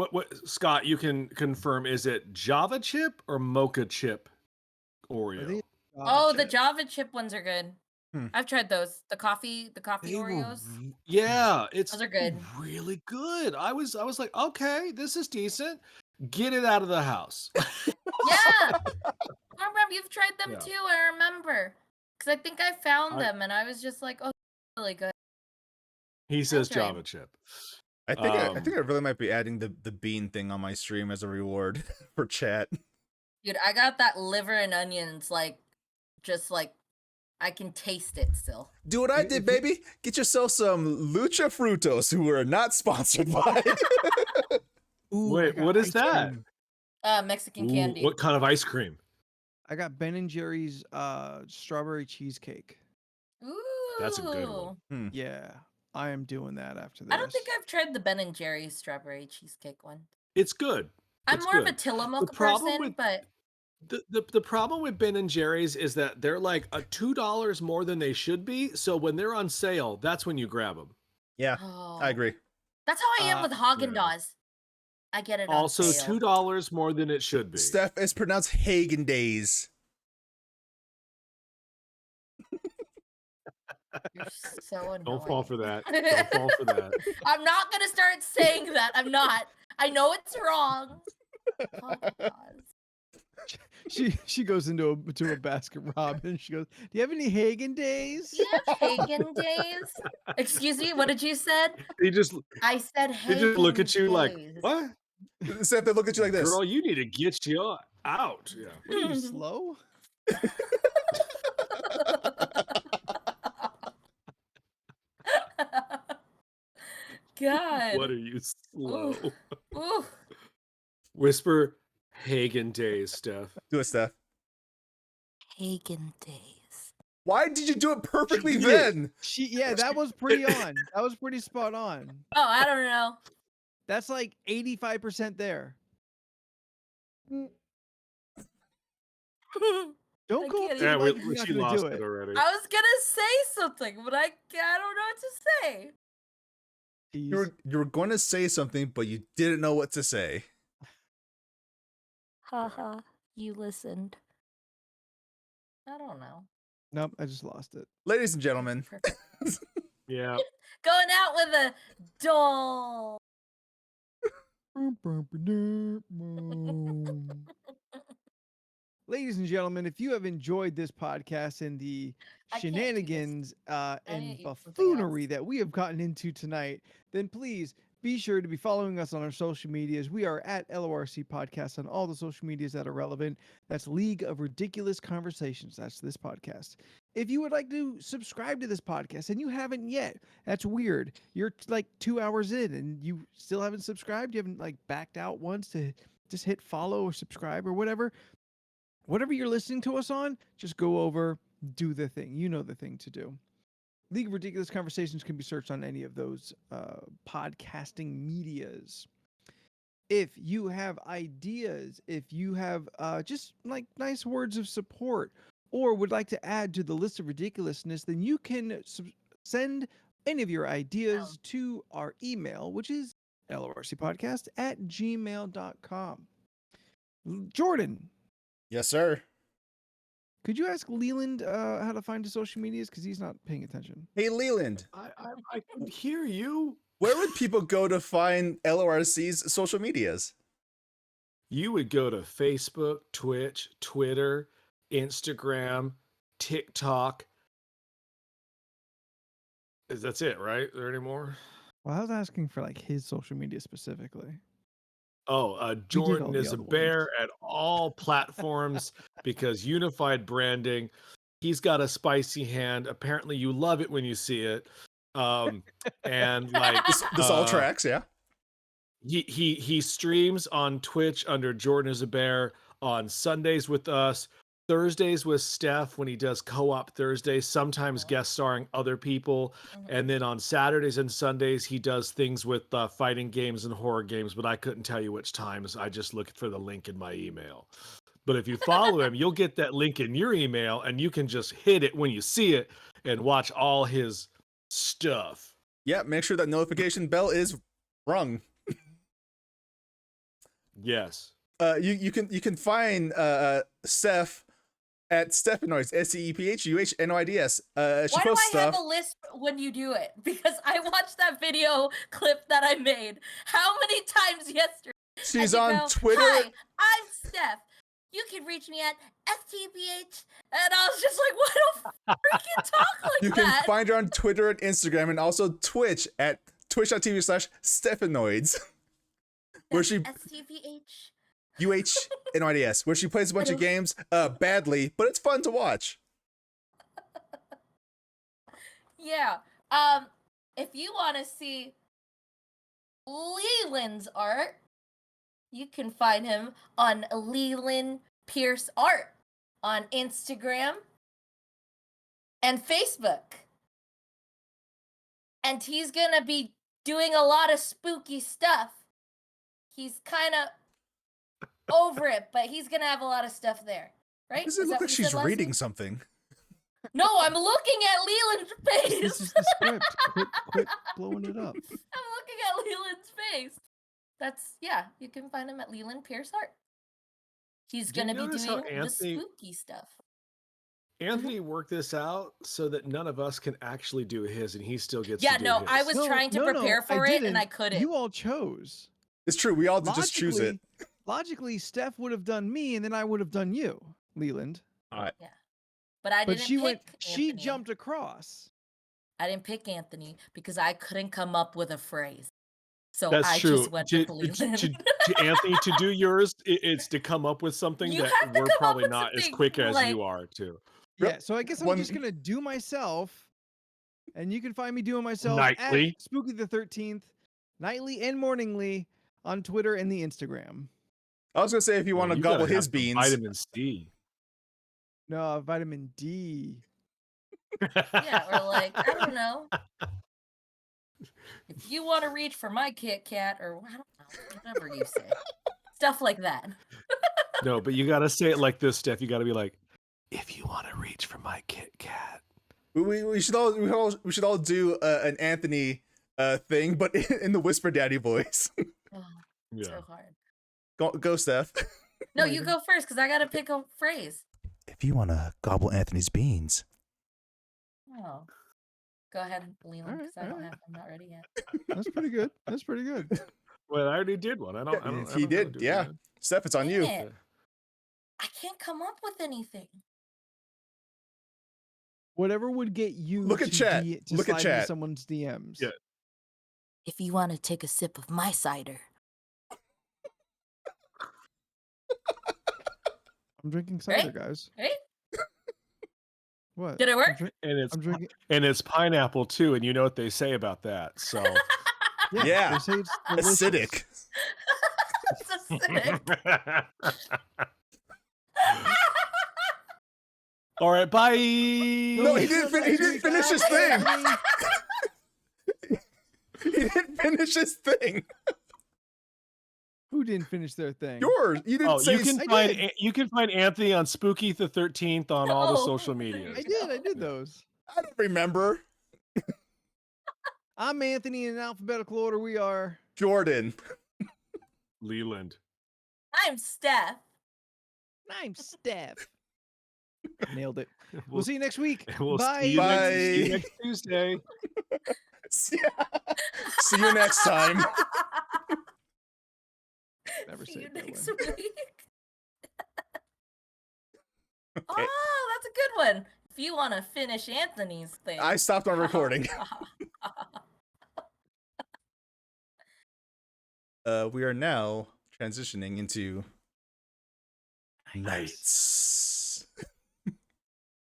Oh, What Scott, you can confirm, is it Java chip or mocha chip Oreo? they- oh, the chip. Java chip ones are good. Hmm. I've tried those. The coffee They were Oreos. yeah, it's Those are good. really good. I was like, okay, this is decent. Get it out of the house. Yeah. I remember you've tried them Yeah. too. I remember because I think I found I- them and I was just like, oh, really good. He says That's right. Java chip. I think I really might be adding the bean thing on my stream as a reward for chat. Dude, I got that liver and onions, like, just like, I can taste it still. Do what I did, baby. Get yourself some Lucha Frutos, who are not sponsored by. Ooh, Wait, I got what is ice that? cream. Mexican Ooh, candy. what kind of ice cream? I got Ben and Jerry's strawberry cheesecake. Ooh. That's a good one. Yeah, I am doing that after this. I don't think I've tried the Ben and Jerry's strawberry cheesecake one. It's good. I'm It's more of a good. Tillamook problem person, with- but The problem with Ben and Jerry's is that they're like a $2 more than they should be. So when they're on sale, that's when you grab them. Yeah, oh, I agree. That's how I am with Haagen yeah. Dazs. I get it on Also, sale. $2 more than it should be. Steph, it's pronounced Hagen Days. You're so annoying. Don't fall for that. Don't fall for that. I'm not gonna start saying that. I'm not. I know it's wrong. Haagen Dazs. She goes into a basket, Robin. She goes, "Do you have any Hagen days?" You have Hagen days? Excuse me, what did you said? They just I said they Hagen just look at you like, days. what? Steph, they look at you like this. Girl, you need to get you out. Yeah. What are you slow? God. What are you slow? Ooh. Whisper Hagen days, Steph. Do it, Steph. Hagen days. Why did you do it perfectly did. then? Yeah, that was pretty on. That was pretty spot on. Oh, I don't know. That's like 85% there. Don't I go up can't to the Yeah, mic if you're not she gonna lost do it it. already. I was gonna say something, but I don't know what to say. You were going to say something, but you didn't know what to say. Haha, you listened. I don't know. Nope, I just lost it. Ladies and gentlemen, Perfect. Yeah. Going out with a doll. Ladies and gentlemen, if you have enjoyed this podcast and the I can't do this. shenanigans need and to eat something buffoonery else. that we have gotten into tonight, then please be sure to be following us on our social medias. We are at LORC Podcast on all the social medias that are relevant. That's League of Ridiculous Conversations. That's this podcast. If you would like to subscribe to this podcast and you haven't yet, that's weird. You're like 2 hours in and you still haven't subscribed. You haven't like backed out once to just hit follow or subscribe or whatever. Whatever you're listening to us on, just go over, do the thing. You know the thing to do. League of Ridiculous Conversations can be searched on any of those podcasting medias. If you have ideas, if you have just like nice words of support, or would like to add to the list of ridiculousness, then you can send any of your ideas to our email, which is lorcpodcast@gmail.com. Jordan, yes, sir. could you ask Leland how to find his social medias? Because he's not paying attention. Hey, Leland, I can hear you. where would people go to find LORC's social medias? You would go to Facebook, Twitch, Twitter, Instagram, TikTok. That's it, right? Are there any more? Well, I was asking for like his social media specifically. Oh, all Jordan the is a other bear ones. at all platforms because unified branding. He's got a spicy hand. Apparently, you love it when you see it. And like This all tracks, yeah. he streams on Twitch under Jordan is a Bear on Sundays with us, Thursdays with Steph when he does co-op Thursdays, sometimes guest starring other people, and then on Saturdays and Sundays he does things with fighting games and horror games, but I couldn't tell you which times. I just looked for the link in my email. But if you follow him, you'll get that link in your email and you can just hit it when you see it and watch all his stuff. Yeah, make sure that notification bell is rung. Yes. You can find Steph at Stephanoids, STEPHUHNOIDS. Why She do posts I have stuff. a list when you do it? Because I watched that video clip that I made how many times yesterday? She's And you on go, Twitter. Hi, I'm Steph. You can reach me at STPH. And I was just like, why don't freaking talk like You can that? find her on Twitter and Instagram and also Twitch at twitch.tv/Stephanoids. Where she STPH. UHNOIDS, where she plays a bunch of games badly, but it's fun to watch. Yeah. If you want to see Leland's art, you can find him on Leland Pierce Art on Instagram and Facebook. And he's gonna be doing a lot of spooky stuff. He's kind of over it, but he's gonna have a lot of stuff there, right? Does it Is look that like what you she's said, reading Leslie? something? No, I'm looking at Leland's face. This is the script. Quit blowing it up. I'm looking at Leland's face. Yeah, you can find him at Leland Pierce Art. He's Did you gonna be notice how doing the Anthony- spooky stuff. Anthony worked this out so that none of us can actually do his, and he still gets Yeah, to do no, his. I was trying to prepare for it, and I didn't. couldn't. You all chose. It's true. We all just choose it. Logically, Steph would have done me, and then I would have done you, Leland. But I But didn't she pick went. She Anthony. jumped across. I didn't pick Anthony because I couldn't come up with a phrase. So That's I true. just went with Leland. To Anthony, to do yours, it's to come up with something You that have to we're come up probably with not as something, quick as like- you are, too. Yeah. So I guess I'm One- just gonna do myself, and you can find me doing myself Nightly. at Spooky the 13th nightly and morningly on Twitter and the Instagram. I was gonna say if you want to you gobble gotta have his some beans. vitamin C. No, vitamin D. Yeah, or like, I don't know. If you want to reach for my Kit Kat, or I don't know, whatever you say. Stuff like that. No, but you gotta say it like this, Steph. You gotta be like, if you want to reach for my Kit Kat. We should all do an Anthony thing, but in the Whisper Daddy voice. Oh, Yeah. so hard. Go, Steph. No, you go first because I got to pick a phrase. If you want to gobble Anthony's beans. Oh. Go ahead, Leland, because Alright, I'm not ready yet. That's pretty good. That's pretty good. Well, I already did one. I don't He know how to did, do yeah. that. Steph, it's on you. Dang it. I can't come up with anything. Whatever would get you Look at to chat. to Look at slide into chat. someone's DMs. Yeah. If you want to take a sip of my cider. I'm drinking Right? cider, guys. Right? What? Did it work? I'm drinking. And it's pineapple too, and you know what they say about that. So Yeah. They say it's delicious. Acidic. It's acidic. all right, bye. No, he didn't finish his thing. He didn't finish his thing. Who didn't finish their thing? Yours. You didn't Oh, say. you can find Anthony on Spooky the 13th on all the No. social medias. I did those. I don't remember. I'm Anthony in alphabetical order. We are. Jordan. Leland. I'm Steph. I'm Steph. Nailed it. We'll see you next week. We'll Bye. see you Bye. next Tuesday. See you next time. Never See say you it that next way. week. Okay. Oh, that's a good one. If you want to finish Anthony's thing. I stopped on recording. We are now transitioning into nights.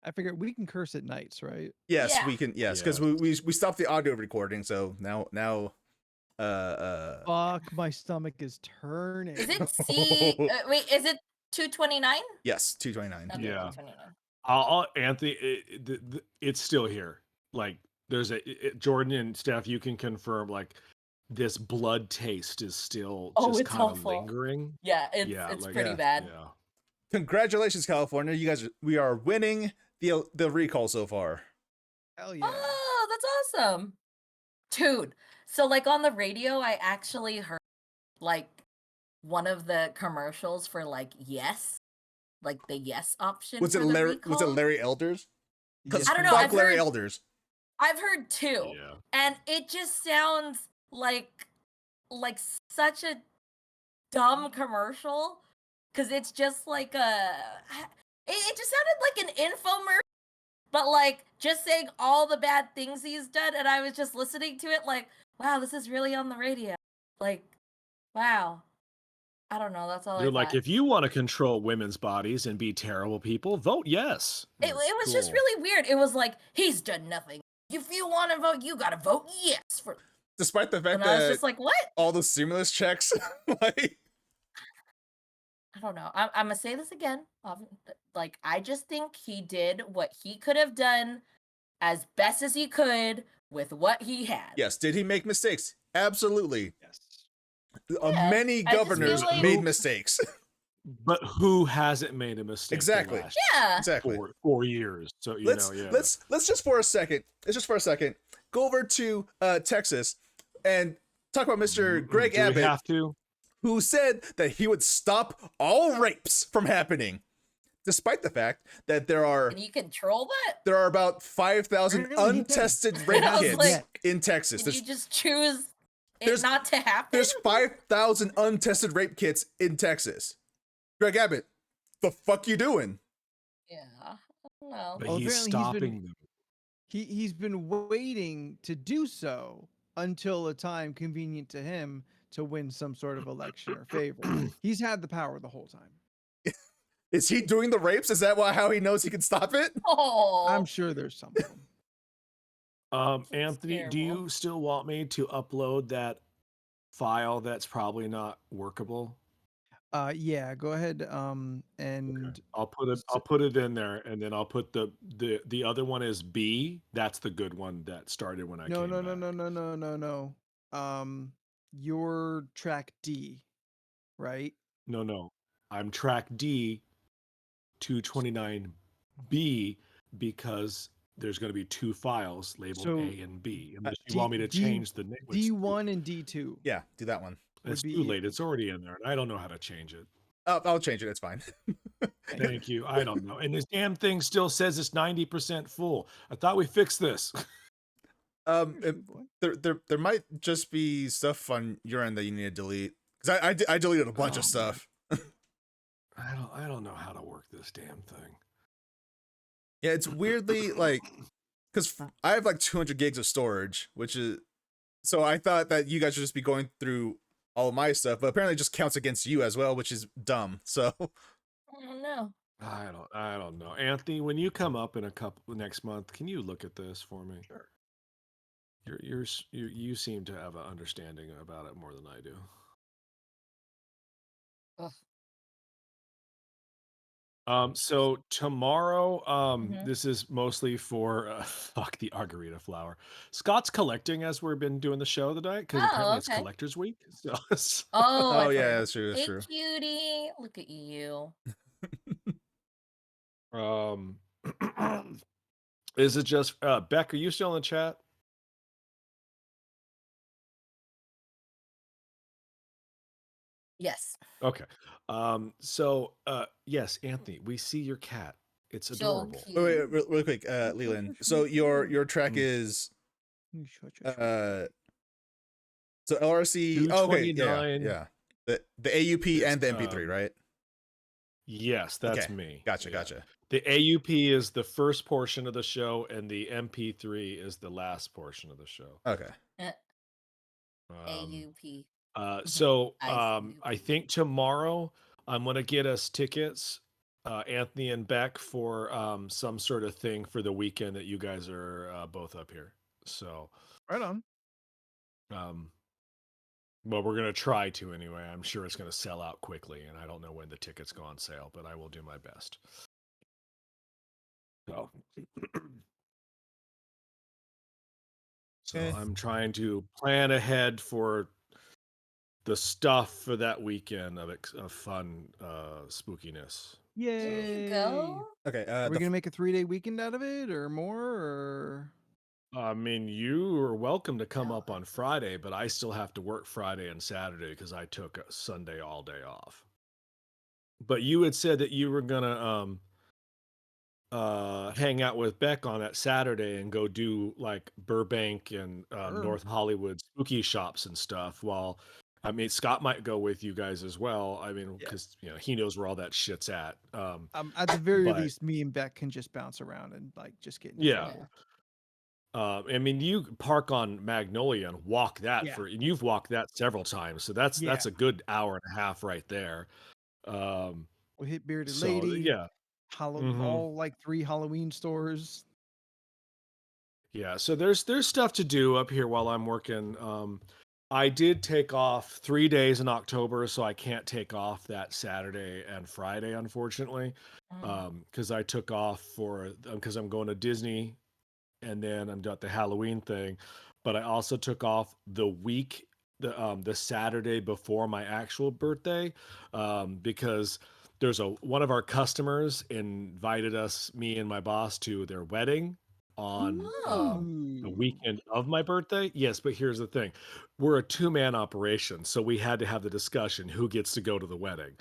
I figured we can curse at nights, right? Yes, Yeah. we can. Yes, because we stopped the audio recording, so now. Fuck, my stomach is turning. Is it C? Wait, is it 229? Yes, 229. Okay, Yeah. 229. Anthony, it's still here. Like there's Jordan and Steph, you can confirm like this blood taste is still just it's kind of awful. lingering. Yeah, it's like, pretty yeah. bad. Yeah. Congratulations, California! You guys, we are winning the recall so far. Hell yeah. Oh, that's awesome. Dude, so like on the radio, I actually heard like one of the commercials for like yes, like the yes option. Was it for the Larry? Was it recall. Larry Elders? Yes, I don't know, Fuck I've Larry heard- Elders. I've heard two, Yeah. and it just sounds like such a dumb commercial because it's just like it just sounded like an infomercial, but like just saying all the bad things he's done, and I was just listening to it like, wow, this is really on the radio. Like, wow. I don't know. That's all. They're I like, thought. if you want to control women's bodies and be terrible people, vote yes. It was just Cool. really weird. It was like he's done nothing. If you want to vote, you gotta vote yes for. Despite the fact And I was that just like, what? all the stimulus checks, like, I don't know. I'm gonna say this again. Like, I just think he did what he could have done as best as he could with what he had. yes, did he make mistakes? Absolutely. Yes. Yeah, Many I just feel governors like- made mistakes. But who hasn't made a mistake? Exactly. The last Yeah. Exactly. 4 years. So you Let's know, yeah. let's just for a second. Let's just for a second go over to Texas and talk about Mr. Greg Do we Abbott, have to? who said that he would stop all rapes from happening, despite the fact that there are Can you control that? about 5,000 Really, he can. untested rape I was kits like, in Texas. Can you just choose it there's- not to happen? There's 5,000 untested rape kits in Texas. Greg Abbott, the fuck you doing? Yeah. I don't know. But Well, he's apparently stopping them. He's been waiting to do so until a time convenient to him to win some sort of election or favor. He's had the power the whole time. Is he doing the rapes? Is that how he knows he can stop it? Oh, I'm sure there's something. Anthony, do terrible. you still want me to upload that file that's probably not workable? Yeah, go ahead. Okay. And I'll put it in there, and then I'll put the other one is B. That's the good one that started when I no, came no, no, back. no, no, no, no, no. Your track D, right? No. I'm track D 229B because there's going to be two files labeled So A and B. Unless you D want me to D change the name. D1 and D2 Yeah, do that one. would It's be too late. It's already in there, and I don't know how to change it. I'll change it. It's fine. Thank you. I don't know. And this damn thing still says it's 90% full. I thought we fixed this. There might just be stuff on your end that you need to delete, because I deleted a bunch of Oh, stuff. I don't know how to work this damn thing. Yeah, it's weirdly like, because I have like 200 gigs of storage, which is, so I thought that you guys should just be going through all of my stuff, but apparently it just counts against you as well, which is dumb. So Oh no. I don't know. Anthony, when you come up in a couple next month, can you look at this for me? Sure. You seem to have an understanding about it more than I do. Ugh. So tomorrow, Mhm. this is mostly for fuck the Argarita flower. Scott's collecting as we've been doing the show today because apparently Oh, it's okay. Collectors Week. So, Oh, I oh yeah, forgot. that's true. That's Hey, true. cutie. Look at you. um, is it just Beck? Are you still in the chat? Yes. Okay. So yes, Anthony, we see your cat. It's So adorable. cute. Wait, real quick, Leland. So your track is so LRC. Oh, okay, yeah, 229. yeah. The AUP It's and the MP3, right? Yes, that's Okay, me. gotcha, Yeah. gotcha. The AUP is the first portion of the show, and the MP3 is the last portion of the show. Okay. AUP. So ICUP. I think tomorrow I'm gonna get us tickets, Anthony and Beck, for some sort of thing for the weekend that you guys are both up here. So Right on. well, we're gonna try to anyway. I'm sure it's gonna sell out quickly, and I don't know when the tickets go on sale, but I will do my best. So, Okay. I'm trying to plan ahead for the stuff for that weekend of fun spookiness. Yay! There you go. Okay. Are we gonna make a 3-day weekend out of it, or more, or? I mean, you are welcome to come up on Friday, but I still have to work Friday and Saturday because I took a Sunday all day off. But you had said that you were gonna hang out with Beck on that Saturday and go do like Burbank and Sure. North Hollywood spooky shops and stuff. While I mean, Scott might go with you guys as well. I mean, because he knows where all that shit's at. At the very but- least, me and Beck can just bounce around and like just get in Yeah. trouble. I mean, you park on Magnolia and walk that Yeah. and you've walked that several times, so that's Yeah. a good hour and a half right there. We hit Bearded So Lady. yeah, Mhm. All like 3 Halloween stores. yeah. So there's stuff to do up here while I'm working. I did take off 3 days in October, so I can't take off that Saturday and Friday, unfortunately, because I took off because I'm going to Disney, and then I'm at the Halloween thing. But I also took off the week, the Saturday before my actual birthday, because there's one of our customers invited me and my boss to their wedding on the weekend of my birthday. Yes, but here's the thing. We're a 2-man operation, so we had to have the discussion who gets to go to the wedding.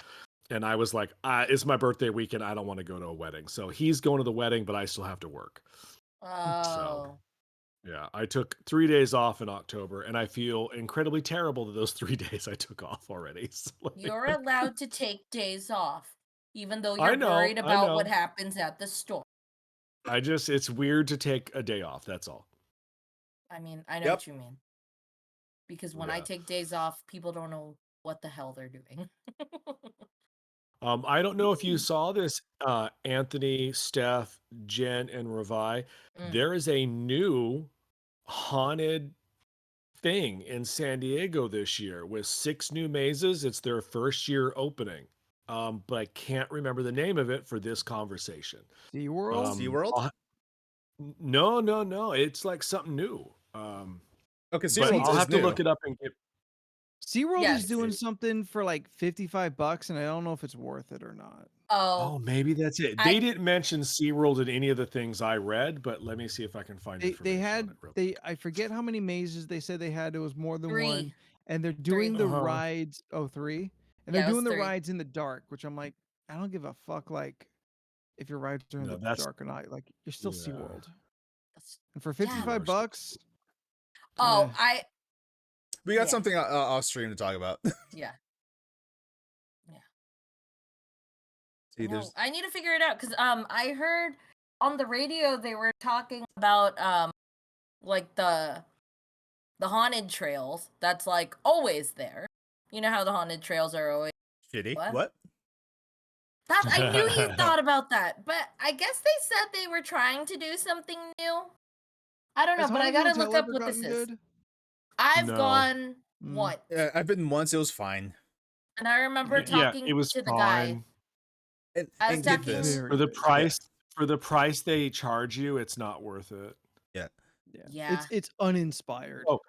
And I was like, it's my birthday weekend. I don't want to go to a wedding. So he's going to the wedding, but I still have to work. Oh. Yeah, I took 3 days off in October, and I feel incredibly terrible that those 3 days I took off already. So, You're allowed to take days off, even though I you're know, worried I about what know. happens at the store. It's weird to take a day off. That's all. I mean, I know Yep. what you mean. Because when I Yeah. take days off, people don't know what the hell they're doing. I don't know if you saw this, Anthony, Steph, Jen, and Ravi. Mm. There is a new haunted thing in San Diego this year with 6 new mazes. It's their first year opening. But I can't remember the name of it for this conversation. SeaWorld? SeaWorld? No. It's like something new. Okay, But SeaWorld I'll is have to new. look it up and get. SeaWorld Yes. is doing something for like $55, and I don't know if it's worth it or not. Oh, Oh, maybe that's it. They didn't mention SeaWorld in any of the things I read, but let me see if I can find They information on had it real quick. I forget how many mazes they said they had. It was more than 3. one, and they're doing the Uh-huh. rides. Oh, 3, and Yeah, they're it was doing the 3. rides in the dark, which I'm like, I don't give a fuck. Like, if your rides are in No, the that's dark or not, like you're still yeah. SeaWorld. That's- And for Yeah. $55, Oh, eh. We got Yeah. something off stream to talk about. yeah. See, No, there's I need to figure it out because I heard on the radio they were talking about like the haunted trails that's like always there. You know how the haunted trails are always shitty. What? What? that I knew you thought about that, but I guess they said they were trying to do something new. I don't know, Has but I Haunted gotta look Hotel up ever what this gotten is. good? I've No. gone Mm. once, Yeah, I've been once. It was fine. and I remember Yeah, talking it was to the guy. fine. And, I was and get talking- this. Very For the good. price they charge you, it's not worth it. Yeah. It's uninspired. Oh,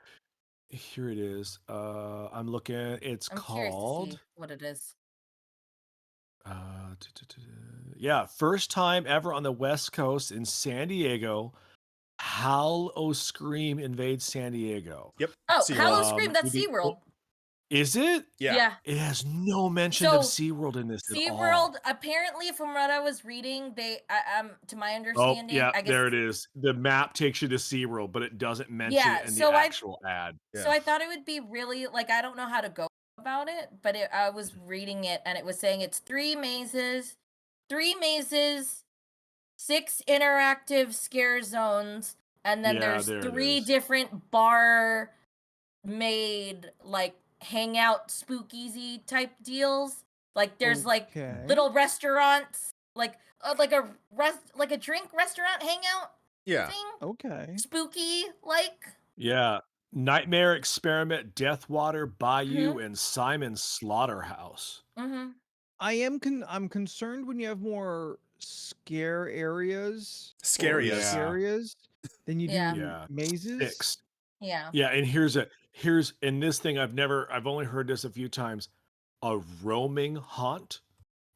here it is. I'm looking. It's I'm curious to called. see what it is. Yeah, first time ever on the West Coast in San Diego. Howl O Scream invades San Diego. Yep. Oh, SeaWorld. Hello Scream, that's maybe- SeaWorld. Is it? Yeah. It has no mention of So, SeaWorld in this at all. SeaWorld, apparently, from what I was reading, they, to my Oh, understanding, yeah, I guess. there it is. The map takes you to SeaWorld, but it doesn't mention Yeah, it in so the I- actual ad. Yeah. So I thought it would be really, like, I don't know how to go about it, but I was reading it, and it was saying it's 3 mazes, 6 interactive scare zones, and then Yeah, there's there it 3 is. different bar-made, like, hangout spookeasy type deals. Like, there's, like, Okay. little restaurants, like a drink restaurant hangout Yeah. thing, Okay. spooky like. Yeah. Nightmare Experiment, Deathwater, Bayou, Mm-hmm. and Simon's Slaughterhouse. Mm-hmm. I'm concerned when you have more scare areas. Scary or as. Yeah. areas than you do Yeah. Yeah. mazes. 6. Yeah. Yeah, and here's in this thing I've only heard this a few times. A roaming haunt,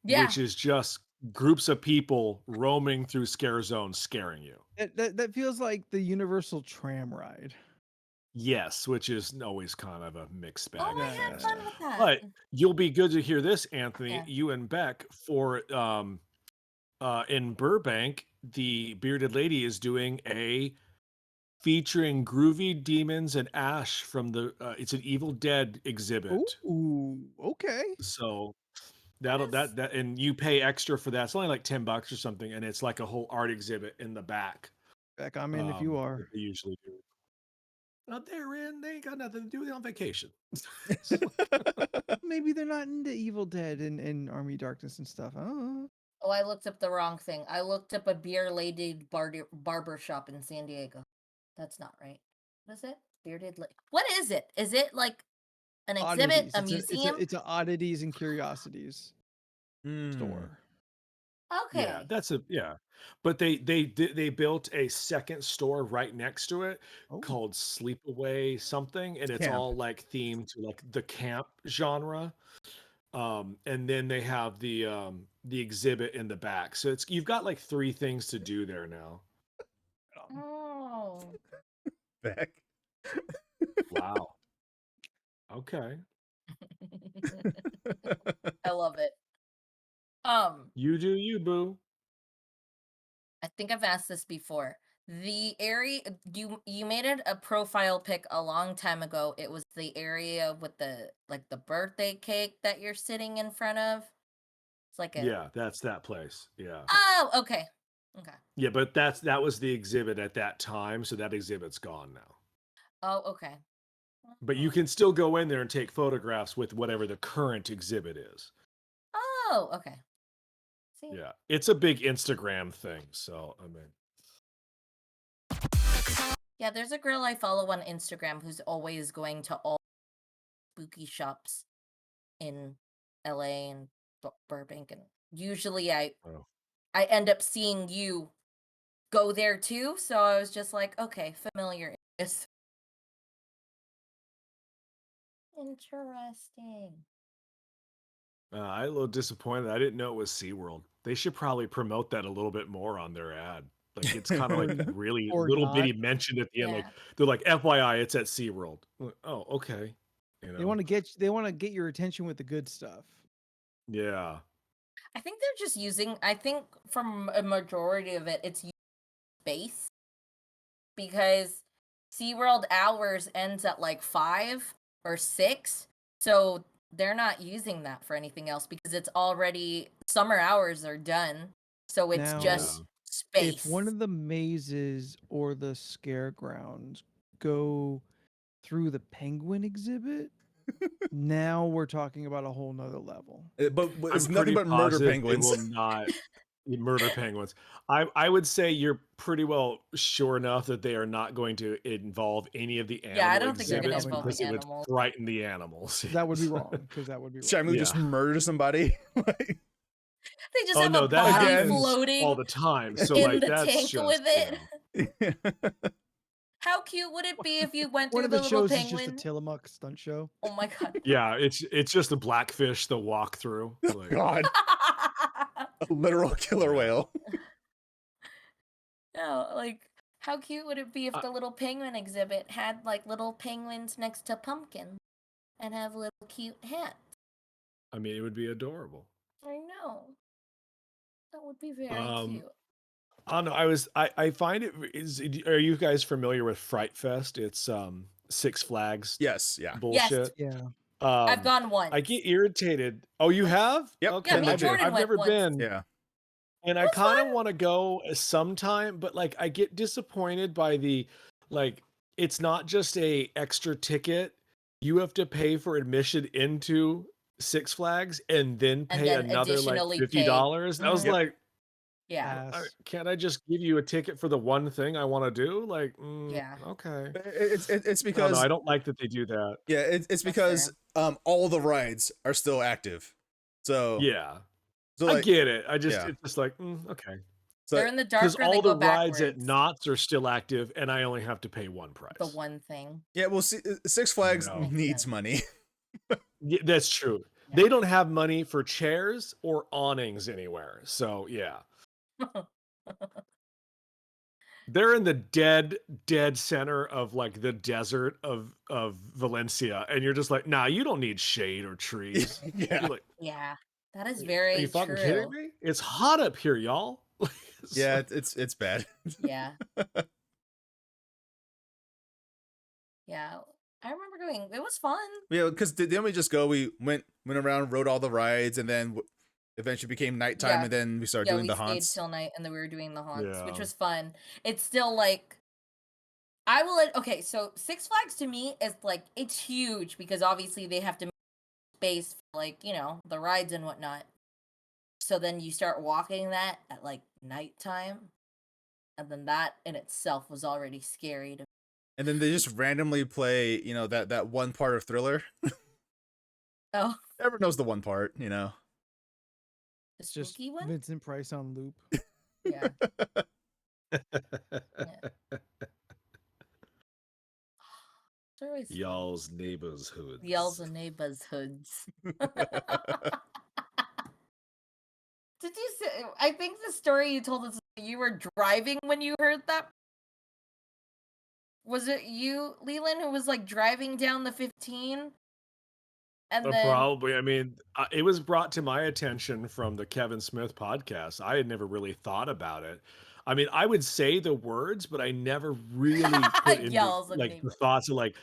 Yeah. which is just groups of people roaming through scare zones scaring you. That feels like the Universal Tram ride. Yes, which is always kind of a mixed bag. Oh, I of had things. fun with that. But you'll be good to hear this, Anthony, Yeah. you and Beck, for in Burbank, the Bearded Lady is doing a featuring Groovy Demons and Ash from the it's an Evil Dead exhibit. Ooh, okay. So that'll Nice. that and you pay extra for that. It's only like $10 or something, and it's like a whole art exhibit in the back. Beck, I'm in if you are. that They usually do. Not they're in. They ain't got nothing to do. They're on vacation. Maybe they're not into Evil Dead and Army Darkness and stuff. Oh. Oh, I looked up the wrong thing. I looked up a beer lady barber shop in San Diego. That's not right. What is it? Bearded lady. What is it? Is it like an exhibit, Oddities. a museum? It's a oddities and curiosities store. Okay. Yeah, that's But they built a second store right next to it Oh. called Sleepaway something, and it's Camp. all like themed to like the camp genre. And then they have the exhibit in the back. So you've got like 3 things to do there now. Oh. Back. Wow. Okay. I love it. You do you, boo. I think I've asked this before. The area you made it a profile pic a long time ago. It was the area with the birthday cake that you're sitting in front of. It's like a Yeah, that's that place. Yeah. Oh, okay. Okay. Yeah, but that was the exhibit at that time, so that exhibit's gone now. Oh, okay. But you can still go in there and take photographs with whatever the current exhibit is. Oh, okay. See? Yeah. It's a big Instagram thing, so I mean Yeah, there's a girl I follow on Instagram who's always going to all spooky shops in LA and Burbank, and usually Oh. I end up seeing you go there too, so I was just like, okay, familiar is interesting. I'm a little disappointed. I didn't know it was SeaWorld. They should probably promote that a little bit more on their ad. Like it's kind of like really Or little not. bitty mentioned at the end. Like Yeah. they're like, FYI, it's at SeaWorld. I'm like, oh, okay. You They know? want to get your attention with the good stuff. Yeah. I think they're just using, I think from a majority of it, it's space, because SeaWorld hours ends at like 5 or 6, so they're not using that for anything else because it's already, summer hours are done, so it's Now, just if space. one of the mazes or the scare grounds go through the penguin exhibit, now we're talking about a whole nother level. But it's I'm nothing pretty but murder positive penguins. They will not murder penguins. I would say you're pretty well sure enough that they are not going to involve any of the animal Yeah, I don't think they're gonna exhibits involve because the it would animals. frighten the animals. That would be wrong, because that would be wrong. Shamu just murder somebody. Like, They just Oh have no, a that body happens floating all the time. So in like the that's tank just, with it. you know. How cute would it be if you went One through of the the little shows is penguin? just a Tillamook stunt show. Oh my god. Yeah, it's just a blackfish that walk through. Like, God, a literal killer Yeah. whale. No, like, how cute would it be if the little penguin exhibit had like little penguins next to pumpkins and have little cute hats? I mean, it would be adorable. I know. That would be very cute. I don't know. I find are you guys familiar with Fright Fest? It's Six Flags Yes, yeah. bullshit. Yeah. I've gone once. I get irritated. Oh, you have? Yep. Okay. Yeah, me and I've- Jordan I've went never once. been. Yeah. And It I was kind of fun. want to go sometime, but like I get disappointed by the like it's not just a extra ticket. You have to pay for admission into Six Flags and then pay then another like additionally $50. pay. I was Mhm. like, Yeah. can't I just give you a ticket for the one thing I want to do? Like, Yeah. okay. It's I don't know. because I don't like that they do that. yeah, it's because all the rides are still active. So Yeah, so I like get it. I just yeah. it's just like okay. So They're in the Because dark or they all go the rides at backwards. Knott's are still active, and I only have to pay one price. The one thing. yeah, well, Six Flags know. Makes needs sense. money. Yeah, that's true. Yeah. They don't have money for chairs or awnings anywhere. So yeah, they're in the dead center of like the desert of Valencia, and you're just like, nah, you don't need shade or trees. Yeah. You're like, Yeah. That is are very you fucking true. kidding me? It's hot up here, y'all. It's Yeah, like- it's bad. Yeah. Yeah. I remember going. It was fun. Yeah, because didn't we just go? We went around, rode all the rides, and then eventually became nighttime, Yeah. and then we started Yeah, doing we the stayed haunts. till night, and then we were doing the haunts, which Yeah. was fun. It's still like, okay, so Six Flags to me is like, it's huge because obviously they have to make space for like, the rides and whatnot. So then you start walking that at like nighttime, and then that in itself was already scary to And then they just randomly play, that one part of Thriller. Oh, Everyone knows the one part, the It's just spooky one? Vincent Price on loop. Yeah. Y'all's neighbors hoods. Y'all's a neighbors hoods. Did you say? I think the story you told us, you were driving when you heard that. Was it you, Leland, who was like driving down the 15? And then Probably. I mean, it was brought to my attention from the Kevin Smith podcast. I had never really thought about it. I mean, I would say the words, but I never really put into Y'all's a like the neighbor. thoughts of like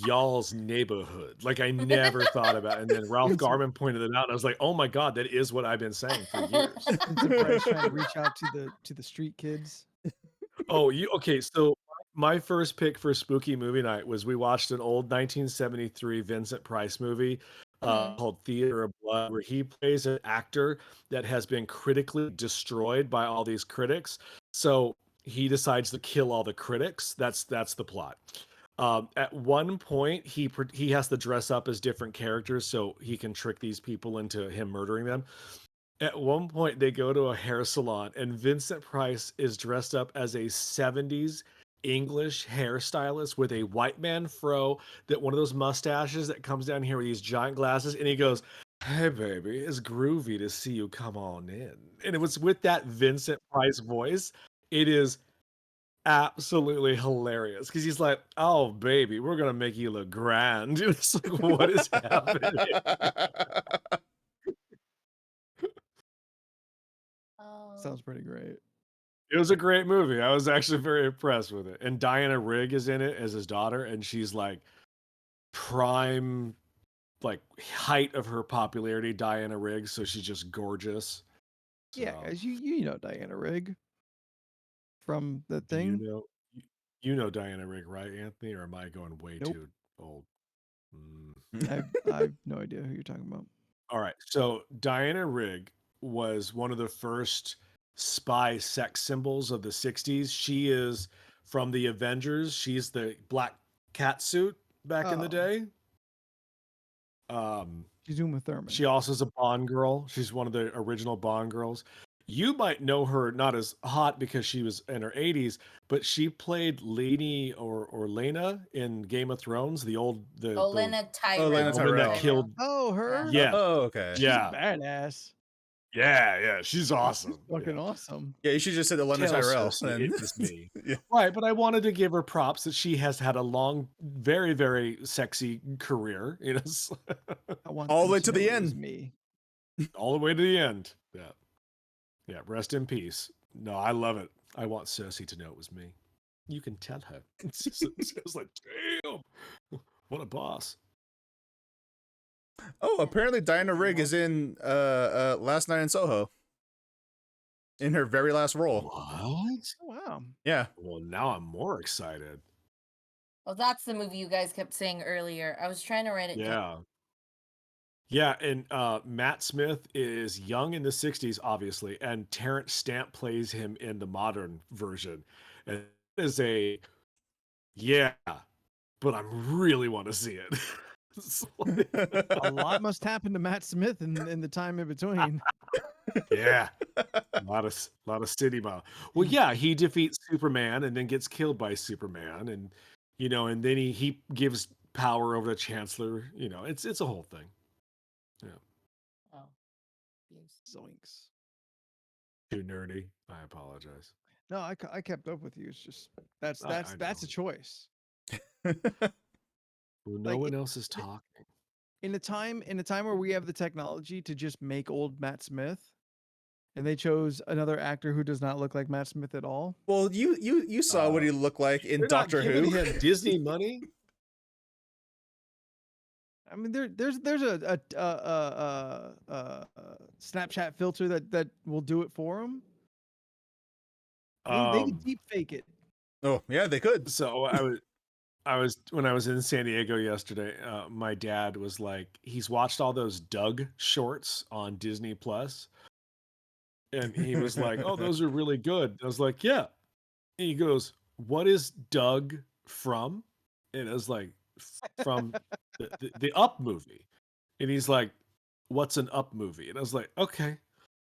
y'all's neighborhood. Like I never thought about it. And then Ralph Garman pointed it out, and I was like, oh my god, that is what I've been saying for years. Vincent Price trying to reach out to the street kids. Oh, okay. So my first pick for spooky movie night was we watched an old 1973 Vincent Price movie called Theater of Blood, where he plays an actor that has been critically destroyed by all these critics. So he decides to kill all the critics. That's the plot. At one point, he has to dress up as different characters so he can trick these people into him murdering them. At one point, they go to a hair salon, and Vincent Price is dressed up as a 70s English hairstylist with a white man fro, that one of those mustaches that comes down here with these giant glasses, and he goes, "Hey, baby, it's groovy to see you come on in." And it was with that Vincent Price voice. It is absolutely hilarious because he's like, "Oh, baby, we're gonna make you look grand." It's like, what is happening? Oh. Sounds pretty great. It was a great movie. I was actually very impressed with it. And Diana Rigg is in it as his daughter, and she's like prime, like height of her popularity, Diana Rigg. So she's just gorgeous. Yeah, So, guys, you know Diana Rigg from the do thing. you know Diana Rigg, right, Anthony? Or am I going way Nope. too old? I have no idea who you're talking about. All right. So Diana Rigg was one of the first spy sex symbols of the 60s. She is from the Avengers. She's the black cat suit back in the Oh. day. She's Uma Thurman. She also is a Bond girl. She's one of the original Bond girls. You might know her not as hot because she was in her 80s, but she played Lady or Lena in Game of Thrones, the Lena Tyrell. Lena woman Tyrell. that killed. Oh, her? Yeah. Oh, okay. She's Yeah. badass. Yeah, she's awesome. Fucking awesome. Yeah, you should just say the Lena Tell Tyrell. Cersei Then. it was me. Yeah. Right, but I wanted to give her props that she has had a long, very, very sexy career. You know, I want All the them way to the know it was end. Me. all the way to the end. Yeah. Rest in peace. No, I love it. I want Cersei to know it was me. You can tell her. It's like, damn, what a boss. Oh, apparently Diana Rigg is in Last Night in Soho. In her very last role. What? Oh, wow. Yeah. Well, now I'm more excited. Well, that's the movie you guys kept saying earlier. I was trying to write it down. Yeah, and Matt Smith is young in the 60s, obviously, and Terrence Stamp plays him in the modern version. And it is but I really want to see it. It's like- A lot must happen to Matt Smith in the time in between. yeah, a lot of city mile. Well, yeah, he defeats Superman and then gets killed by Superman, and and then he gives power over the Chancellor. It's a whole thing. Oh. Zoinks. Too nerdy. I apologize. No, I kept up with you. It's just that's I a know. choice. Well, no Like, one else is talking. In a time where we have the technology to just make old Matt Smith, and they chose another actor who does not look like Matt Smith at all. Well, you saw what he looked like in They're not Doctor giving Who. him Disney money. I mean, there's a Snapchat filter that will do it for him. They can deep fake it. Oh, yeah, they could. So I was when I was in San Diego yesterday. My dad was like, he's watched all those Doug shorts on Disney Plus, and he was like, "Oh, those are really good." I was like, "Yeah." And he goes, "What is Doug from?" And I was like, "From the Up movie." And he's like, "What's an Up movie?" And I was like, "Okay,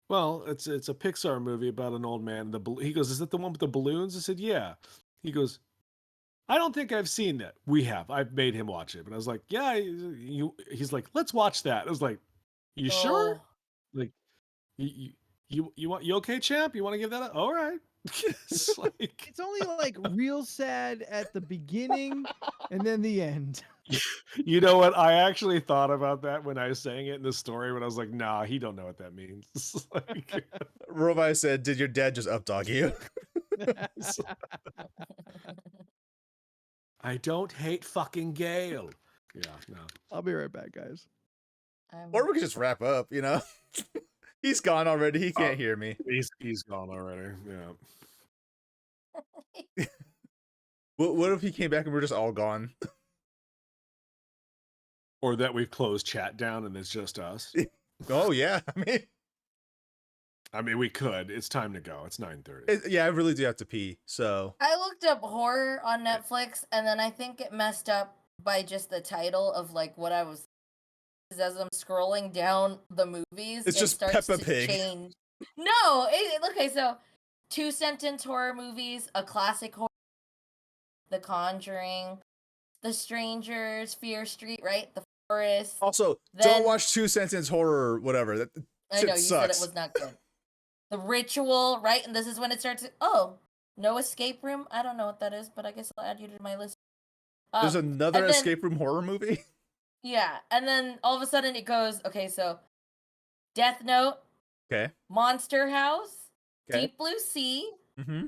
well, it's a Pixar movie about an old man." He goes, "Is that the one with the balloons?" I said, "Yeah." He goes, "I don't think I've seen that." We have. I've made him watch it. But I was like, "Yeah." He's like, "Let's watch that." I was like, "You sure?" Like, you okay, champ? You want to give that up? All right. It's like, It's only like real sad at the beginning and then the end. you know what? I actually thought about that when I was saying it in the story, but I was like, nah, he don't know what that means. It's like, Rovi said, "Did your dad just updog you?" I don't hate fucking Gale. Yeah, no. I'll be right back, guys. Or we could just wrap up, He's gone already. He can't hear me. He's gone already. Yeah. What if he came back and we're just all gone? Or that we've closed chat down and it's just us. Oh, yeah. I mean, I mean, we could. It's time to go. It's 9:30. Yeah, I really do have to pee. So I looked up horror on Netflix, and then I think it messed up by just the title of like what I was. As I'm scrolling down the movies, it's it just starts Peppa to Pig. change. No, okay, so 2-sentence horror movies, a classic horror, The Conjuring, The Strangers, Fear Street, right? The Forest. Also, Then- don't watch 2-sentence horror, whatever. That I shit know you said sucks. it was not good. The Ritual, right? And this is when it starts. No Escape Room. I don't know what that is, but I guess I'll add you to my list. There's another and then- escape room horror movie. Yeah, and then all of a sudden it goes. Okay, so Death Note, Okay. Monster House, Okay. Deep Blue Sea, Mm-hmm.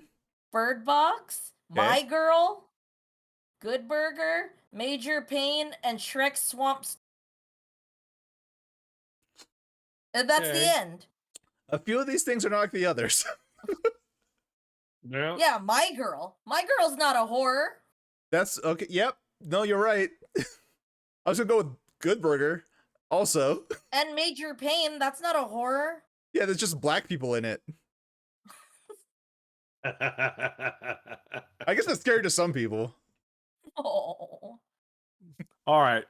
Bird Box, Okay. My Girl, Good Burger, Major Pain, and Shrek Swamps. And that's Okay. the end. A few of these things are not like the others. Yeah. Yeah, My Girl. My Girl's not a horror. That's okay. Yep. No, you're right. I was gonna go with Good Burger. Also, And Major Pain, that's not a horror. yeah, there's just black people in it. I guess that's scary to some people. Oh. All right.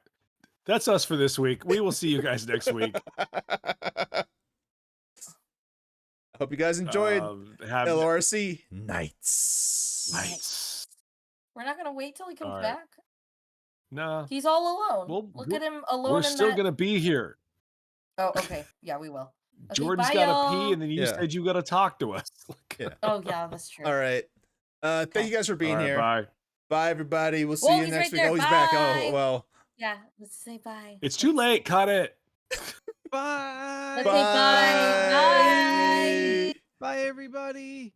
That's us for this week. We will see you guys next week. I hope you guys enjoyed Have LRC Nights. nights. We're not gonna wait till he comes All right. back. Nah, He's all alone. Well, Look at him alone we're in still that. gonna be here. Oh, okay. Yeah, we will. Okay, Jordan's bye, gotta y'all. pee, and then you Yeah. said you gotta talk to us. Yeah. Oh yeah, that's true. All right. Thank Okay. you guys for being All right, here. bye. Bye, everybody. We'll see Whoa, you he's next right week. there. Oh, he's back. Bye. Oh, well. Yeah, let's say bye. It's too late. Cut it. Bye. Let's say bye. Bye. Bye, everybody.